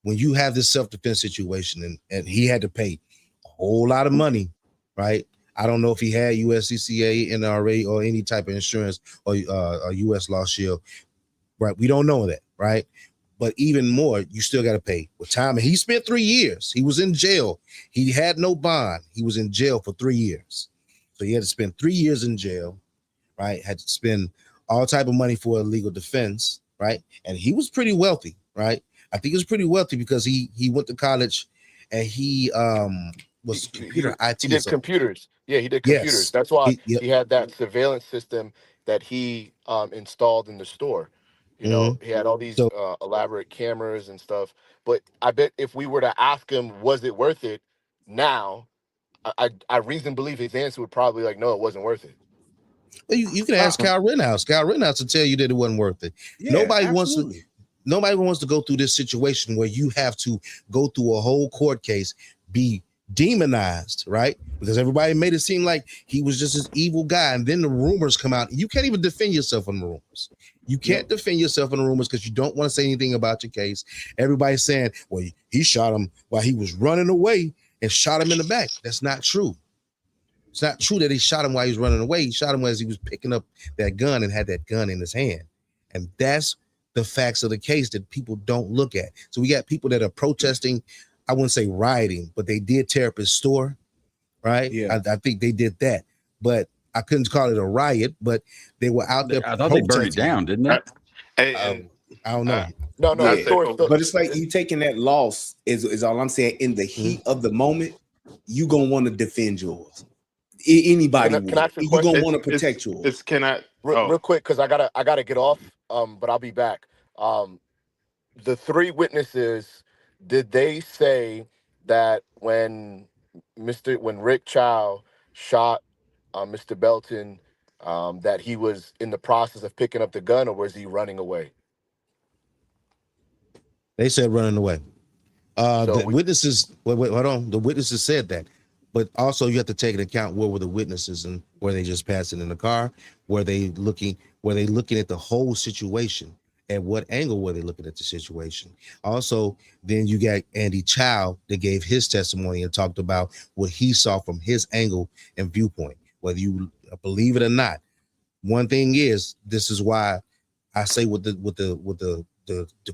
when you have this self-defense situation and he had to pay a whole lot of money, right? I don't know if he had USCCA, NRA, or any type of insurance, or a US Law Shield, right? We don't know that, right? But even more, you still got to pay with time. And he spent 3 years. He was in jail. He had no bond. He was in jail for 3 years. So he had to spend 3 years in jail, right? Had to spend all type of money for a legal defense, right? And he was pretty wealthy, right? I think he was pretty wealthy because he went to college and he was computer IT he or did something. computers. Yeah, he did computers. Yes. That's why Yep. he had that surveillance system that he installed in the store. You know, Mhm. he had all these So elaborate cameras and stuff. But I bet if we were to ask him, was it worth it? Now, I reason to believe his answer would probably like, no, it wasn't worth it. well, you can ask Kyle Rittenhouse. Kyle Rittenhouse will tell you that it wasn't worth it. Yeah, Nobody wants to. absolutely. Nobody wants to go through this situation where you have to go through a whole court case, be demonized, right? Because everybody made it seem like he was just this evil guy, and then the rumors come out. You can't even defend yourself on the rumors. You can't defend yourself on the rumors because you don't want to say anything about your case. Everybody's saying, well, he shot him while he was running away and shot him in the back. That's not true. It's not true that he shot him while he was running away. He shot him as he was picking up that gun and had that gun in his hand. And that's the facts of the case that people don't look at. So we got people that are protesting. I wouldn't say rioting, but they did tear up his store, right? Yeah. I think they did that, but I couldn't call it a riot, but they were out there. I thought they burned it down, didn't they? Hey, I don't know. No, I his say, store's still, But it's like you taking that loss is all I'm saying. In the heat of the moment, you gonna want to defend yours. Anybody Can I would. ask you a You question? gonna want to protect yours. It's can I? Real quick, because I gotta get off. But I'll be back. The three witnesses, did they say that when Rick Chow shot Mr. Belton, that he was in the process of picking up the gun, or was he running away? They said running away. So The witnesses, wait, hold on. The witnesses said that, but also you have to take into account where were the witnesses and were they just passing in the car? Were they looking at the whole situation? At what angle were they looking at the situation? Also, then you got Andy Chow that gave his testimony and talked about what he saw from his angle and viewpoint. Whether you believe it or not, one thing is, this is why I say with the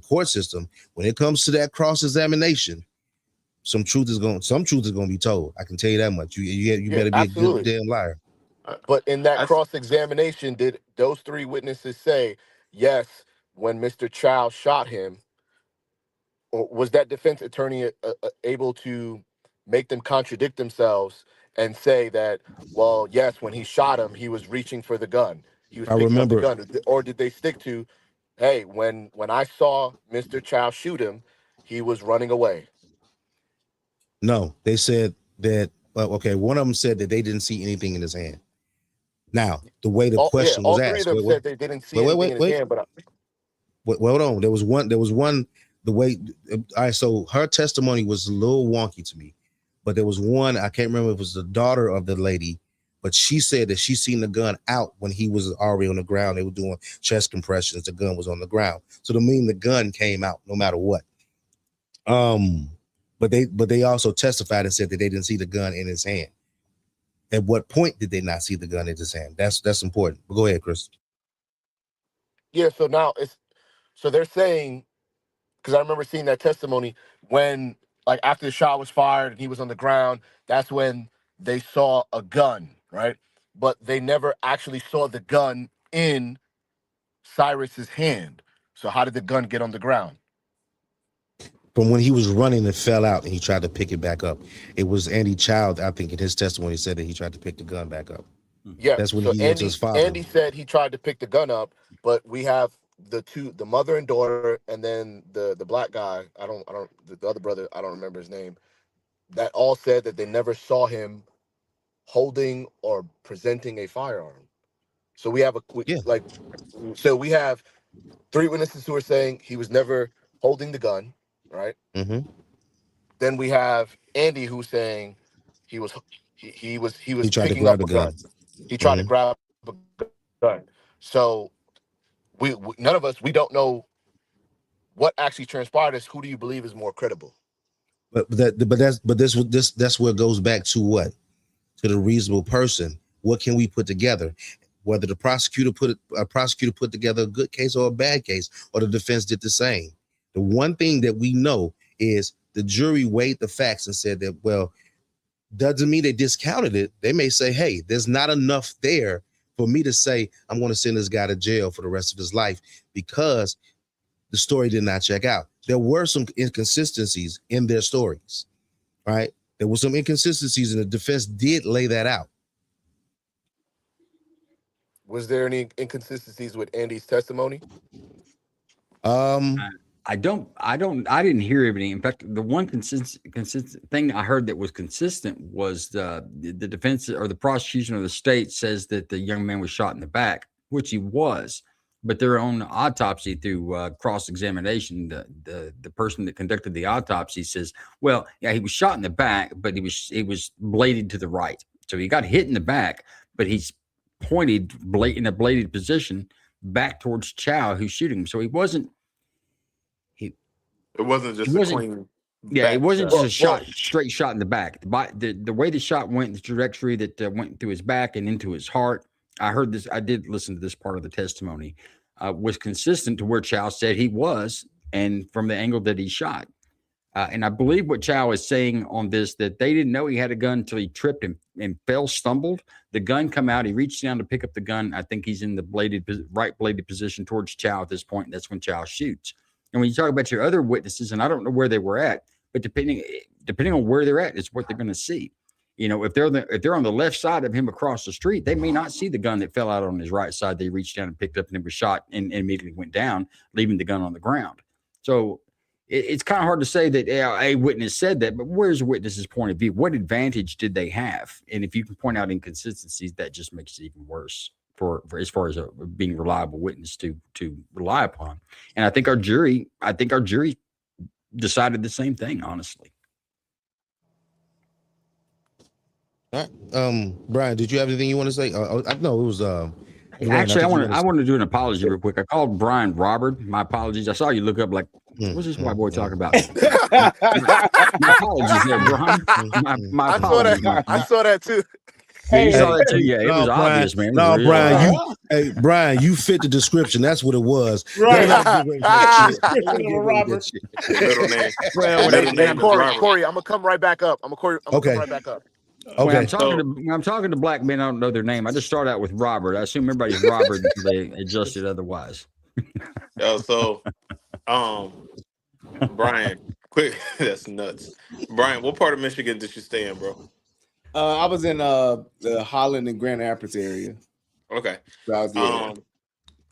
court system, when it comes to that cross-examination, some truth is going to be told. I can tell you that much. You better be absolutely. a good damn liar. But in that cross-examination, did those three witnesses say, yes, when Mr. Chow shot him, or was that defense attorney able to make them contradict themselves and say that, well, yes, when he shot him, he was reaching for the gun. He was I picking up the remember. gun. Or did they stick to, hey, when I saw Mr. Chow shoot him, he was running away? No, they said that. Okay, one of them said that they didn't see anything in his hand. Now, the way the question was All three of asked. them said they didn't see anything in his hand, but Hold on. There was one. The way. All right. So her testimony was a little wonky to me, but there was one. I can't remember if it was the daughter of the lady, but she said that she seen the gun out when he was already on the ground. They were doing chest compressions. The gun was on the ground, so to mean the gun came out no matter what. But they also testified and said that they didn't see the gun in his hand. At what point did they not see the gun in his hand? That's important. But go ahead, Chris. yeah. So they're saying, because I remember seeing that testimony when, like, after the shot was fired and he was on the ground, that's when they saw a gun, right? But they never actually saw the gun in Cyrus's hand. So how did the gun get on the ground? From when he was running and fell out and he tried to pick it back up. It was Andy Child, I think, in his testimony said that he tried to pick the gun back up. Yeah. That's when So he yelled to his father. Andy said he tried to pick the gun up, but we have the mother and daughter, and then the black guy. The other brother, I don't remember his name. That all said that they never saw him holding or presenting a firearm. So we have we have three witnesses who are saying he was never holding the gun, right? Mm-hmm. Then we have Andy who's saying he was tried to picking grab up the a gun. gun. He tried to Mhm. grab a gun. So we none of us, we don't know what actually transpired. Is who do you believe is more credible? That's where it goes back to what? To the reasonable person. What can we put together? Whether the prosecutor put together a good case or a bad case, or the defense did the same. The one thing that we know is the jury weighed the facts and said that, well, doesn't mean they discounted it. They may say, hey, there's not enough there for me to say I'm going to send this guy to jail for the rest of his life because the story did not check out. There were some inconsistencies in their stories, right? There were some inconsistencies, and the defense did lay that out. Was there any inconsistencies with Andy's testimony? I didn't hear anything. In fact, the one consistent thing I heard that was consistent was the defense or the prosecution or the state says that the young man was shot in the back, which he was. But their own autopsy through cross-examination, the person that conducted the autopsy says, well, yeah, he was shot in the back, but he was bladed to the right. So he got hit in the back, but he's pointed in a bladed position back towards Chow, who's shooting him. So he wasn't. It wasn't just a clean. Yeah, it back wasn't shot. just a shot, straight shot in the back. The way the shot went, the trajectory that went through his back and into his heart. I heard this. I did listen to this part of the testimony. Was consistent to where Chow said he was, and from the angle that he shot. And I believe what Chow is saying on this, that they didn't know he had a gun until he tripped and fell, stumbled. The gun come out. He reached down to pick up the gun. I think he's in the right bladed position towards Chow at this point. And that's when Chow shoots. And when you talk about your other witnesses, and I don't know where they were at, but depending on where they're at, is what they're going to see. You know, if they're on the left side of him across the street, they may not see the gun that fell out on his right side. They reached down and picked up and it was shot and immediately went down, leaving the gun on the ground. So it's kind of hard to say that a witness said that, but where's the witness's point of view? What advantage did they have? And if you can point out inconsistencies, that just makes it even worse for as far as being a reliable witness to rely upon. And I think our jury decided the same thing, honestly. All right. Brian, did you have anything you want to say? I know it was Actually, I want to do an apology real quick. I called Brian Robert. My apologies. I saw you look up like, what's this white boy talking about? My apologies there, Brian. My apologies. I saw that too. Yeah, you saw that too. Yeah, it was obvious, man. No, Brian, Brian, you fit the description. That's what it was. Right. Middle name. Well, Corey, I'm gonna come right back up. I'm gonna come right back up. Okay. When I'm talking to black men, I don't know their name. I just start out with Robert. I assume everybody's Robert until they adjust it otherwise. So, Brian, quick, that's nuts. Brian, what part of Michigan did you stay in, bro? I was in the Holland and Grand Rapids area. Okay. And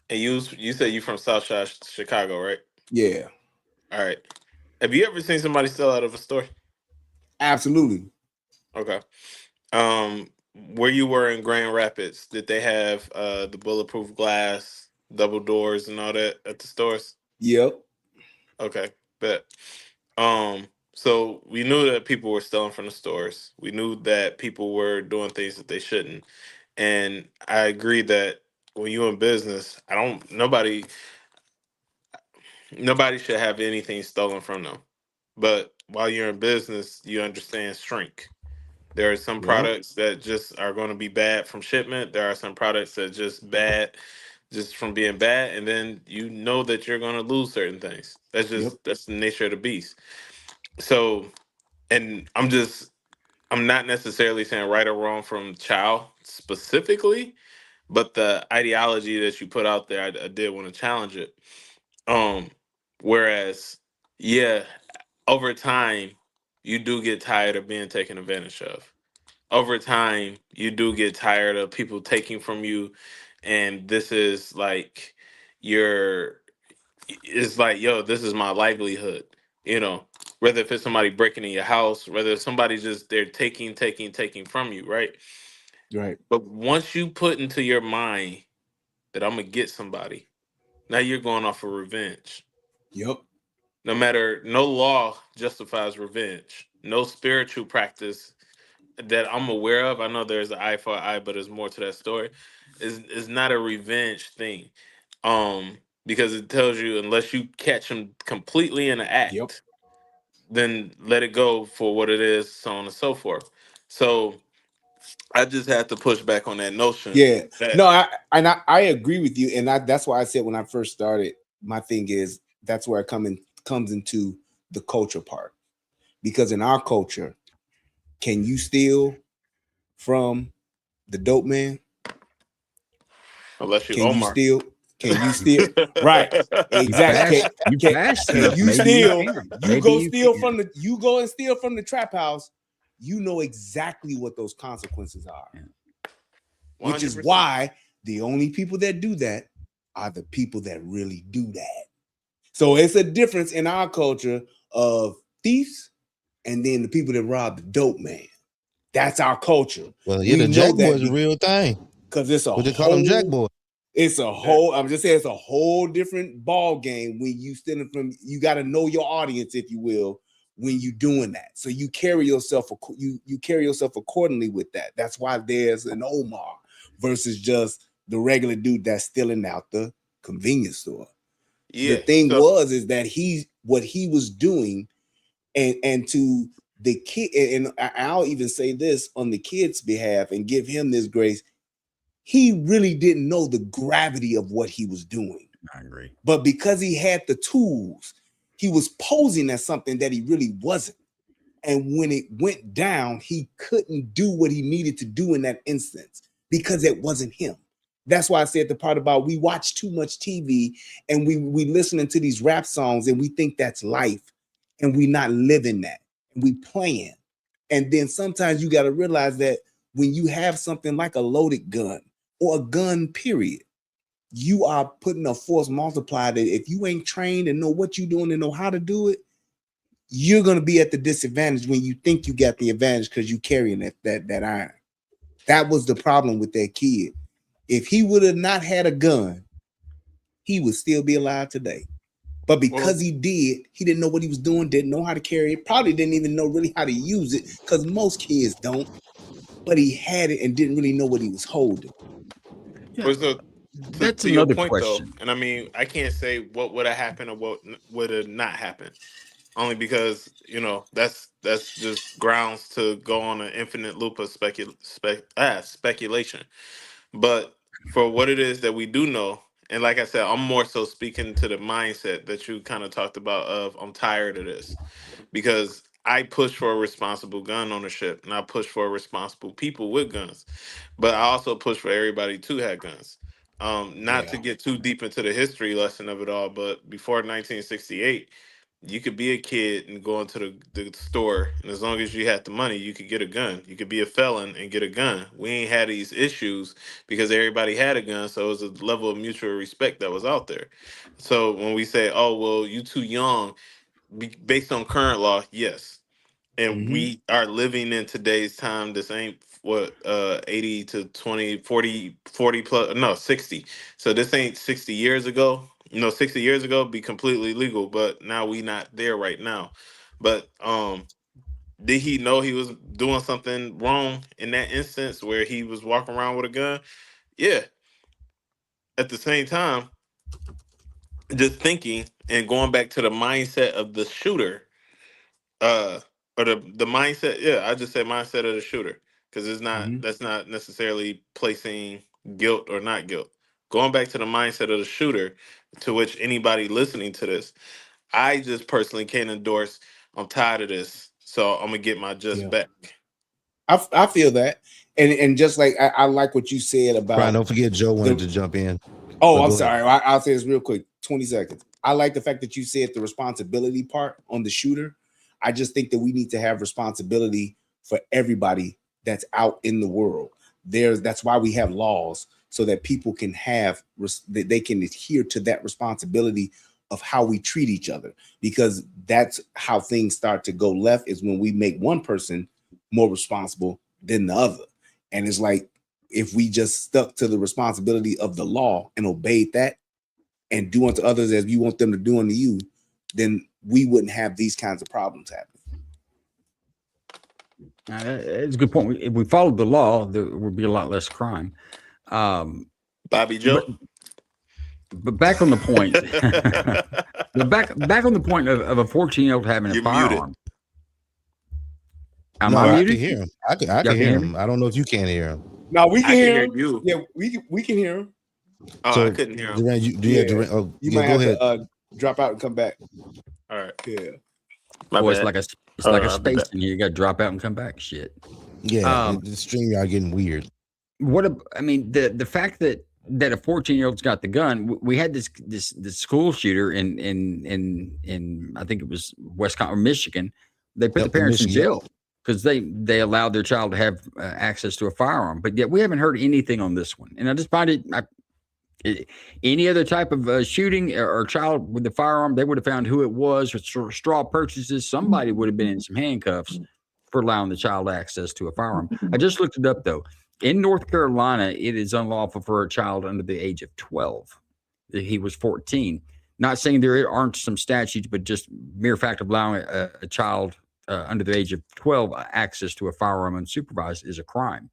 you said you from South Side Chicago, right? Yeah. All right. Have you ever seen somebody steal out of a store? Absolutely. Okay. Where you were in Grand Rapids, did they have the bulletproof glass, double doors, and all that at the stores? Yep. Okay, bet. So we knew that people were stealing from the stores. We knew that people were doing things that they shouldn't. And I agree that when you're in business, nobody should have anything stolen from them. But while you're in business, you understand shrink. There are some products that just are going to be bad from shipment. There are some products that just bad just from being bad. And then you know that you're going to lose certain things. That's the nature of the beast. So, and I'm not necessarily saying right or wrong from Chow specifically, but the ideology that you put out there, I did want to challenge it. Whereas, yeah, over time, you do get tired of being taken advantage of. Over time, you do get tired of people taking from you, and this is like it's like, yo, this is my livelihood. You know, whether if it's somebody breaking in your house, whether it's somebody just they're taking from you, right? Right. But once you put into your mind that I'm gonna get somebody, now you're going off of revenge. Yep. No law justifies revenge. No spiritual practice that I'm aware of. I know there's an eye for an eye, but there's more to that story. Is not a revenge thing. Because it tells you unless you catch them completely in an act, then let it go for what it is, so on and so forth. So I just had to push back on that notion. Yeah. No, I agree with you. And that's why I said when I first started, my thing is that's where it comes into the culture part. Because in our culture, can you steal from the dope man? Unless you Can Omar. Can you steal? Right. Exactly. Can you steal? You go and steal from the trap house. You know exactly what those consequences are. 100%. Which is why the only people that do that are the people that really do that. So it's a difference in our culture of thieves and then the people that rob the dope man. That's our culture. Well, yeah, the Jack Boy is a real thing. Because it's they call them Jack Boy. It's a whole, I'm just saying it's a whole different ball game when you stealing from, you got to know your audience, if you will, when you doing that. So you carry yourself accordingly with that. That's why there's an Omar versus just the regular dude that's stealing out the convenience store. Yeah, the thing is that what he was doing And to the kid, and I'll even say this on the kid's behalf and give him this grace. He really didn't know the gravity of what he was doing. I agree. But because he had the tools, he was posing as something that he really wasn't. And when it went down, he couldn't do what he needed to do in that instance because it wasn't him. That's why I said the part about we watch too much TV and we listening to these rap songs and we think that's life and we not living that. And we playing. And then sometimes you got to realize that when you have something like a loaded gun or a gun, period, you are putting a force multiplier that if you ain't trained and know what you're doing and know how to do it, you're going to be at the disadvantage when you think you got the advantage because you carrying that iron. That was the problem with that kid. If he would have not had a gun, he would still be alive today. But because he didn't know what he was doing, didn't know how to carry it, probably didn't even know really how to use it because most kids don't. But he had it and didn't really know what he was holding. Yeah. That's to your another point, question. though, and I mean, I can't say what would have happened or what would have not happened, only because that's just grounds to go on an infinite loop of speculation. But for what it is that we do know, and like I said, I'm more so speaking to the mindset that you kind of talked about of I'm tired of this because I push for a responsible gun ownership and I push for responsible people with guns, but I also push for everybody to have guns. Not to get too deep into the history lesson of it all, but before 1968, you could be a kid and go into the store, and as long as you had the money, you could get a gun. You could be a felon and get a gun. We ain't had these issues because everybody had a gun, so it was a level of mutual respect that was out there. So when we say, "Oh, well, you too young," based on current law, yes, and we are living in today's time. This ain't what 80 to 20 40 plus, no, 60. So this ain't 60 years ago. 60 years ago be completely legal, but now we not there right now. But did he know he was doing something wrong in that instance where he was walking around with a gun? Yeah. At the same time, just thinking and going back to the mindset of the shooter, or the mindset, yeah, I just say mindset of the shooter, because it's not that's not necessarily placing guilt or not guilt. Going back to the mindset of the shooter, to which anybody listening to this, I just personally can't endorse. I'm tired of this, so I'm gonna get my just back. I feel that, and just like I like what you said about. Brian, don't forget Joe wanted to jump in. Oh, I'm sorry. I'll say this real quick. 20 seconds. I like the fact that you said the responsibility part on the shooter. I just think that we need to have responsibility for everybody that's out in the world. That's why we have laws so that people can have they can adhere to that responsibility of how we treat each other, because that's how things start to go left, is when we make one person more responsible than the other. And it's like, if we just stuck to the responsibility of the law and obeyed that and do unto others as you want them to do unto you, then we wouldn't have these kinds of problems happening. It's a good point. If we followed the law, there would be a lot less crime. Bobby Joe. But back on the point, back on the point of a 14-year-old having a firearm. I can hear him. I can hear him. I don't know if you can hear him. No, we can hear him. You. Yeah, we can hear him. Oh, So, I couldn't hear him. Duran, you might go have ahead. to drop out and come back. All right. Yeah. It's like a space in here. You got to drop out and come back. Shit. Yeah, the StreamYard getting weird. The fact that a 14-year-old's got the gun. We had this school shooter in I think it was Wisconsin or Michigan. They put the parents in jail because they allowed their child to have access to a firearm. But yet we haven't heard anything on this one. And I just find any other type of shooting or child with the firearm, they would have found who it was, or straw purchases. Somebody would have been in some handcuffs for allowing the child access to a firearm. I just looked it up, though. In North Carolina, it is unlawful for a child under the age of 12. He was 14. Not saying there aren't some statutes, but just mere fact of allowing a child under the age of 12 access to a firearm unsupervised is a crime.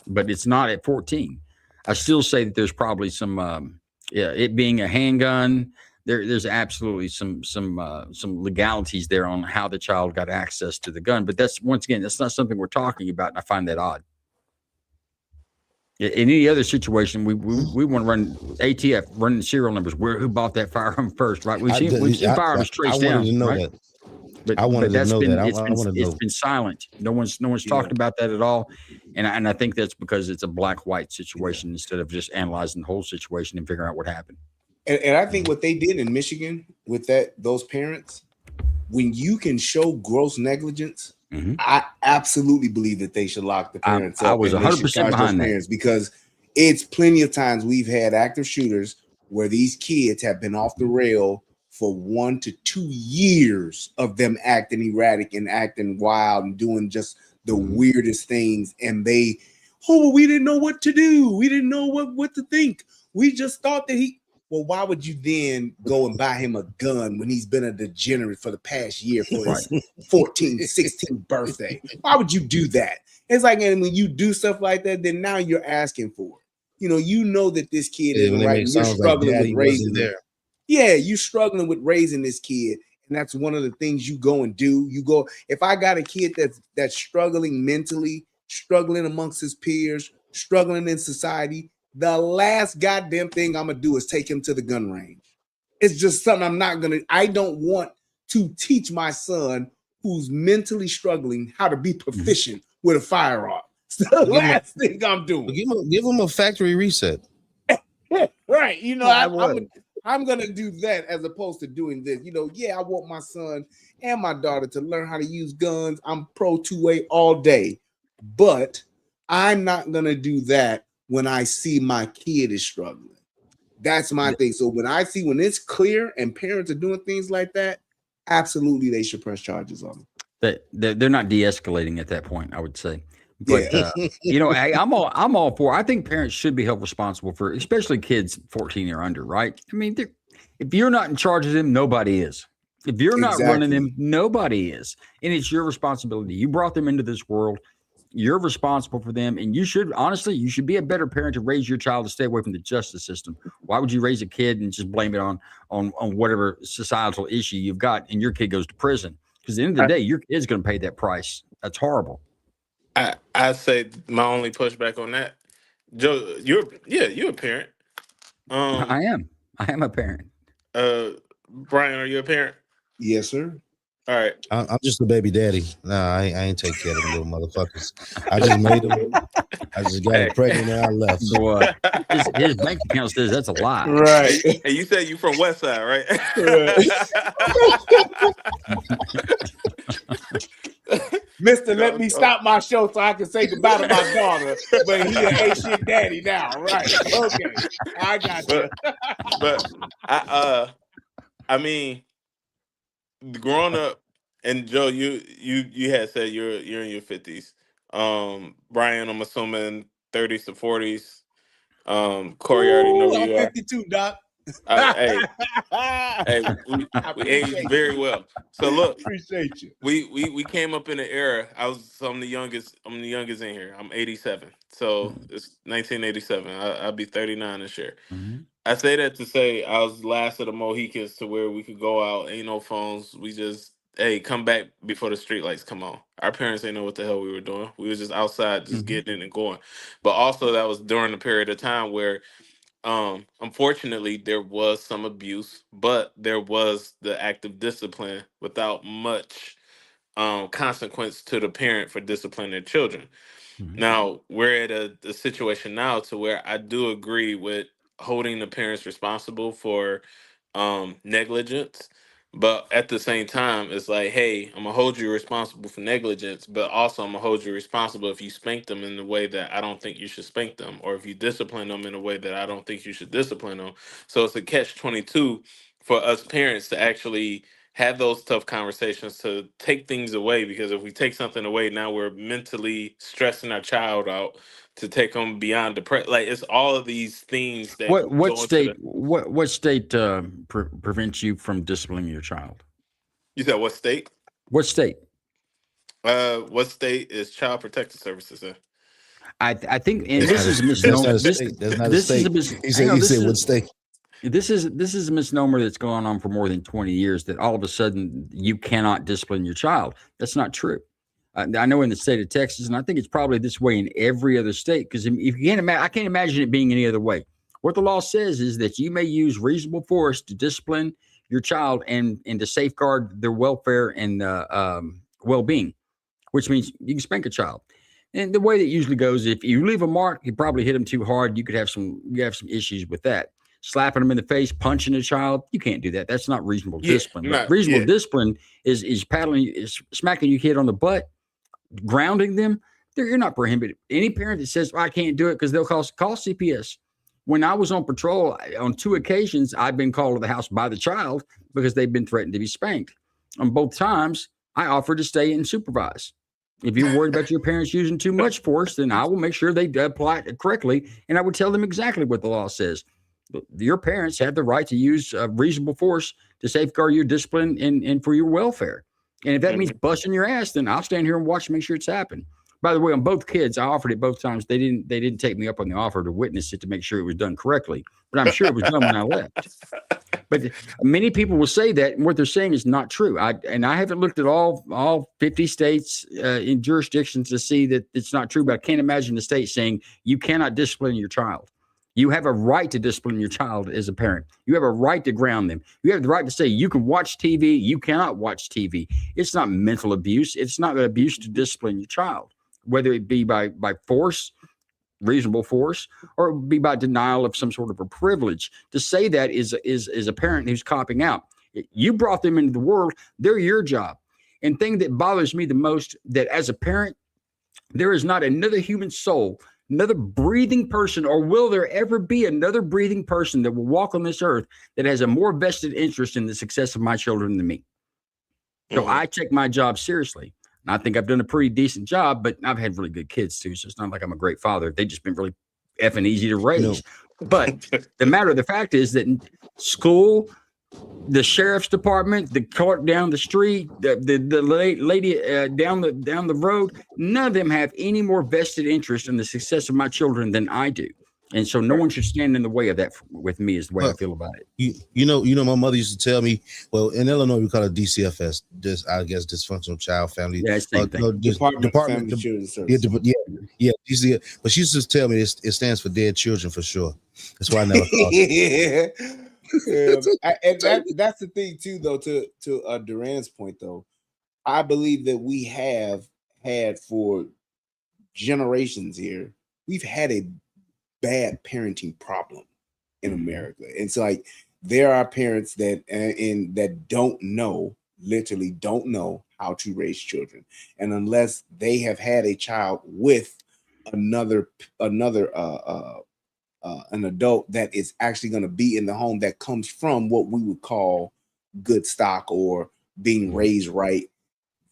But it's not at 14. I still say that there's probably some, it being a handgun, there's absolutely some legalities there on how the child got access to the gun. But that's, once again, that's not something we're talking about, and I find that odd. In any other situation, we want to run ATF, running serial numbers, who bought that firearm first, right? We've seen firearms traced down. I wanted to know right? that. But I wanted to know that. It's been silent. No one's talked about that at all, and I think that's because it's a black-white situation instead of just analyzing the whole situation and figuring out what happened. And I think what they did in Michigan with those parents, when you can show gross negligence, I absolutely believe that they should lock the parents up. I was 100% behind that, because it's plenty of times we've had active shooters where these kids have been off the rail for 1 to 2 years of them acting erratic and acting wild and doing just the weirdest things. And we didn't know what to do. We didn't know what to think. We just thought that well, why would you then go and buy him a gun when he's been a degenerate for the past year for his 14th, 16th birthday? Why would you do that? It's like, and when you do stuff like that, then now you're asking for it. You know that this kid isn't right, and you're struggling with raising him. Yeah, you're struggling with raising this kid, and that's one of the things you go and do. You go, if I got a kid that's struggling mentally, struggling amongst his peers, struggling in society, the last goddamn thing I'm gonna do is take him to the gun range. It's just something I don't want to teach my son who's mentally struggling how to be proficient with a firearm. It's the last thing I'm doing. Give him a factory reset. Right. I'm gonna do that as opposed to doing this. I want my son and my daughter to learn how to use guns. I'm pro 2A all day, but I'm not gonna do that when I see my kid is struggling. That's my thing. So when it's clear and parents are doing things like that, absolutely they should press charges on them. They're not de-escalating at that point, I would say. But I'm all for. I think parents should be held responsible for, especially kids 14 or under, right? I mean, if you're not in charge of them, nobody is. If you're not running them, nobody is, and it's your responsibility. You brought them into this world. You're responsible for them, and you should be a better parent to raise your child to stay away from the justice system. Why would you raise a kid and just blame it on whatever societal issue you've got, and your kid goes to prison? Because at the end of the day, your kid's going to pay that price. That's horrible. I say my only pushback on that, Joe, you're a parent. I am a parent. Brian, are you a parent? Yes, sir. All right. I'm just a baby daddy. Nah, I ain't take care of them little motherfuckers. I just made them. I just got it pregnant and I left. So his bank account says that's a lie. Right. And you said you from West Side, right? Mister, let me stop my show so I can say goodbye to my daughter. But he a shit daddy now, right? Okay, I got you. But I mean, growing up, and Joe, you had said you're in your 50s. Brian, I'm assuming 30s to 40s. Corey, I already know who you are. 52, Doc. Hey, we aged very well. So look, appreciate you. We came up in an era. I'm the youngest. I'm the youngest in here. I'm 87. So it's 1987. I'll be 39 this year. I say that to say I was last of the Mohicans to where we could go out. Ain't no phones. We just come back before the street lights come on. Our parents didn't know what the hell we were doing. We was just outside, just getting in and going. But also that was during a period of time where unfortunately there was some abuse, but there was the active discipline without much consequence to the parent for disciplining their children. Now we're at a situation now to where I do agree with holding the parents responsible for negligence, but at the same time it's like, hey, I'm gonna hold you responsible for negligence, but also I'm gonna hold you responsible if you spank them in the way that I don't think you should spank them, or if you discipline them in a way that I don't think you should discipline them. So it's a catch-22 for us parents to actually have those tough conversations, to take things away, because if we take something away, now we're mentally stressing our child out to take them beyond depression. Like, it's all of these things that what state prevents you from disciplining your child? You said what state? What state? What state is Child Protective Services in? I think, and this is a misnomer. That's not a state. He said what state? This is a misnomer that's gone on for more than 20 years, that all of a sudden you cannot discipline your child. That's not true. I know in the state of Texas, and I think it's probably this way in every other state, because if you can't imagine, I can't imagine it being any other way. What the law says is that you may use reasonable force to discipline your child and to safeguard their welfare and well-being, which means you can spank a child. And the way that usually goes, if you leave a mark, you probably hit them too hard. You could have some issues with that. Slapping them in the face, punching a child, you can't do that. That's not reasonable discipline. But reasonable discipline is paddling, is smacking your kid on the butt, grounding them. You're not prohibited. Any parent that says, I can't do it because they'll call CPS. When I was on patrol, on 2 occasions, I've been called to the house by the child because they've been threatened to be spanked. On both times, I offered to stay and supervise. If you're worried about your parents using too much force, then I will make sure they apply it correctly, and I would tell them exactly what the law says. Your parents have the right to use reasonable force to safeguard your discipline and for your welfare. And if that means busting your ass, then I'll stand here and watch to make sure it's happened. By the way, on both kids, I offered it both times. They didn't take me up on the offer to witness it to make sure it was done correctly. But I'm sure it was done when I left. But many people will say that, and what they're saying is not true. I haven't looked at all 50 states in jurisdictions to see that it's not true. But I can't imagine the state saying you cannot discipline your child. You have a right to discipline your child as a parent. You have a right to ground them. You have the right to say you can watch TV, you cannot watch TV. It's not mental abuse. It's not an abuse to discipline your child, whether it be by force, reasonable force, or it be by denial of some sort of a privilege. To say that is a parent who's copping out. You brought them into the world. They're your job. And thing that bothers me the most, that as a parent, there is not another human soul, another breathing person, or will there ever be another breathing person that will walk on this earth that has a more vested interest in the success of my children than me. So I take my job seriously. And I think I've done a pretty decent job, but I've had really good kids too. So it's not like I'm a great father. They've just been really effing easy to raise. But the matter of the fact is that in school, the sheriff's department, the court down the street, the lady down the road, none of them have any more vested interest in the success of my children than I do. And so no one should stand in the way of that with me, is the way I feel about it. You know, my mother used to tell me, well, in Illinois, we call it DCFS, I guess dysfunctional child family. Yeah, same thing. Department of Family Children's Services. Yeah, DCFS. But she used to tell me it stands for dead children for sure. That's why I never called it. And that's the thing too, though, to Duran's point, though. I believe that we have had for generations here, we've had a bad parenting problem in America. It's like there are parents that that don't know, literally don't know how to raise children, and unless they have had a child with another an adult that is actually going to be in the home that comes from what we would call good stock or being raised right,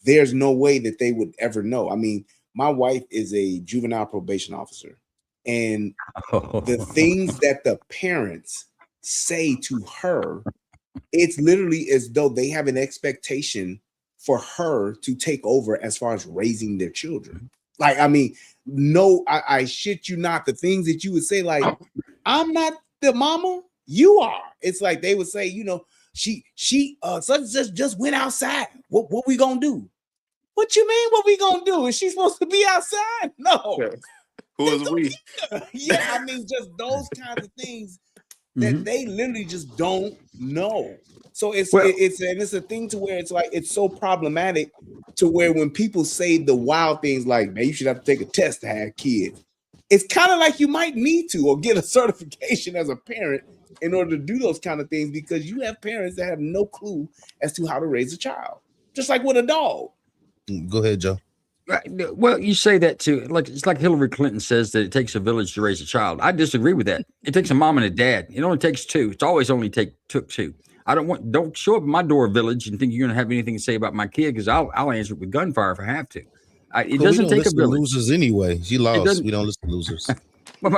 there's no way that they would ever know. I mean, my wife is a juvenile probation officer, and the things that the parents say to her, it's literally as though they have an expectation for her to take over as far as raising their children. Like, I mean, no, I shit you not, the things that you would say, like, I'm not the mama, you are. It's like they would say, you know, she such and such just went outside. What we gonna do? What you mean? What we gonna do? Is she supposed to be outside? No. Who is we? Yeah, I mean, just those kinds of things that they literally just don't know. So it's a thing to where it's like it's so problematic to where when people say the wild things like, man, you should have to take a test to have kids. It's kind of like you might need to or get a certification as a parent in order to do those kind of things, because you have parents that have no clue as to how to raise a child, just like with a dog. Go ahead, Joe. Well, you say that too. Like it's like Hillary Clinton says that it takes a village to raise a child. I disagree with that. It takes a mom and a dad. It only takes two. It's always only took two. Don't show up at my door village and think you're going to have anything to say about my kid, because I'll answer it with gunfire if I have to. It doesn't take a village. Losers anyway. She lost. We don't listen to losers. But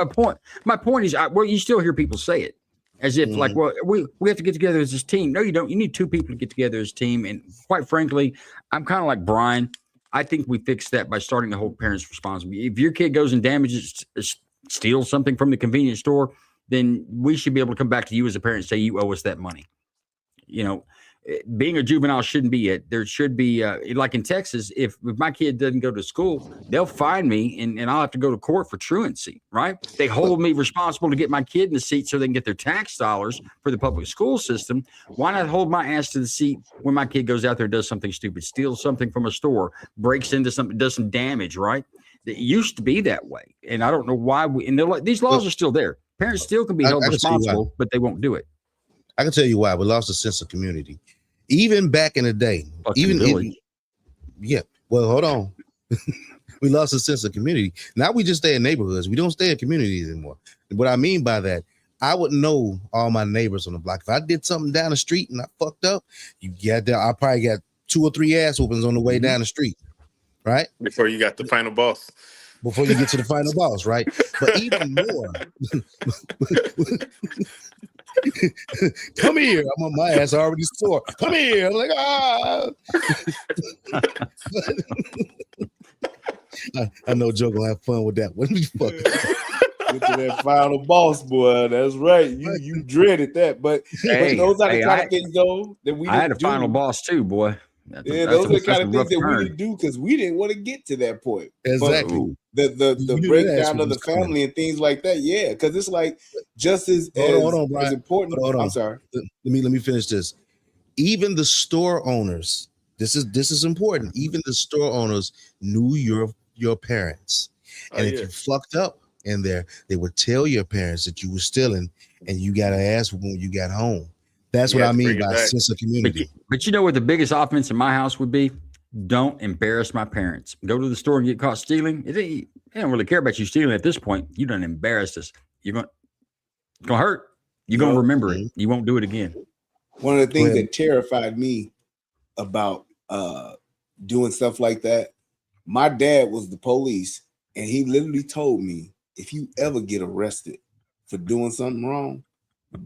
my point is, well, you still hear people say it as if like, well, we have to get together as this team. No, you don't. You need two people to get together as a team. And quite frankly, I'm kind of like Brian. I think we fix that by starting to hold parents responsible. If your kid goes and damages, steals something from the convenience store, then we should be able to come back to you as a parent and say you owe us that money. You know, being a juvenile shouldn't be it. There should be, like in Texas, if my kid doesn't go to school, they'll fine me and I'll have to go to court for truancy, right? They hold me responsible to get my kid in the seat so they can get their tax dollars for the public school system. Why not hold my ass to the seat when my kid goes out there and does something stupid, steals something from a store, breaks into something, does some damage, right? It used to be that way. And I don't know why these laws are still there. Parents still can be held responsible, but they won't do it. I can tell you why. We lost a sense of community. Even back in the day, yeah. Well, hold on. We lost a sense of community. Now we just stay in neighborhoods. We don't stay in communities anymore. What I mean by that, I would know all my neighbors on the block. If I did something down the street and I fucked up, I probably got 2 or 3 ass whoopings on the way down the street, right? Before you got the final boss. Before you get to the final boss, right? But even more. Come here. I'm on my ass already sore. Come here. I'm like, I know Joe gonna have fun with that one. Get to that final boss, boy. That's right. You dreaded that, but those are the kind of things though that we. I had a final boss too, boy. Those are the kind of things that we didn't do because we didn't want to get to that point. Exactly. But the breakdown of the family and things like that, yeah, because it's like just as important. Hold on. I'm sorry. Let me finish this. Even the store owners, this is important. Even the store owners knew your parents, and if you fucked up in there, they would tell your parents that you were stealing, and you got to ask when you got home. That's what I mean by sense of community. But you know what the biggest offense in my house would be? Don't embarrass my parents. Go to the store and get caught stealing. They don't really care about you stealing at this point. You done embarrassed us. It's gonna hurt. You're gonna remember it. You won't do it again. One of the things that terrified me about doing stuff like that, my dad was the police, and he literally told me, if you ever get arrested for doing something wrong,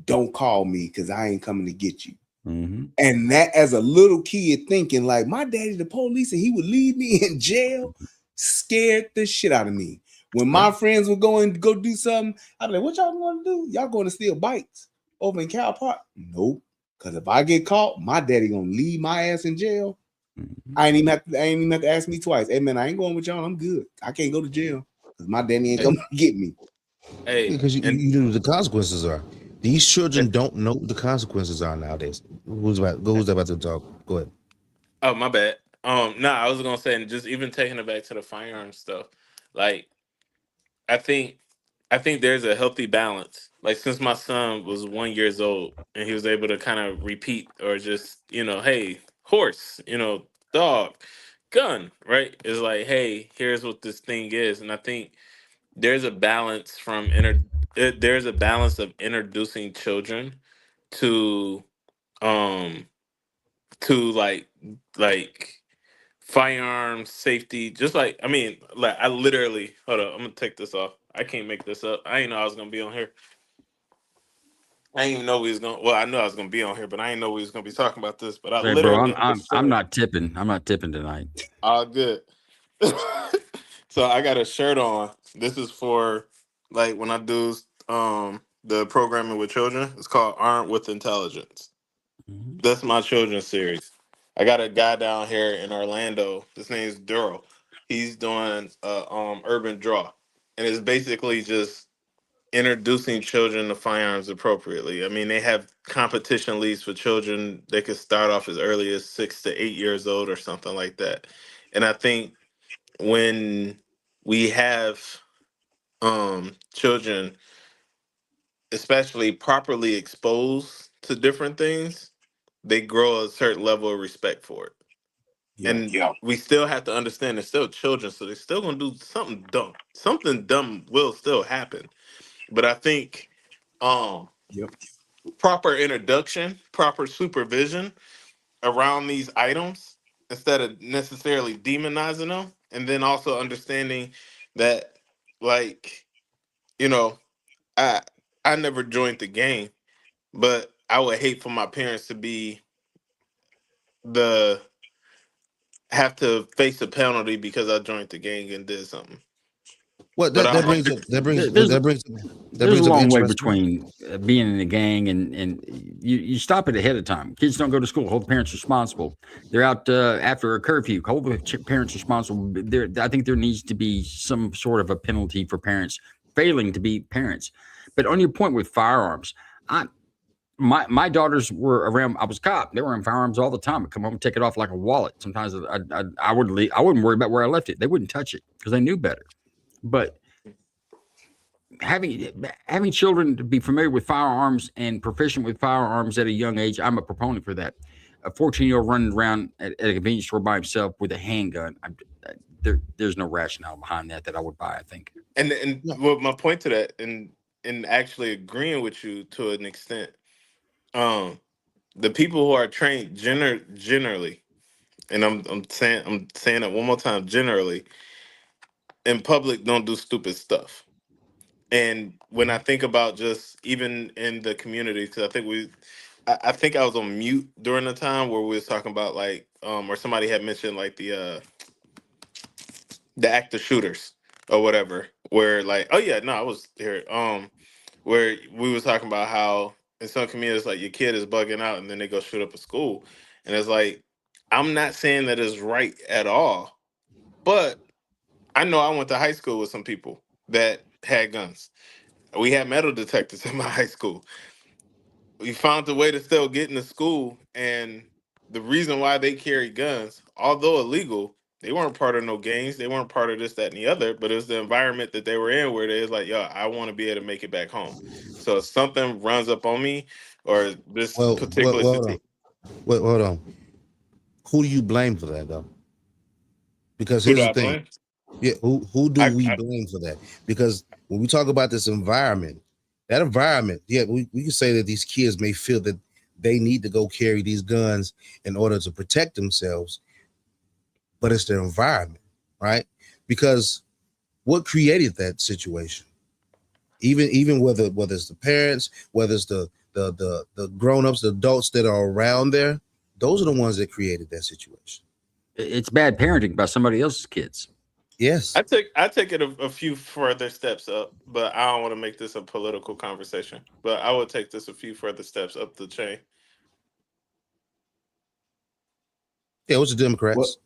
don't call me because I ain't coming to get you. Mm-hmm. And that, as a little kid, thinking like my daddy the police and he would leave me in jail, scared the shit out of me. When my friends would go do something, I'd be like, what y'all going to do? Y'all going to steal bikes over in Cal Park? Nope. Because if I get caught, my daddy gonna leave my ass in jail. Mm-hmm. I ain't even have to ask me twice. Hey man, I ain't going with y'all. I'm good. I can't go to jail because my daddy ain't coming to get me. Hey, because you know what the consequences are. These children don't know what the consequences are nowadays. Who's about to talk? Go ahead. Oh, my bad. I was gonna say, and just even taking it back to the firearm stuff, like I think there's a healthy balance. Like since my son was 1 year old and he was able to kind of repeat or just, hey, horse, dog, gun, right? It's like, hey, here's what this thing is. And I think there's a balance there's a balance of introducing children to to like firearms safety, just like I literally, hold on, I'm gonna take this off. I can't make this up. I didn't know I was gonna be on here. I didn't even know we was gonna, well, I knew I was gonna be on here, but I didn't know we was gonna be talking about this. But I Hey, bro, literally I'm not tipping. I'm not tipping tonight. all good. So I got a shirt on. This is for like when I do the programming with children. It's called Armed with Intelligence. Mm-hmm. That's my children's series. I got a guy down here in Orlando. His name's Duro. He's doing urban draw, and it's basically just introducing children to firearms appropriately. I mean, they have competition leagues for children. They could start off as early as 6 to 8 years old or something like that. And I think when we have children, especially properly exposed to different things, they grow a certain level of respect for it. And we still have to understand they're still children, so they're still gonna do something dumb. Something dumb will still happen. But I think proper introduction, proper supervision around these items instead of necessarily demonizing them, and then also understanding that, like, you know, I I never joined the gang, but I would hate for my parents to be the have to face a penalty because I joined the gang and did something. Well, But that I'm brings up There's that there's a brings up an long way interesting point. between being in a gang and you stop it ahead of time. Kids don't go to school. Hold the parents responsible. They're out after a curfew. Hold the parents responsible. I think there needs to be some sort of a penalty for parents failing to be parents. But on your point with firearms, my daughters were around. I was a cop. They were in firearms all the time. I'd come home and take it off like a wallet. Sometimes I would leave. I wouldn't worry about where I left it. They wouldn't touch it because they knew better. But having children to be familiar with firearms and proficient with firearms at a young age, I'm a proponent for that. A 14-year-old running around at a convenience store by himself with a handgun, there's no rationale behind that I would buy. I think. and well, my point to that, and actually agreeing with you to an extent, the people who are trained generally, and I'm saying it one more time, generally in public don't do stupid stuff. And when I think about just even in the community, because I think I was on mute during the time where we was talking about like, or somebody had mentioned like the active shooters or whatever, where like, oh yeah, no, I was here, where we was talking about how in some communities like your kid is bugging out and then they go shoot up a school, and it's like, I'm not saying that is right at all, but I know I went to high school with some people that had guns. We had metal detectors in my high school. We found a way to still get into school, and the reason why they carry guns, although illegal, they weren't part of no gangs. They weren't part of this, that, and the other. But it was the environment that they were in where they was like, "Yo, I want to be able to make it back home." So if something runs up on me, or this particular Hold on. situation, Hold on. Who do you blame for that though? Because who here's do the I thing. blame? Yeah, who do we I blame for that? Because when we talk about this environment, that environment, yeah, we can say that these kids may feel that they need to go carry these guns in order to protect themselves, but it's the environment, right? Because what created that situation? Even whether it's the parents, whether it's the grown-ups, the adults that are around there, those are the ones that created that situation. It's bad parenting by somebody else's kids. Yes. I take it a few further steps up, but I don't want to make this a political conversation. But I would take this a few further steps up the chain. Yeah, it was the Democrats.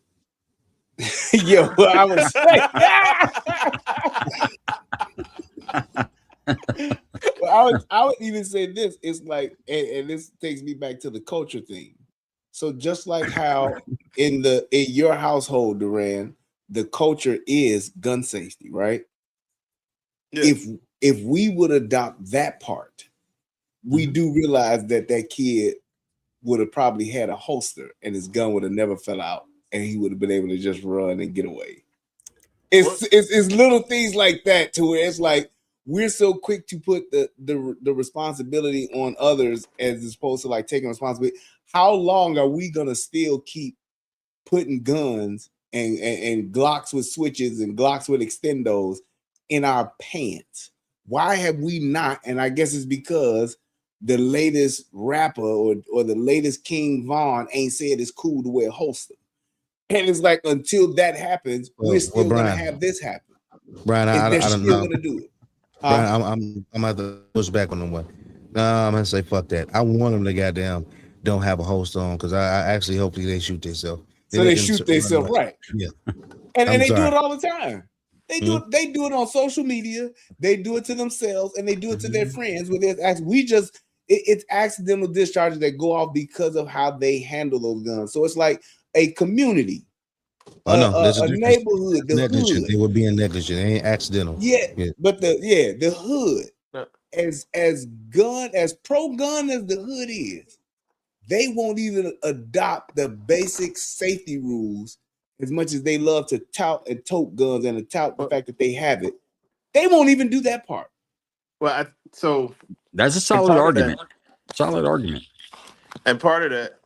Yo, I was saying. Well, I would even say this. It's like, and this takes me back to the culture thing. So just like how in your household, Duran, the culture is gun safety, right? Yeah. If we would adopt that part, we do realize that kid would have probably had a holster and his gun would have never fell out and he would have been able to just run and get away. It's little things like that to where it's like we're so quick to put the responsibility on others as opposed to like taking responsibility. How long are we gonna still keep putting guns and Glocks with switches and Glocks with extendos in our pants? Why have we not? And I guess it's because the latest rapper or the latest King Von ain't said it's cool to wear a holster. And it's like until that happens, we're still gonna have this happen. Brian, They're I don't still know. gonna do it. Brian, I'm gonna have to push back on them one. No, I'm gonna say fuck that. I want them to goddamn don't have a holster on because I actually hopefully they shoot themselves. So they shoot themselves, right? Yeah. And I'm they do sorry. it all the time. They do it. They do it on social media. They do it to themselves, and they do it to their friends. With it, it's accidental discharges that go off because of how they handle those guns. So it's like a community, I know there's a neighborhood, the negligent. hood. They were being negligent. It ain't accidental. Yeah, but the hood, as pro gun as the hood is, they won't even adopt the basic safety rules as much as they love to tout and tote guns and to tout the fact that they have it. They won't even do that part. Well, so that's a solid argument. Solid argument. And part of that,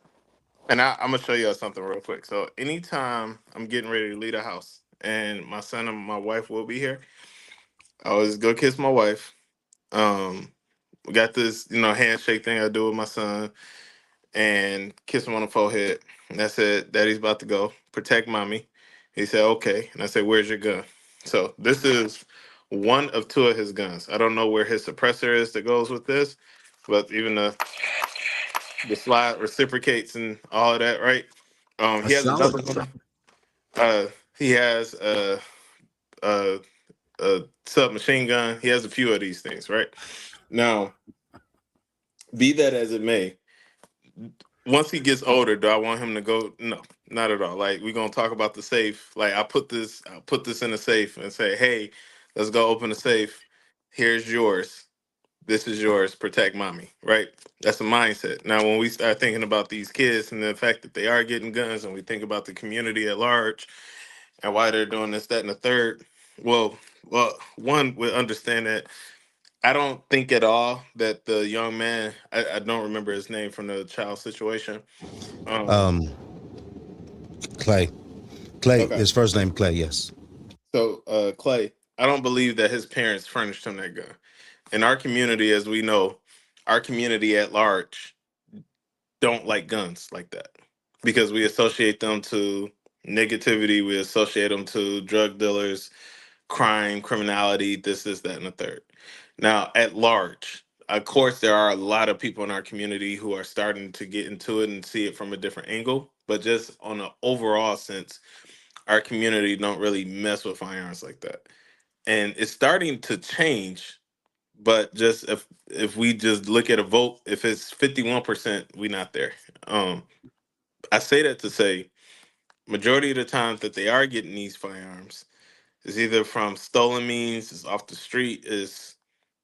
and I'm gonna show y'all something real quick. So anytime I'm getting ready to leave the house, and my son and my wife will be here, I always go kiss my wife. We got this, handshake thing I do with my son, and kiss him on the forehead. And I said, "Daddy's about to go. Protect mommy." He said, "Okay." And I said, "Where's your gun?" So this is one of two of his guns. I don't know where his suppressor is that goes with this, but even the slide reciprocates and all of that, right? A He has solid. another one. He has a submachine gun. He has a few of these things, right? Now, be that as it may, once he gets older, do I want him to go? No, not at all. Like, we're gonna talk about the safe. Like, I'll put this in a safe and say, hey, let's go open the safe. Here's yours. This is yours. Protect mommy. Right? That's a mindset. Now, when we start thinking about these kids and the fact that they are getting guns, and we think about the community at large and why they're doing this, that, and the third. Well, one would understand that I don't think at all that the young man, I don't remember his name from the child situation. Um, Clay. Okay. His first name Clay. Yes. So Clay, I don't believe that his parents furnished him that gun. In our community, as we know, our community at large don't like guns like that because we associate them to negativity, we associate them to drug dealers, crime, criminality, this, that, and the third. Now, at large, of course, there are a lot of people in our community who are starting to get into it and see it from a different angle. But just on an overall sense, our community don't really mess with firearms like that. And it's starting to change. But just if we just look at a vote, if it's 51%, we not there. Um, I say that to say majority of the times that they are getting these firearms is either from stolen means, is off the street, is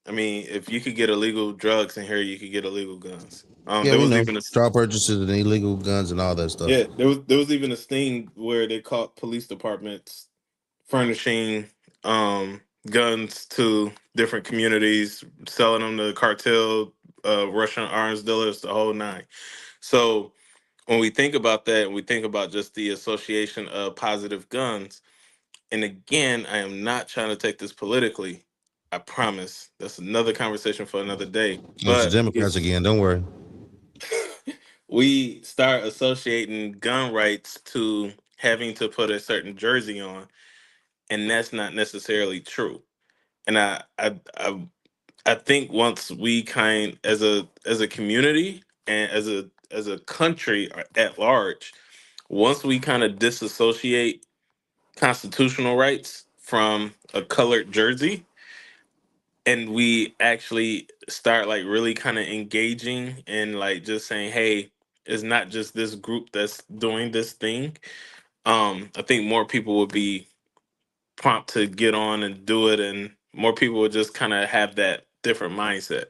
I mean, if you could get illegal drugs in here, you could get illegal guns. Yeah, There we was know even a straw purchases and illegal guns and all that stuff. yeah, there was even a sting where they caught police departments furnishing guns to different communities, selling them to cartel, Russian arms dealers, the whole nine. So when we think about that, and we think about just the association of positive guns, and again, I am not trying to take this politically. I promise. That's another conversation for another day. It's the But Democrats again. Don't worry. we start associating gun rights to having to put a certain jersey on, and that's not necessarily true. And I think once we as a community and as a country at large, once we kind of disassociate constitutional rights from a colored jersey, and we actually start like really kind of engaging and like just saying, hey, it's not just this group that's doing this thing. I think more people would be prompt to get on and do it, and more people would just kind of have that different mindset.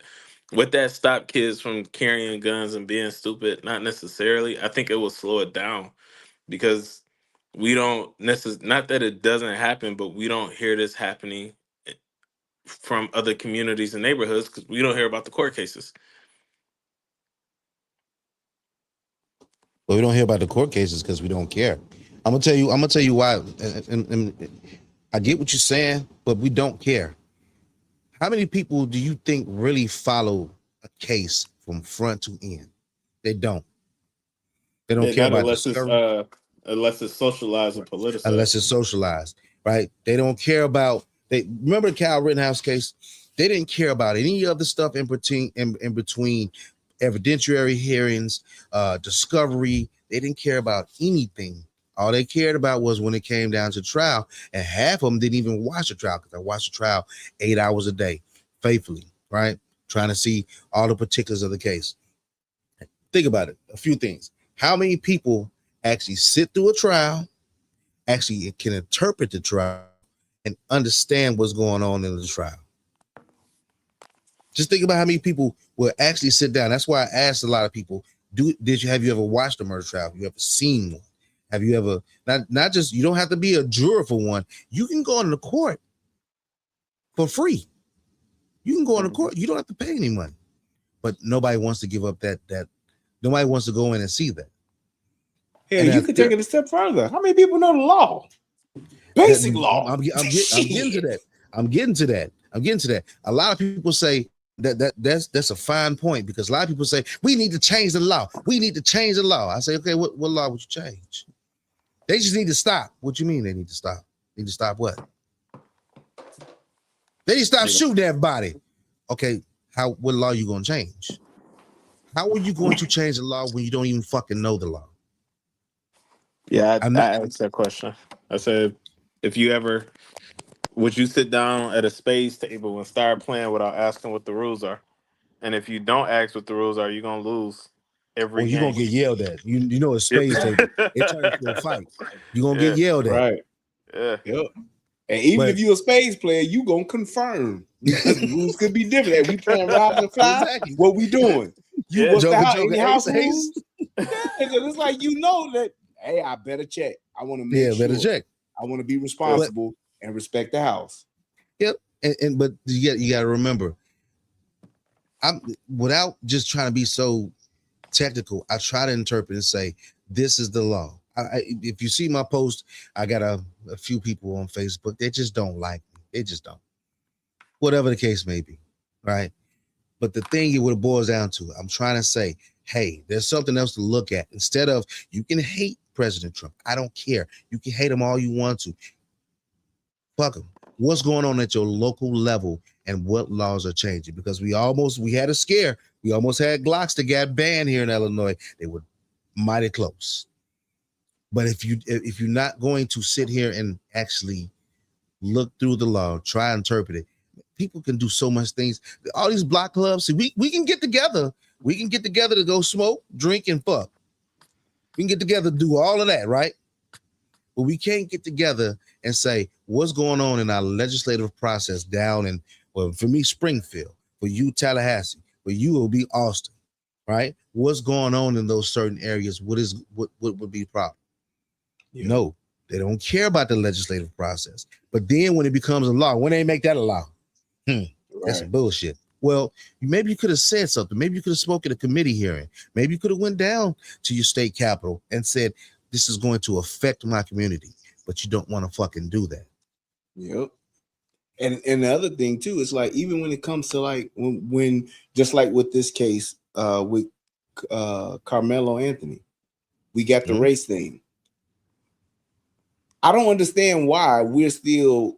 Would that stop kids from carrying guns and being stupid? Not necessarily. I think it will slow it down because we don't necessarily, not that it doesn't happen, but we don't hear this happening from other communities and neighborhoods because we don't hear about the court cases. But we don't hear about the court cases because we don't care. I'm gonna tell you why. And I get what you're saying, but we don't care. How many people do you think really follow a case from front to end? They don't. They don't Yeah, care not about discovery unless it's socialized and unless politicized. it's socialized, right? They don't care about. They remember the Kyle Rittenhouse case. They didn't care about any of the stuff in between evidentiary hearings, discovery. They didn't care about anything. All they cared about was when it came down to trial, and half of them didn't even watch the trial because I watched the trial 8 hours a day, faithfully, right? Trying to see all the particulars of the case. Think about it. A few things. How many people actually sit through a trial, actually can interpret the trial, and understand what's going on in the trial? Just think about how many people will actually sit down. That's why I asked a lot of people, have you ever watched a murder trial? Have you ever seen one? Have you ever, not just, you don't have to be a juror for one. You can go into court for free. You can go into court. You don't have to pay any money. But nobody wants to give up that nobody wants to go in and see that. Hell, you could take it a step further. How many people know the law? Basic law. I'm getting to that. I'm getting to that. A lot of people say that's a fine point because a lot of people say we need to change the law. We need to change the law. I say, okay, what law would you change? They just need to stop. What you mean they need to stop? Need to stop what? They stop shooting everybody. Okay, what law you gonna change? How are you going to change the law when you don't even fucking know the law? Yeah, I asked that question. I said, if you ever would you sit down at a spades table and start playing without asking what the rules are? And if you don't ask what the rules are, you're gonna lose every Or you're game. gonna get yelled at. You know a spades table. It turns into a fight. You're gonna get yelled at. Right. Yeah. Yep. And even if you're a spades player, you gonna confirm because the rules could be different. If we playing Rise and Fly, Exactly. what we doing? You what's Joker, the house, Joker, any house ace, rules? Yeah, because it's like you know that. Hey, I better check. I want to make sure. Better check. I want to be responsible and respect the house. Yep. But you got to remember, I'm without just trying to be so technical. I try to interpret and say this is the law. If you see my post, I got a few people on Facebook. They just don't like me. They just don't. Whatever the case may be, right? But the thing what it boils down to, I'm trying to say, hey, there's something else to look at. Instead of you can hate President Trump. I don't care. You can hate him all you want to. Fuck him. What's going on at your local level and what laws are changing? Because we had a scare. We almost had Glocks that got banned here in Illinois. They were mighty close. But if you're not going to sit here and actually look through the law, try and interpret it, people can do so much things. All these block clubs, see, we can get together. We can get together to go smoke, drink, and fuck. We can get together to do all of that, right? But we can't get together and say what's going on in our legislative process down in, well, for me, Springfield, for you, Tallahassee, for you, it'll be Austin, right? What's going on in those certain areas? What would be the problem? Yeah. No, they don't care about the legislative process. But then when it becomes a law, when they make that a law, that's some bullshit. Well, maybe you could have said something. Maybe you could have spoken at a committee hearing. Maybe you could have went down to your state capitol and said, this is going to affect my community, but you don't want to fucking do that. Yep. And the other thing too, is like, even when it comes to like, when just like with this case with Carmelo Anthony, we got the race thing. I don't understand why we're still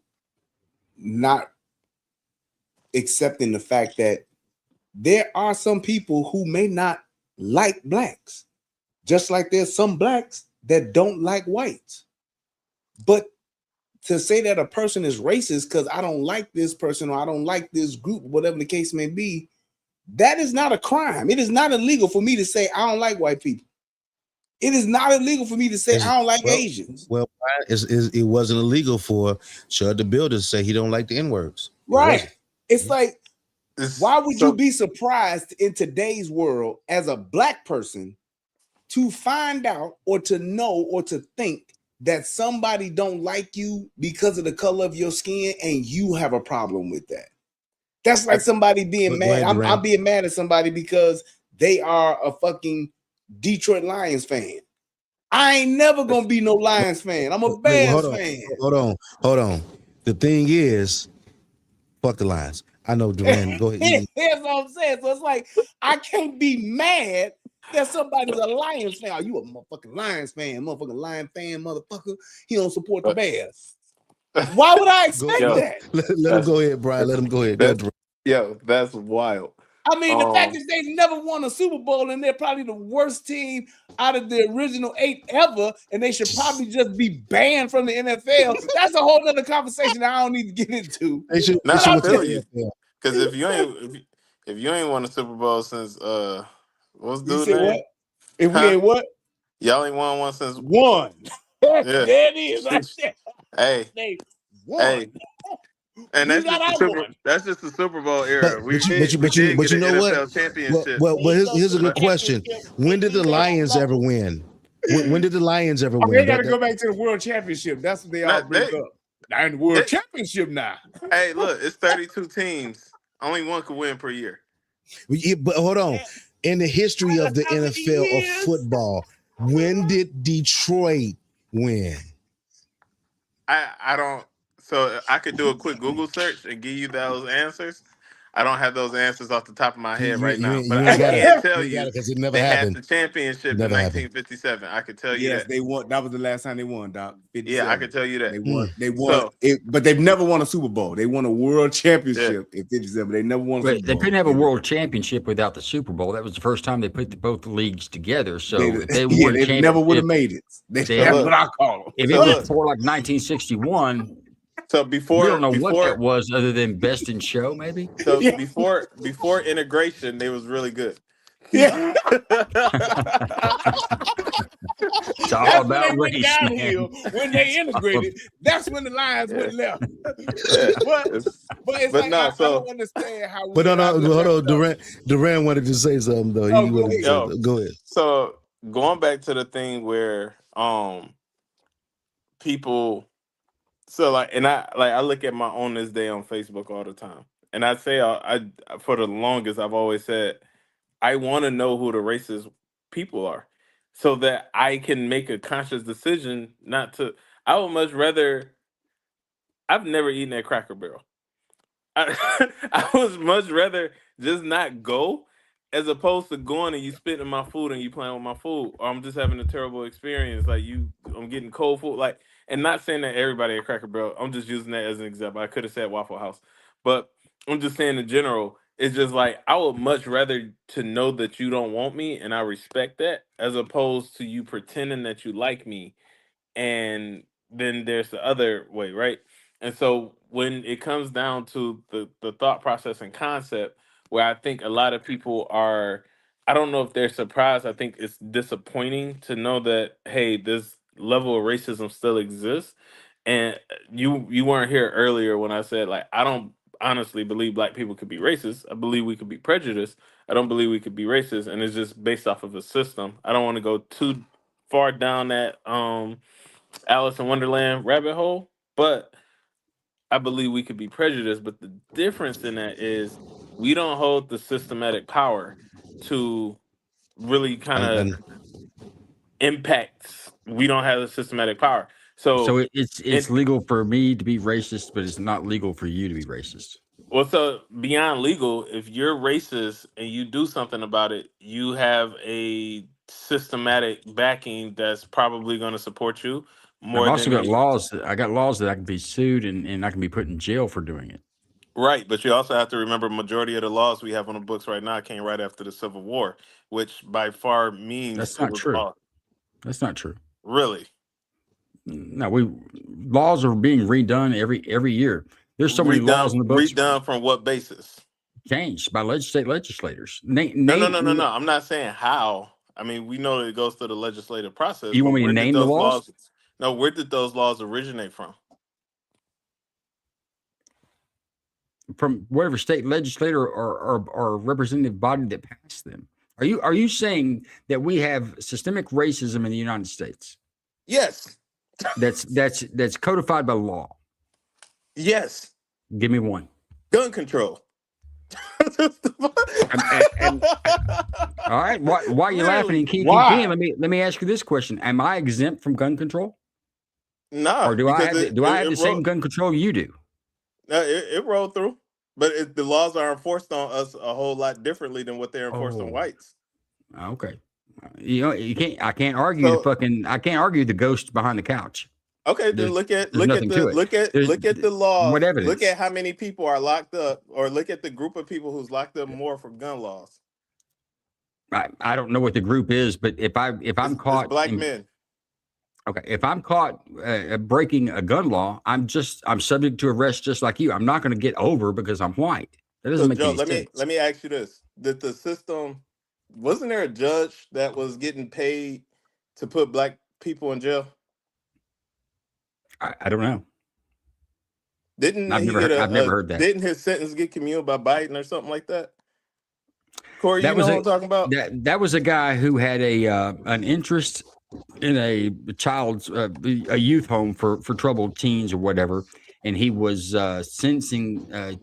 not accepting the fact that there are some people who may not like blacks, just like there's some blacks that don't like whites. But to say that a person is racist because I don't like this person or I don't like this group, whatever the case may be, that is not a crime. It is not illegal for me to say I don't like white people. It is not illegal for me to say I don't like Asians. Well, it wasn't illegal for Shud the Builder to say he don't like the N-words. Right. It's like, why would you be surprised in today's world as a black person to find out or to know or to think that somebody don't like you because of the color of your skin and you have a problem with that? That's like somebody being mad. I'm being mad at somebody because they are a fucking Detroit Lions fan. I ain't never gonna be no Lions fan. I'm a Bears fan. Hold on. The thing is, fuck the Lions. I know, Duran. Go ahead. That's what I'm saying. So it's like, I can't be mad that somebody's a Lions fan. Are you a motherfucking Lions fan? Motherfucking Lion fan, motherfucker. He don't support the Bears. Why would I expect that? Let him go ahead, Brian. Let him go ahead. That's wild. I mean, the fact is they never won a Super Bowl and they're probably the worst team out of the original 8 ever, and they should probably just be banned from the NFL. That's a whole other conversation that I don't need to get into. They should. I feel you. Because if you ain't won a Super Bowl since what's the dude's name? What? If we ain't what? Y'all ain't won one since one. Yeah. There it is right there. Hey. One. Hey. And that's just the Super Bowl era. But you know what? Championship. Well, here's a good question. When did the Lions ever win? When did the Lions ever win? They got to go back to the World Championship. That's what they all bring up. They're in the World Championship now. Hey, look, it's 32 teams. Only one could win per year. But hold on. In the history of the NFL of football, when did Detroit win? I don't. So I could do a quick Google search and give you those answers. I don't have those answers off the top of my head right now, you but ain't I got it. can tell You got you it because it never they had happened. the championship in Never happened. 1957. I could tell you Yes, that. they won. That was the last time they won, Doc. 57. Yeah, I could tell you that. They won. They won So it, but they've never won a Super Bowl. They won a world yeah, championship in 57. They never won a But Super they Bowl. couldn't have a world championship without the Super Bowl. That was the first time they put both leagues together. So They, if they yeah, won a they never would have championship, made it. they so That's haven't. what I call them. If so it was look, before like 1961, so we don't know what that before was other than Best in Show, maybe. so Yeah. before integration, they was really good. Yeah. It's all That's when about they went race, downhill. man. When they It's all integrated, that's when the Lions Yeah, went left. yeah. but It's, it's but like no, I so don't understand how. But no, I just hold wrapped on. it up. Duran wanted to say something though. Oh, He go wanted to ahead. say yo, something. Go ahead. so going back to the thing where people so like and I look at my own this day on Facebook all the time. And I say I for the longest I've always said I want to know who the racist people are so that I can make a conscious decision not to. I would much rather. I've never eaten at Cracker Barrel. I would much rather just not go as opposed to going and you spitting in my food and you playing with my food, or I'm just having a terrible experience. Like I'm getting cold food. Like, and not saying that everybody at Cracker Barrel. I'm just using that as an example. I could have said Waffle House, but I'm just saying in general. It's just like I would much rather to know that you don't want me, and I respect that, as opposed to you pretending that you like me and then there's the other way, right? And so when it comes down to the thought process and concept, where I think a lot of people are, I don't know if they're surprised. I think it's disappointing to know that hey, this level of racism still exists. And you weren't here earlier when I said like I don't honestly believe black people could be racist. I believe we could be prejudiced. I don't believe we could be racist, and it's just based off of a system. I don't want to go too far down that Alice in Wonderland rabbit hole, but I believe we could be prejudiced. But the difference in that is we don't hold the systematic power to really kind of And impact. We don't have the systematic power. So, It's legal for me to be racist, but it's not legal for you to be racist. well, so beyond legal, if you're racist and you do something about it, you have a systematic backing that's probably going to support you I've more also than got any. laws. I got laws that I can be sued and I can be put in jail for doing it. Right, but you also have to remember majority of the laws we have on the books right now came right after the Civil War, which by far means That's it not was true. all That's not true. really No, laws are being redone every year. There's so many laws in the books redone from what basis? changed by legislators. No, no, no, no, no. I'm not saying how. I mean, we know that it goes through the legislative process, You but want me to where did name the those laws? laws? No, where did those laws originate from? From whatever state legislator or representative body that passed them. Are you saying that we have systemic racism in the United States? Yes. That's codified by law. Yes. Give me one. Gun control. And all right. Why are you laughing and keep going? Let me ask you this question: am I exempt from gun control? No. Or do I have the same gun control you do? No, it rolled through, but the laws are enforced on us a whole lot differently than what they're enforced on whites. Okay. You know, I can't argue I can't argue the ghost behind the couch. Okay, then look at the laws. What evidence? Look at how many people are locked up, or look at the group of people who's locked up more for gun laws. I don't know what the group is, but if I'm caught, it's black men. Okay, if I'm caught breaking a gun law, I'm subject to arrest just like you. I'm not going to get over because I'm white. That doesn't make any sense. Let me ask you this: did the system, wasn't there a judge that was getting paid to put black people in jail? I don't know. I've never heard that. Didn't his sentence get commuted by Biden or something like that? Corey, you know what I'm talking about? That was a guy who had an interest in a child's a youth home for troubled teens or whatever, and he was sentencing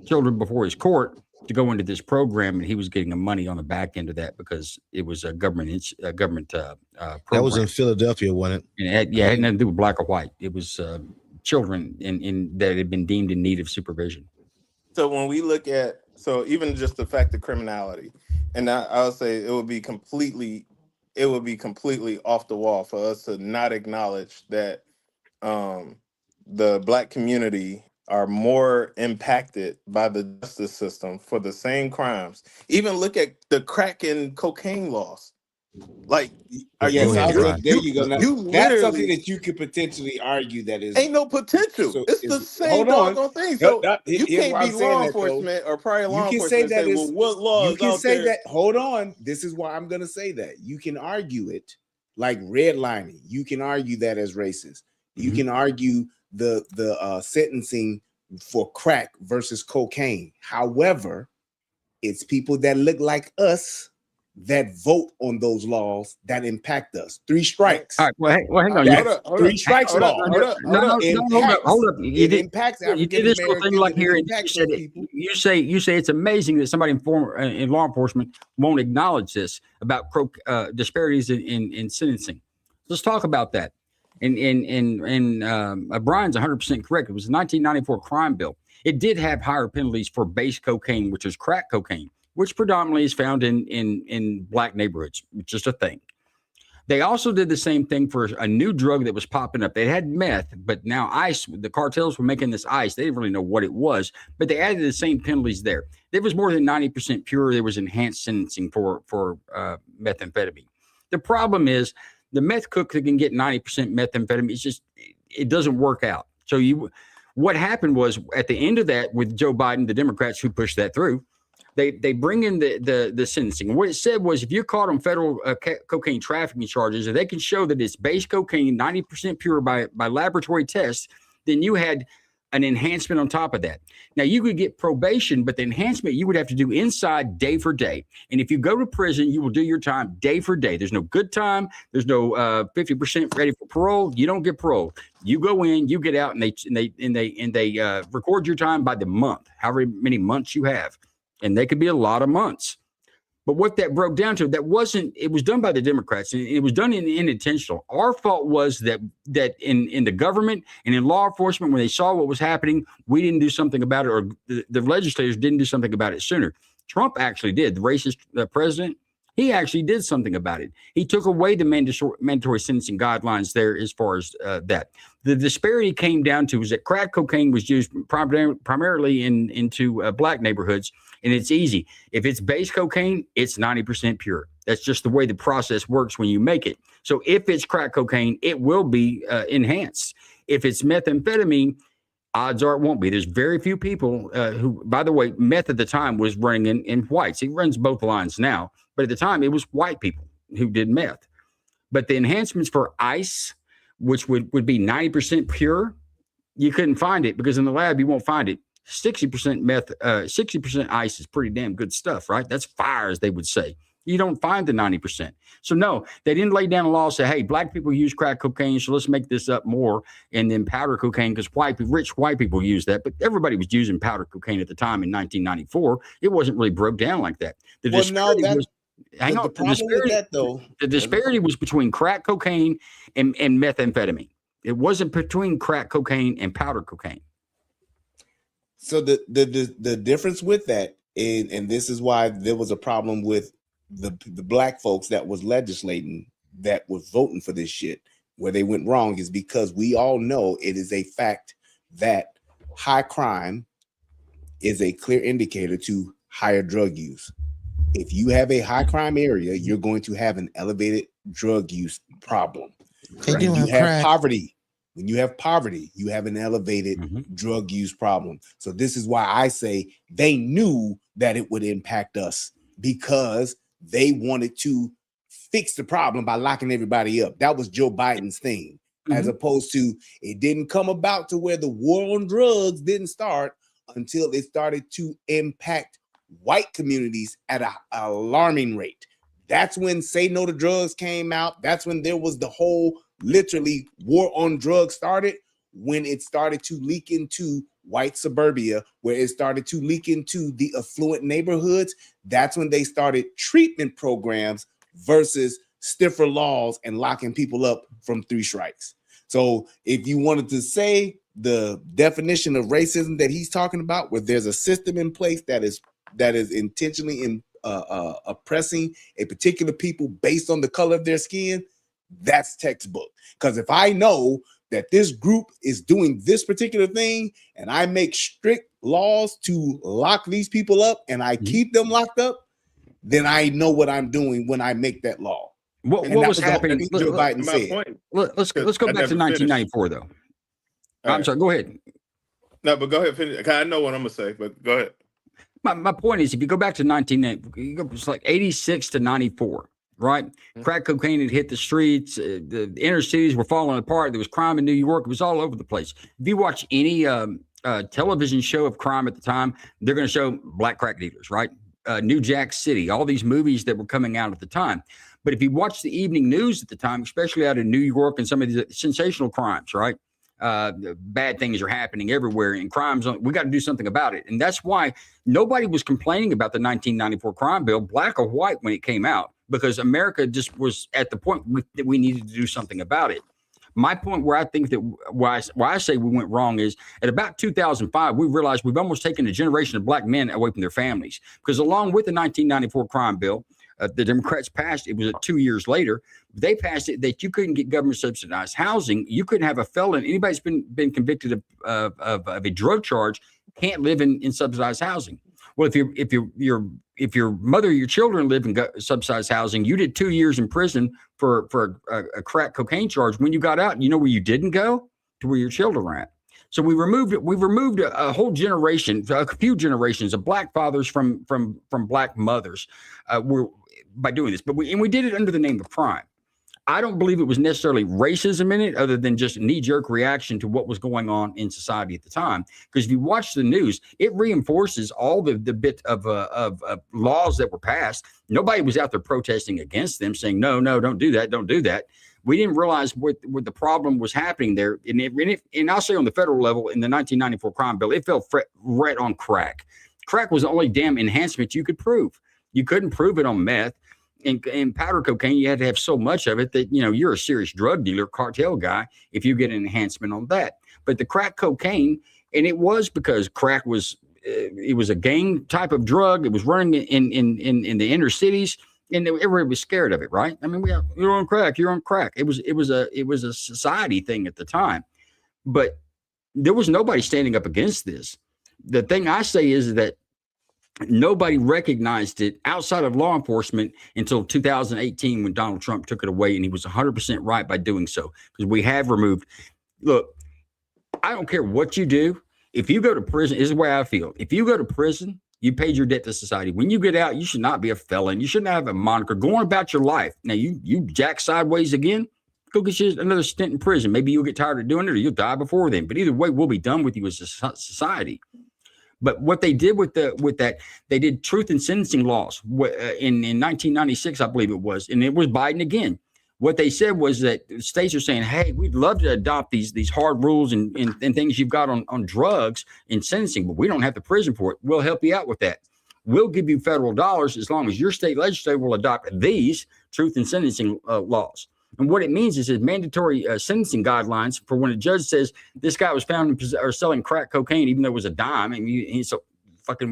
children before his court to go into this program, and he was getting money on the back end of that because it was a government program. That was in Philadelphia, wasn't it? And it had nothing to do with black or white. It was children in that had been deemed in need of supervision. So when we look at So even just the fact of criminality, and I would say it would be completely off the wall for us to not acknowledge that the Black community are more impacted by the justice system for the same crimes. Even look at the crack and cocaine laws. Like, are Yes, you I was you're, going. There you you go. Now, you that's something literally that you could potentially argue that is ain't no potential. so. It's the Is same hold on. doggone thing. No, So no, you here's can't why I'm be saying law that though. enforcement or prior You law can enforcement say and say, that well, is. what law You is can out say there? that. Hold on. This is why I'm going to say that. You can argue it like redlining. You can argue that as racist. You can argue the sentencing for crack versus cocaine. However, it's people that look like us that vote on those laws that impact us. 3 strikes. All right. Well, hang on. Hold That's up, hold 3 up, strikes hold up, law. hold up, No, hold no, up. no, hold up, Impacts. hold up. It impacts You did African this little thing Americans like and it here, and you impacts said those it. people. You say it's amazing that somebody in law enforcement won't acknowledge this about disparities in sentencing. Let's talk about that. And Brian's 100% correct. It was a 1994 crime bill. It did have higher penalties for base cocaine, which is crack cocaine, which predominantly is found in Black neighborhoods, which is a thing. They also did the same thing for a new drug that was popping up. They had meth, but now ice. The cartels were making this ice. They didn't really know what it was, but they added the same penalties there. There was more than 90% pure. There was enhanced sentencing for methamphetamine. The problem is the meth cook that can get 90% methamphetamine. It's just it doesn't work out. So what happened was at the end of that with Joe Biden, the Democrats who pushed that through. They bring in the sentencing. And what it said was if you're caught on federal cocaine trafficking charges, if they can show that it's base cocaine, 90% pure by laboratory tests, then you had an enhancement on top of that. Now, you could get probation, but the enhancement you would have to do inside day for day. And if you go to prison, you will do your time day for day. There's no good time. There's no 50% ready for parole. You don't get parole. You go in, you get out, and they record your time by the month, however many months you have. And they could be a lot of months. But what that broke down to, it was done by the Democrats, and it was done unintentional. Our fault was that in the government and in law enforcement, when they saw what was happening, we didn't do something about it, or the legislators didn't do something about it sooner. Trump actually did. The racist president, he actually did something about it. He took away the mandatory sentencing guidelines there as far as that. The disparity came down to is that crack cocaine was used primarily into Black neighborhoods. And it's easy. If it's base cocaine, it's 90% pure. That's just the way the process works when you make it. So if it's crack cocaine, it will be enhanced. If it's methamphetamine, odds are it won't be. There's very few people who, by the way, meth at the time was running in whites. He runs both lines now. But at the time, it was white people who did meth. But the enhancements for ice, which would be 90% pure, you couldn't find it because in the lab, you won't find it. 60% meth, 60% ice is pretty damn good stuff, right? That's fire, as they would say. You don't find the 90%. So no, they didn't lay down a law and say, hey, Black people use crack cocaine, so let's make this up more. And then powder cocaine, because rich white people use that. But everybody was using powder cocaine at the time in 1994. It wasn't really broke down like that. The disparity was between crack cocaine and methamphetamine. It wasn't between crack cocaine and powder cocaine. So the difference with that, and this is why there was a problem with the Black folks that was legislating, that was voting for this shit, where they went wrong, is because we all know it is a fact that high crime is a clear indicator to higher drug use. If you have a high crime area, you're going to have an elevated drug use problem. When you have poverty, you have an elevated drug use problem. So this is why I say they knew that it would impact us, because they wanted to fix the problem by locking everybody up. That was Joe Biden's thing, as opposed to it didn't come about to where the war on drugs didn't start until it started to impact white communities at an alarming rate. That's when Say No to Drugs came out. That's when there was the whole literally war on drugs started, when it started to leak into white suburbia, where it started to leak into the affluent neighborhoods. That's when they started treatment programs versus stiffer laws and locking people up from 3 strikes. So if you wanted to say the definition of racism that he's talking about, where there's a system in place that is that is intentionally oppressing a particular people based on the color of their skin, that's textbook. Because if I know that this group is doing this particular thing and I make strict laws to lock these people up and I keep them locked up, then I know what I'm doing when I make that law. What was happening? Joe Biden said. Let's go back to 1994 though. I'm sorry. Go ahead. No, but go ahead. Finish. I know what I'm gonna say, but go ahead. My point is, if you go back to 1990, it's like 86 to 94, right? Crack cocaine had hit the streets. The inner cities were falling apart. There was crime in New York. It was all over the place. If you watch any television show of crime at the time, they're going to show black crack dealers, right? New Jack City, all these movies that were coming out at the time. But if you watch the evening news at the time, especially out in New York and some of these sensational crimes, right? Bad things are happening everywhere and crimes. We got to do something about it. And that's why nobody was complaining about the 1994 crime bill, black or white, when it came out, because America just was at the point that we needed to do something about it. My point where I think that why I say we went wrong is at about 2005, we realized we've almost taken a generation of black men away from their families, because along with the 1994 crime bill, the Democrats passed, it was 2 years later, they passed it that you couldn't get government subsidized housing. You couldn't have a felon. Anybody's been convicted of a drug charge can't live in subsidized housing. Well, if your mother or your children live in subsidized housing, you did 2 years in prison for a crack cocaine charge. When you got out, you know where you didn't go? To where your children were at. So we removed a whole generation, a few generations of black fathers from black mothers by doing this. But we did it under the name of crime. I don't believe it was necessarily racism in it, other than just a knee-jerk reaction to what was going on in society at the time. Because if you watch the news, it reinforces all the bit of laws that were passed. Nobody was out there protesting against them, saying, no, don't do that, don't do that. We didn't realize what the problem was happening there. And I'll say on the federal level, in the 1994 crime bill, it fell right on crack. Crack was the only damn enhancement you could prove. You couldn't prove it on meth. In powder cocaine, you had to have so much of it that, you're a serious drug dealer, cartel guy, if you get an enhancement on that. But the crack cocaine, and it was because crack was, it was a gang type of drug. It was running in the inner cities, and everybody was scared of it, right? I mean, you're on crack, you're on crack. It was a society thing at the time, but there was nobody standing up against this. The thing I say is that nobody recognized it outside of law enforcement until 2018, when Donald Trump took it away, and he was 100% right by doing so, because we have removed. Look, I don't care what you do. If you go to prison, this is the way I feel. If you go to prison, you paid your debt to society. When you get out, you should not be a felon. You shouldn't have a moniker going about your life. Now, you jack sideways again, go get you another stint in prison. Maybe you'll get tired of doing it, or you'll die before then. But either way, we'll be done with you as a society. But what they did with that, they did truth in sentencing laws in 1996, I believe it was, and it was Biden again. What they said was that states are saying, hey, we'd love to adopt these hard rules and things you've got on drugs in sentencing, but we don't have the prison for it. We'll help you out with that. We'll give you federal dollars as long as your state legislature will adopt these truth in sentencing laws. And what it means is mandatory sentencing guidelines for when a judge says this guy was found selling crack cocaine, even though it was a dime. I mean,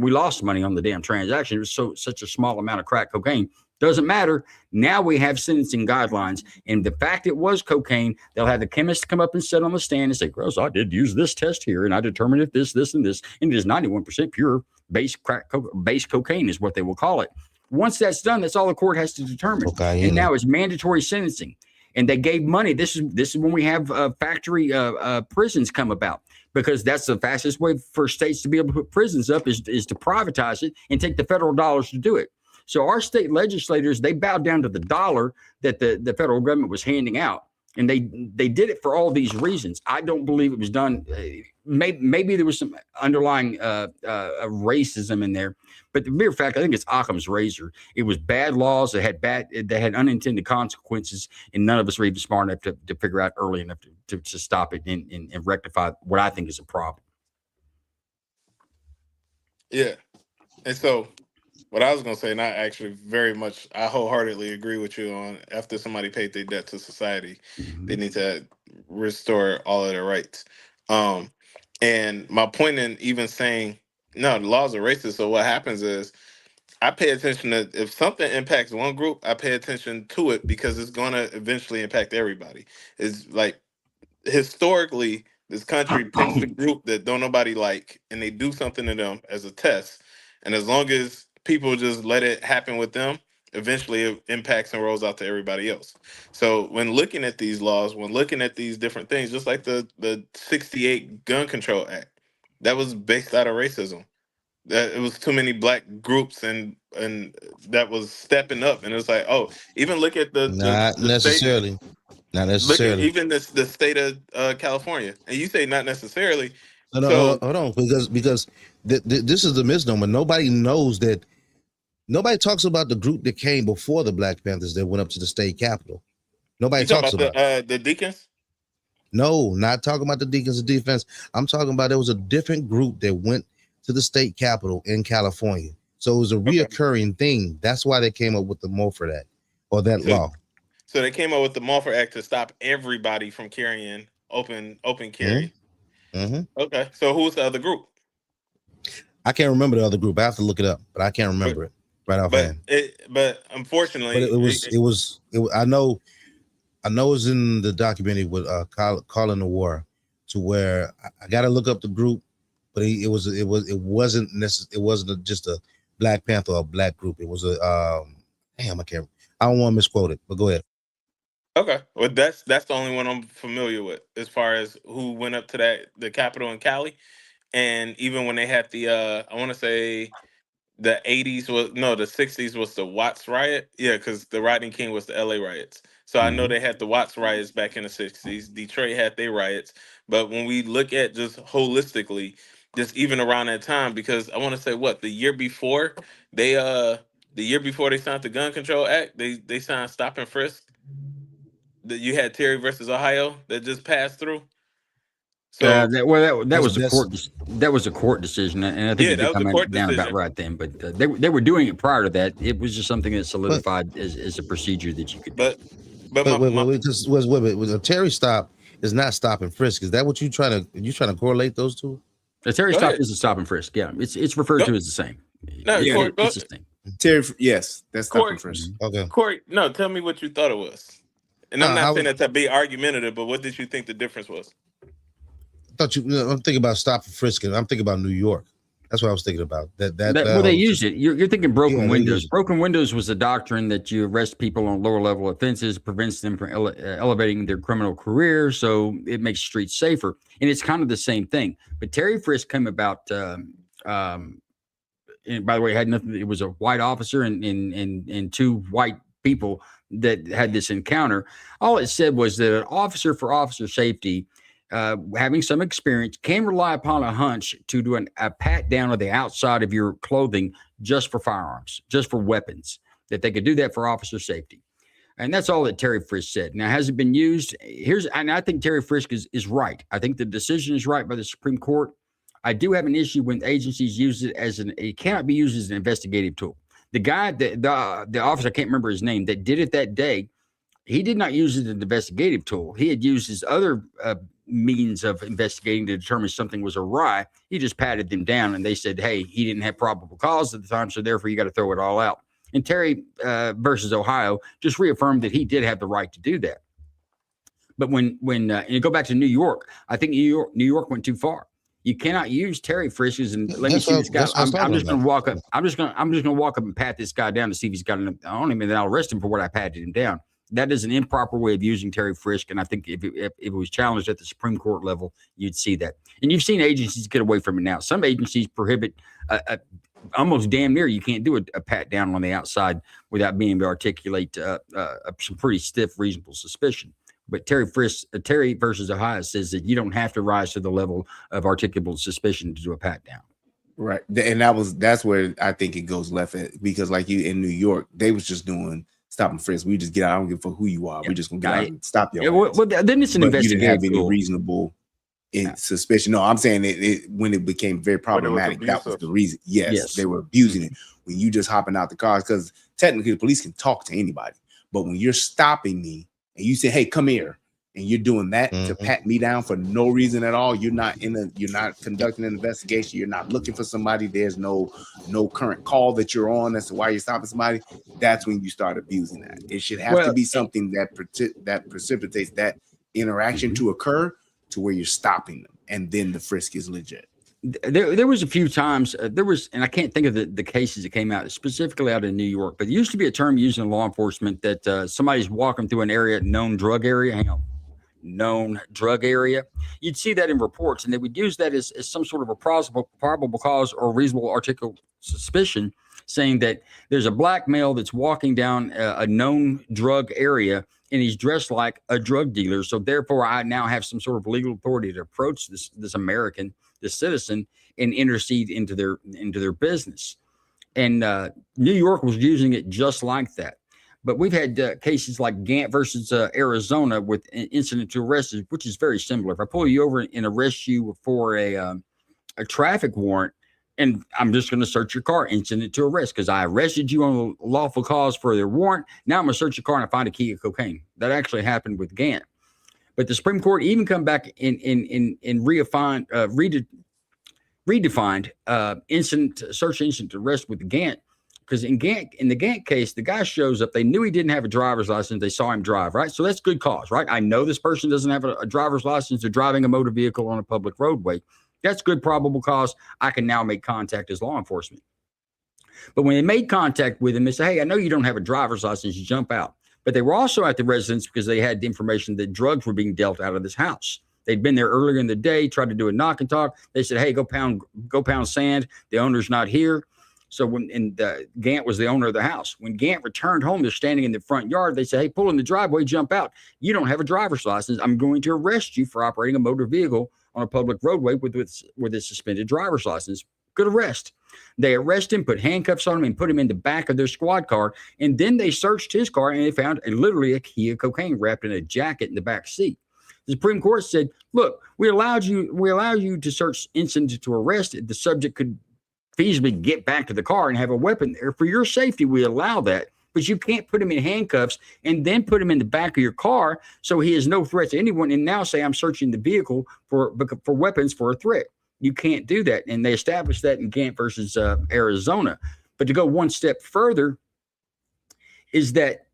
we lost money on the damn transaction. It was such a small amount of crack cocaine. Doesn't matter. Now we have sentencing guidelines. And the fact it was cocaine, they'll have the chemist come up and sit on the stand and say, gross, I did use this test here, and I determined if this, and this, and it is 91% pure base cocaine is what they will call it. Once that's done, that's all the court has to determine. Okay, and now it's mandatory sentencing. And they gave money. This is when we have factory prisons come about, because that's the fastest way for states to be able to put prisons up is to privatize it and take the federal dollars to do it. So our state legislators, they bowed down to the dollar that the federal government was handing out. And they did it for all these reasons. I don't believe it was done. Maybe there was some underlying racism in there, but the mere fact, I think it's Occam's razor. It was bad laws that had unintended consequences, and none of us were even smart enough to figure out early enough to stop it and rectify what I think is a problem. Yeah, and so what I was going to say, and I wholeheartedly agree with you on, after somebody paid their debt to society, they need to restore all of their rights. And my point in even saying No, the laws are racist. So what happens is I pay attention to if something impacts one group, I pay attention to it because it's going to eventually impact everybody. It's like historically, this country picks the group that don't nobody like, and they do something to them as a test. And as long as people just let it happen with them, eventually it impacts and rolls out to everybody else. So when looking at these laws, when looking at these different things, just like the '68 Gun Control Act, that was based out of racism. That it was too many black groups and that was stepping up, and it's like, oh, even look at Not the state. necessarily. Not Look at necessarily. even the state of California, and you say not necessarily. No, no, So hold on, because this is the misnomer. Nobody knows that. Nobody talks about the group that came before the Black Panthers that went up to the state capitol. Nobody you talking talks about about it. the deacons? No, not talking about the Deacons of Defense. I'm talking about there was a different group that went to the state capitol in California. So it was a Okay. reoccurring thing. That's why they came up with the Mulford Act or that So law. so they came up with the Mulford Act to stop everybody from carrying open carry. Mm-hmm. Okay. So who's the other group? I can't remember the other group. I have to look it up, but I can't But remember it right offhand. but But unfortunately, I know it's in the documentary with Calling the War, to where I got to look up the group, but it wasn't just a Black Panther or a black group. It was a I don't want to misquote it, but go ahead. okay. Well, that's the only one I'm familiar with as far as who went up to the Capitol in Cali, and even when they had the I want to say the '80s was no, the '60s was the Watts riot. Yeah, because the Rodney King was the LA riots. So I know Mhm. they had the Watts riots back in the '60s. Detroit had their riots. But when we look at just holistically, just even around that time, because I want to say what they the year before they signed the Gun Control Act, they signed Stop and Frisk. That you had Terry versus Ohio that just passed through. So That was a That's court decision, and I think yeah, it that did was a come court down about decision. right then. But they were doing it prior to that. It was just something that but solidified as a procedure that you could do. But just was a Terry stop is not stop and frisk. Is that what you trying to correlate those two? A Terry go stop ahead. is a stop and frisk. Yeah, it's referred Go, to as the same. no, Yeah, Corey, It's the same. Terry. Yes, that's stopping Corey, first. Okay. Corey, no, tell me what you thought it was. And I'm I not was saying that to be argumentative, but what did you think the difference was? thought I'm thinking about stop and frisk. I'm thinking about New York. That's what I was thinking about. That Well, they whole used it. You're thinking broken yeah, they windows. use it. Broken windows was a doctrine that you arrest people on lower level offenses, prevents them from elevating their criminal career, so it makes streets safer. And it's kind of the same thing. But Terry Frisk came about. And by the way, it had nothing. It was a white officer and two white people that had this encounter. All it said was that an officer for officer safety, having some experience, can rely upon a hunch to do a pat down of the outside of your clothing just for firearms, just for weapons, that they could do that for officer safety. And that's all that Terry Frisk said. Now, has it been used? And I think Terry Frisk is right. I think the decision is right by the Supreme Court. I do have an issue when agencies use it it cannot be used as an investigative tool. The guy, the officer, I can't remember his name, that did it that day, he did not use it as an investigative tool. He had used his other means of investigating to determine something was awry. He just patted them down and they said, hey, he didn't have probable cause at the time, so therefore you got to throw it all out. And Terry versus Ohio just reaffirmed that he did have the right to do that. But when and you go back to New York, I think New York went too far. You cannot use Terry Frisk's and let me see this guy. That's what I was I'm talking just going about. to walk up. I'm just going to walk up and pat this guy down to see if he's got enough on him, and then I'll arrest him for what I patted him down. That is an improper way of using Terry Frisk, and I think if it was challenged at the Supreme Court level, you'd see that. And you've seen agencies get away from it now. Some agencies prohibit almost damn near you can't do a pat down on the outside without being able to articulate some pretty stiff, reasonable suspicion. But Terry versus Ohio says that you don't have to rise to the level of articulable suspicion to do a pat down. Right. And that's where I think it goes left at, because like you in New York, they was just doing stop and frisk. We just get out. I don't give a fuck who you are. We just gonna get out and stop you. Well, then it's an but you didn't have investigative any tool. reasonable suspicion. No, I'm saying when it became very problematic, that was the reason. Yes, they were abusing it. When you just hopping out the cars, because technically the police can talk to anybody, but when you're stopping me and you say, "Hey, come here," and you're doing that to Mhm. pat me down for no reason at all. You're not conducting an investigation. You're not looking for somebody. There's no current call that you're on as to why you're stopping somebody. That's when you start abusing that. It should have to be something that precipitates that interaction to occur to where you're stopping them, and then the frisk is legit. There was a few times and I can't think of the cases that came out specifically out of New York, but there used to be a term used in law enforcement that somebody's walking through an area, known drug area. Hang on. Known drug area. You'd see that in reports, and they would use that as some sort of a probable cause or reasonable articulable suspicion, saying that there's a black male that's walking down a known drug area and he's dressed like a drug dealer. So therefore, I now have some sort of legal authority to approach this American, this citizen, and intercede into their business. And New York was using it just like that. But we've had cases like Gant versus Arizona with incident to arrest, which is very similar. If I pull you over and arrest you for a traffic warrant, and I'm just going to search your car, incident to arrest, because I arrested you on a lawful cause for the warrant. Now I'm going to search your car and I find a key of cocaine. That actually happened with Gant. But the Supreme Court even come back and redefined search incident to arrest with the Gant. Because in the Gant case, the guy shows up. They knew he didn't have a driver's license. They saw him drive, right? So that's good cause, right? I know this person doesn't have a driver's license. They're driving a motor vehicle on a public roadway. That's good probable cause. I can now make contact as law enforcement. But when they made contact with him, they say, hey, I know you don't have a driver's license. You jump out. But they were also at the residence because they had the information that drugs were being dealt out of this house. They'd been there earlier in the day, tried to do a knock and talk. They said, hey, go pound sand. The owner's not here. So Gant was the owner of the house. When Gant returned home, they're standing in the front yard. They say, hey, pull in the driveway, jump out. You don't have a driver's license. I'm going to arrest you for operating a motor vehicle on a public roadway with a suspended driver's license. Good arrest. They arrest him, put handcuffs on him, and put him in the back of their squad car. And then they searched his car, and they found literally a key of cocaine wrapped in a jacket in the back seat. The Supreme Court said, look, we allow you to search incident to arrest. The subject could feasibly get back to the car and have a weapon there. For your safety, we allow that. But you can't put him in handcuffs and then put him in the back of your car so he is no threat to anyone, and now say I'm searching the vehicle for weapons for a threat. You can't do that. And they established that in Gant versus Arizona. But to go one step further is that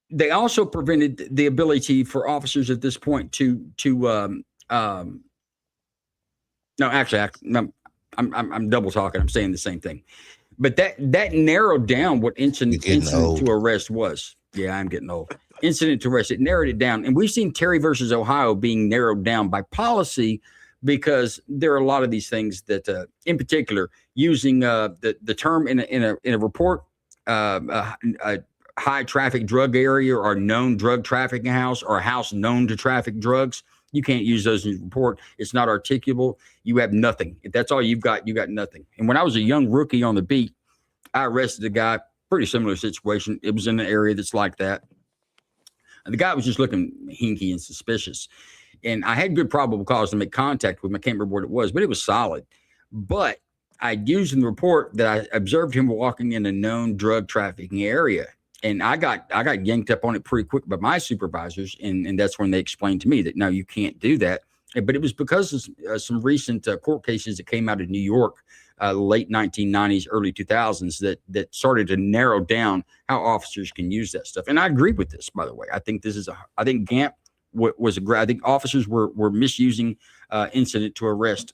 they also prevented the ability for officers at this point I'm double talking. I'm saying the same thing. But that narrowed down what incident to arrest was. Yeah, I'm getting old. Incident to arrest, it narrowed it down. And we've seen Terry versus Ohio being narrowed down by policy because there are a lot of these things that, in particular, using the term in a report, a high traffic drug area or a known drug trafficking house or a house known to traffic drugs. You can't use those in your report. It's not articulable. You have nothing. If that's all you've got, you got nothing. And when I was a young rookie on the beat, I arrested a guy, pretty similar situation. It was in an area that's like that. And the guy was just looking hinky and suspicious. And I had good probable cause to make contact with him. I can't remember what it was, but it was solid. But I used in the report that I observed him walking in a known drug trafficking area. And I got yanked up on it pretty quick by my supervisors. And that's when they explained to me that, no, you can't do that. But it was because of some recent court cases that came out of New York, late 1990s, early 2000s, that started to narrow down how officers can use that stuff. And I agree with this, by the way. I think I think Gant was I think officers were misusing incident to arrest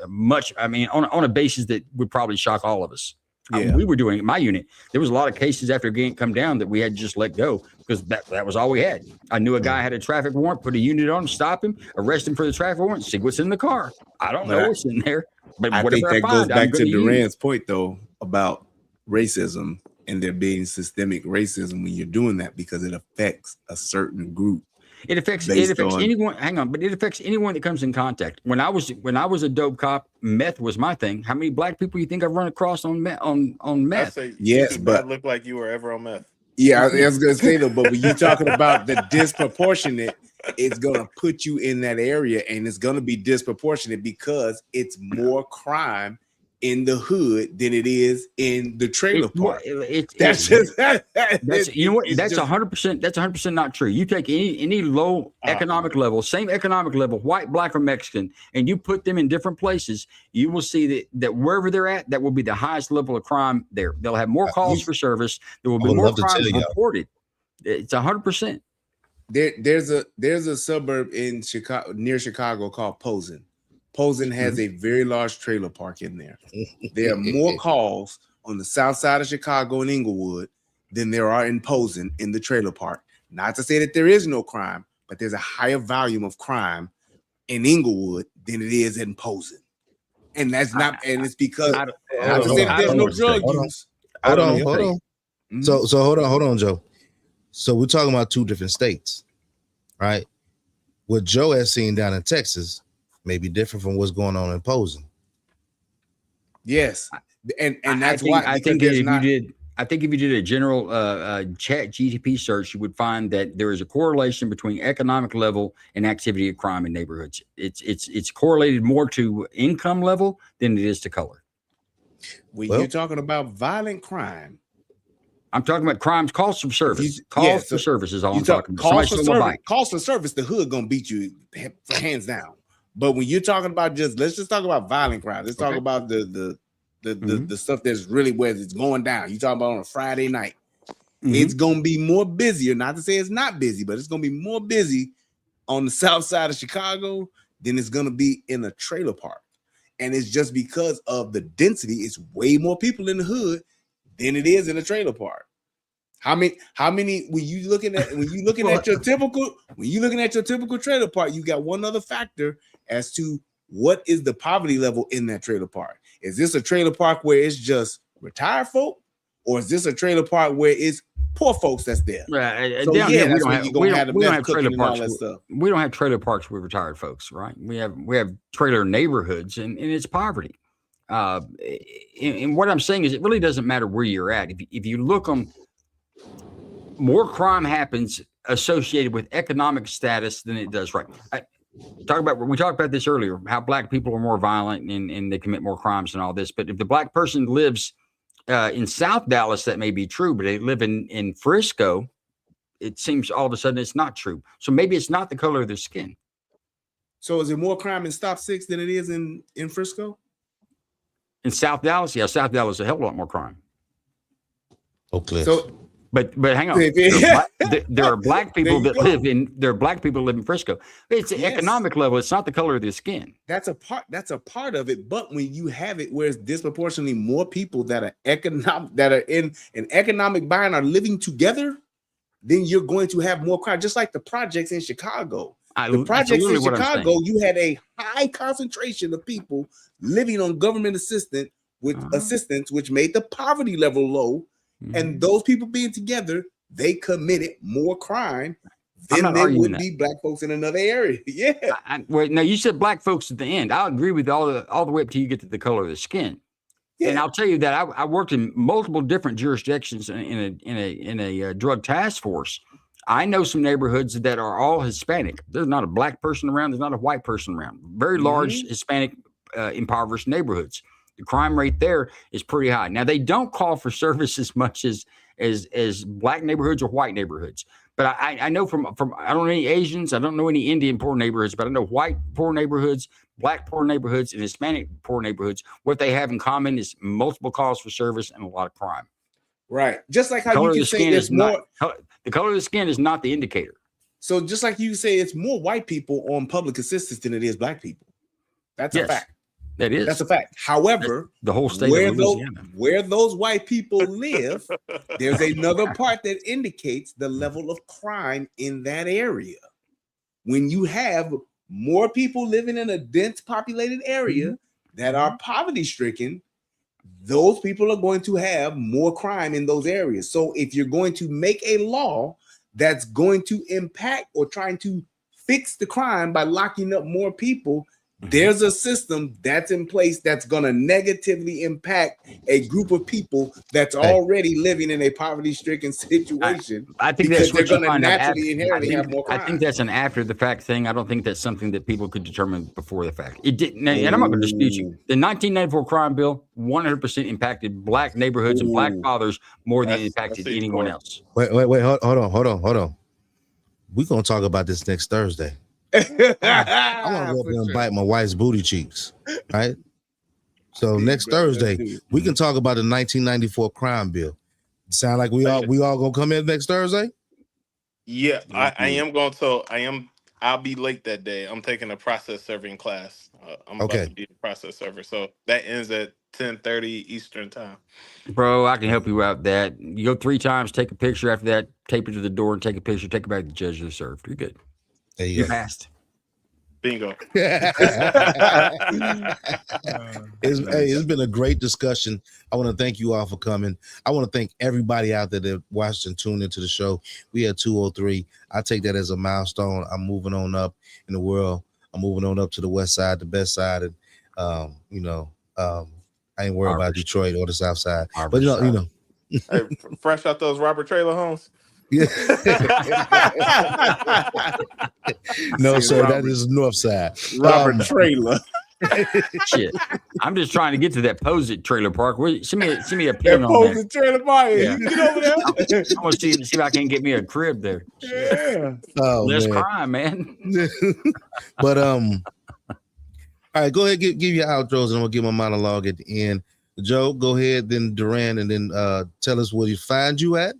much. I mean, on a basis that would probably shock all of us. Yeah. We were doing it in my unit. There was a lot of cases after Gant come down that we had to just let go because that was all we had. I knew a guy had a traffic warrant, put a unit on him, stop him, arrest him for the traffic warrant, see what's in the car. I don't know what's in there, but I whatever think that I find, goes back I'm to gonna Duran's use. point, though, about racism and there being systemic racism when you're doing that because it affects a certain group. It affects anyone. Hang on, but it affects anyone that comes in contact. When I was a dope cop, meth was my thing. How many black people you think I've run across on meth? Yes, but look like you were ever on meth. Yeah, I was gonna say though, but when you're talking about the disproportionate, it's gonna put you in that area, and it's gonna be disproportionate because it's more crime in the hood than it is in the trailer It's more, park. it's That's just that's you know what? it's That's just 100%. That's 100% not true. You take any low economic level, same economic level, white, black, or Mexican, and you put them in different places, you will see that wherever they're at, that will be the highest level of crime there. They'll have more calls for service. There will I be would more love to crimes tell y'all. reported. It's 100%. there's a suburb in Chicago, near Chicago, called Posen. Posen has a very large trailer park in there. There are more calls on the south side of Chicago and Inglewood than there are in Posen in the trailer park. Not to say that there is no crime, but there's a higher volume of crime in Inglewood than it is in Posen. And that's not, and it's because not to say that there's no drug use. Hold on. So hold on, Joe. So we're talking about two different states, right? What Joe has seen down in Texas may be different from what's going on in Posen. Yes, and that's why I think if you did a general chat GTP search, you would find that there is a correlation between economic level and activity of crime in neighborhoods. It's correlated more to income level than it is to color. When you're talking about violent crime, I'm talking about crimes, calls for service. Calls for service is all I'm talking about. Calls for service, the hood gonna beat you hands down. But when you're talking about let's just talk about violent crime. Let's talk about the stuff that's really where it's going down. You talking about on a Friday night. It's gonna be more busier. Not to say it's not busy, but it's gonna be more busy on the south side of Chicago than it's gonna be in a trailer park. And it's just because of the density. It's way more people in the hood than it is in a trailer park. How many when you looking at your typical trailer park, you got one other factor as to what is the poverty level in that trailer park. Is this a trailer park where it's just retired folk, or is this a trailer park where it's poor folks that's there? Right. So down yeah, here, that's when you're gonna have the meth cooking and all that parks. stuff. We don't have trailer parks with retired folks, right? We have trailer neighborhoods, and it's poverty. And what I'm saying is, it really doesn't matter where you're at. If you look on, more crime happens associated with economic status than it does, right? We talked about this earlier, how black people are more violent and they commit more crimes and all this. But if the black person lives in South Dallas, that may be true, but they live in Frisco, it seems all of a sudden it's not true. So maybe it's not the color of their skin. So is there more crime in Stop 6 than it is in Frisco? In South Dallas, yeah, South Dallas is a hell of a lot more crime. Okay. So, but hang on, there are black people that live in Frisco. It's an economic level. It's not the color of their skin. That's a part of it. But when you have it where it's disproportionately more people that are in an economic bind are living together, then you're going to have more crime. Just like the projects in Chicago. The projects in Chicago, you had a high concentration of people living on government assistance, which made the poverty level low. And those people being together, they committed more crime than they would be black folks in another area. Yeah. Wait, now you said black folks at the end. I agree with all the way up till you get to the color of the skin. Yeah. And I'll tell you that I worked in multiple different jurisdictions in a drug task force. I know some neighborhoods that are all Hispanic. There's not a black person around. There's not a white person around. Very large Hispanic impoverished neighborhoods. The crime rate there is pretty high. Now, they don't call for service as much as black neighborhoods or white neighborhoods. But I know from I don't know any Asians. I don't know any Indian poor neighborhoods, but I know white poor neighborhoods, black poor neighborhoods, and Hispanic poor neighborhoods. What they have in common is multiple calls for service and a lot of crime. Right. Just like how you can say there's more. The color of the skin is not the indicator. So just like you say, it's more white people on public assistance than it is black people. That's a fact. That is. That's a fact. However, the whole state of Louisiana, where those white people live, there's another part that indicates the level of crime in that area. When you have more people living in a dense populated area that are poverty stricken, those people are going to have more crime in those areas. So if you're going to make a law that's going to impact or trying to fix the crime by locking up more people, There's a system that's in place that's going to negatively impact a group of people that's already living in a poverty-stricken situation. I think because that's they're what you going to find out naturally inherently have more I crime. think that's an after the fact thing. I don't think that's something that people could determine before the fact. It didn't, and I'm not going to dispute you. The 1994 crime bill 100% impacted black neighborhoods and black fathers more than it impacted anyone else. Wait, hold on. We're gonna talk about this next Thursday. I want to go up there and bite my wife's booty cheeks, right? So next Thursday, we can talk about the 1994 crime bill. Sound like we all gonna come in next Thursday? Yeah, I am going to. I'll be late that day. I'm taking a process serving class. I'm about to be a process server. So that ends at 10:30 Eastern time. Bro, I can help you out with that. You go 3 times, take a picture after that, tape it to the door and take a picture, take it back to the judge you're served. You're good. There you You're go. passed. Bingo. It's been a great discussion. I want to thank you all for coming. I want to thank everybody out there that watched and tuned into the show. We had 203. I take that as a milestone. I'm moving on up in the world. I'm moving on up to the west side, the best side, and I ain't worried about Detroit or the south side. But you know. Hey, fresh out those Robert Trailer homes. Yeah. No, sir, that is north side. Robert Trailer. Shit. I'm just trying to get to that Posit trailer park. Send me a pin on that. Posit trailer park. Yeah. You get over there. I want to see if I can get me a crib there. Yeah. Oh, less man. crime, man. But all right, go ahead, give your outros, and we'll give my monologue at the end. Joe, go ahead, then Duran, and then tell us where you find you at.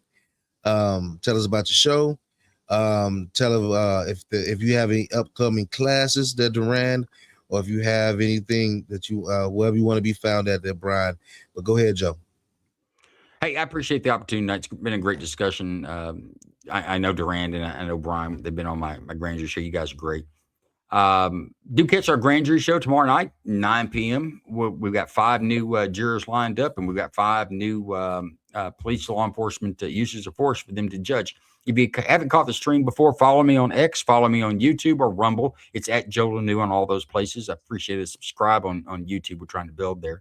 Tell us about your show. Tell us if you have any upcoming classes that Duran, or if you have anything that you wherever you want to be found at there, Brian. But go ahead, Joe. Hey, I appreciate the opportunity. It's been a great discussion. I know Durand and I know Brian. They've been on my grand jury show. You guys are great. Do catch our grand jury show tomorrow night, 9 p.m. We've got 5 new jurors lined up, and we've got 5 new police law enforcement uses of force for them to judge. If you haven't caught the stream before, follow me on X, follow me on YouTube or Rumble. It's at Joe Lanou on all those places. I appreciate it. Subscribe on YouTube. We're trying to build there.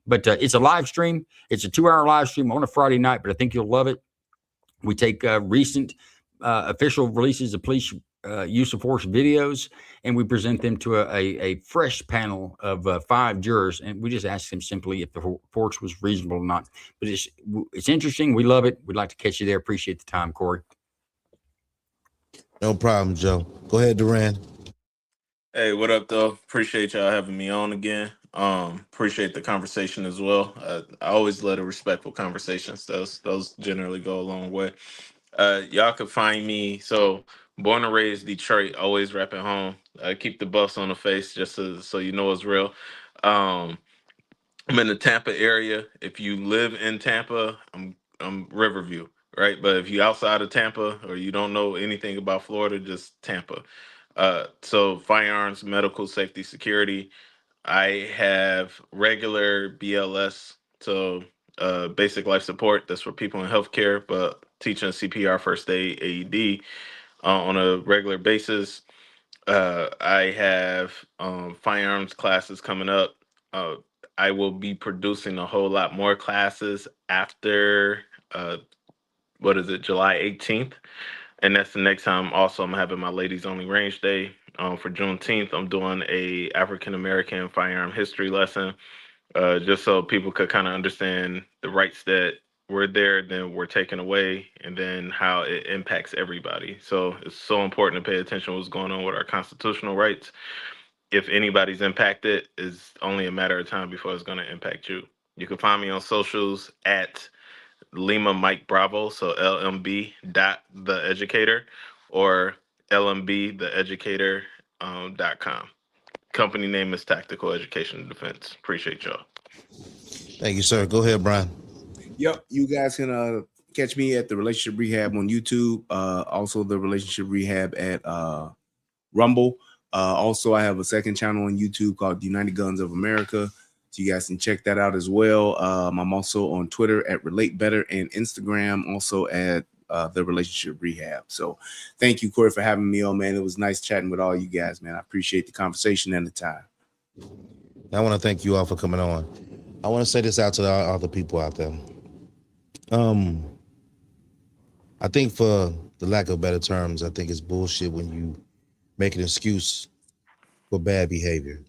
But it's a live stream. It's a 2-hour live stream on a Friday night, but I think you'll love it. We take recent official releases of police use of force videos, and we present them to a fresh panel of 5 jurors, and we just ask them simply if the force was reasonable or not. But it's interesting. We love it. We'd like to catch you there. Appreciate the time, Corey. No problem, Joe. Go ahead, Duran. Hey, what up, though? Appreciate y'all having me on again. Appreciate the conversation as well. I always love a respectful conversations. Those generally go a long way. Y'all can find me. So born and raised Detroit, always rapping home. Keep the buffs on the face just so you know it's real. I'm in the Tampa area. If you live in Tampa, I'm Riverview, right? But if you're outside of Tampa or you don't know anything about Florida, just Tampa. So firearms, medical, safety, security. I have regular BLS, so basic life support. That's for people in healthcare, but teaching CPR, first aid, AED on a regular basis. I have firearms classes coming up. I will be producing a whole lot more classes after July 18th. And that's the next time. Also, I'm having my ladies only range day for Juneteenth. I'm doing a African American firearm history lesson, just so people could kind of understand the rights that were there, then were taken away, and then how it impacts everybody. So it's so important to pay attention to what's going on with our constitutional rights. If anybody's impacted, it's only a matter of time before it's going to impact you. You can find me on socials at Lima Mike Bravo, so LMB.theeducator or LMBtheeducator.com. Company name is Tactical Education and Defense. Appreciate y'all. Thank you, sir. Go ahead, Brian. Yep, you guys can catch me at the Relationship Rehab on YouTube. Also the Relationship Rehab at Rumble. Also, I have a second channel on YouTube called United Guns of America. So you guys can check that out as well. I'm also on Twitter at Relate Better and Instagram also at the Relationship Rehab. So thank you, Corey, for having me on, man. It was nice chatting with all you guys, man. I appreciate the conversation and the time. I want to thank you all for coming on. I want to say this out to the other people out there. I think, for the lack of better terms, I think it's bullshit when you make an excuse for bad behavior.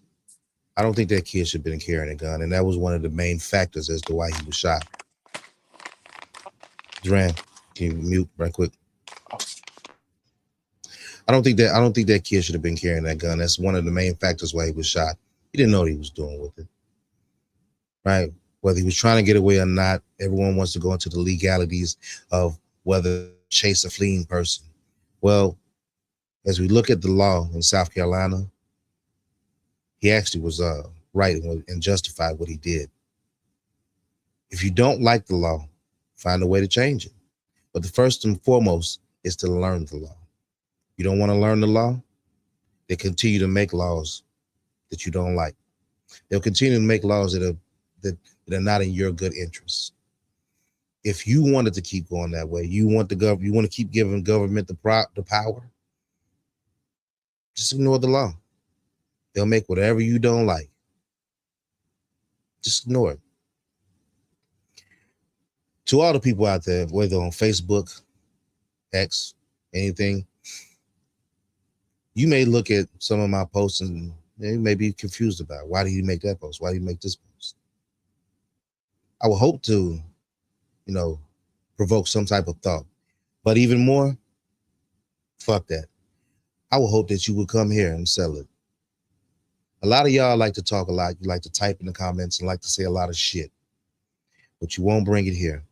I don't think that kid should have been carrying a gun, and that was one of the main factors as to why he was shot. Duran, can you mute right quick? I don't think that kid should have been carrying that gun. That's one of the main factors why he was shot. He didn't know what he was doing with it, right? Whether he was trying to get away or not, everyone wants to go into the legalities of whether chase a fleeing person. Well, as we look at the law in South Carolina, he actually was right and justified what he did. If you don't like the law, find a way to change it. But the first and foremost is to learn the law. You don't want to learn the law? They continue to make laws that you don't like. They'll continue to make laws that are not in your good interests. If you wanted to keep going that way, you want to keep giving government the power, just ignore the law. They'll make whatever you don't like. Just ignore it. To all the people out there, whether on Facebook, X, anything, you may look at some of my posts and you may be confused about, why do you make that post? Why do you make this post? I would hope to, provoke some type of thought. But even more, fuck that. I would hope that you would come here and sell it. A lot of y'all like to talk a lot. You like to type in the comments and like to say a lot of shit. But you won't bring it here.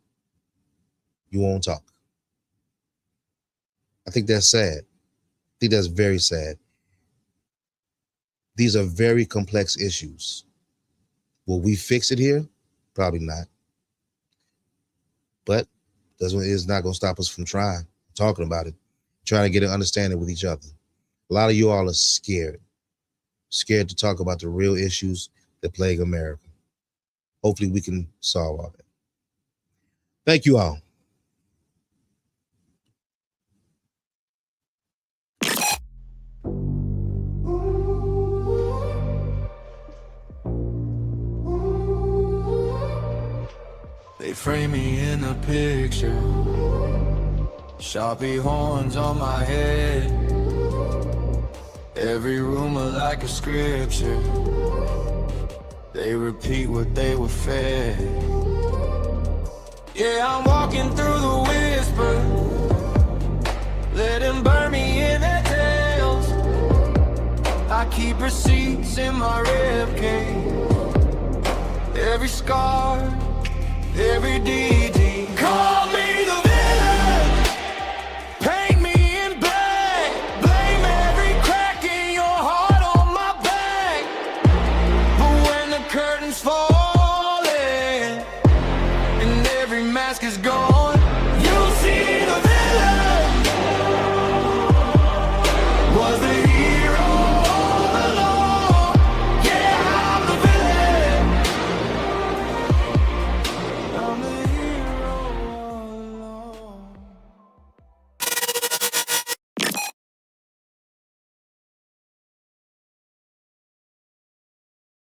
You won't talk. I think that's sad. I think that's very sad. These are very complex issues. Will we fix it here? Probably not. But it's not going to stop us from talking about it, trying to get an understanding with each other. A lot of you all are scared to talk about the real issues that plague America. Hopefully we can solve all that. Thank you all. They frame me in a picture, Sharpie horns on my head, every rumor like a scripture, they repeat what they were fed. Yeah, I'm walking through the whisper, let them burn me in their tails. I keep receipts in my ribcage, every scar, every DD. Call me the villain, paint me in black, blame every crack in your heart on my back. But when the curtain's falling and every mask is gone,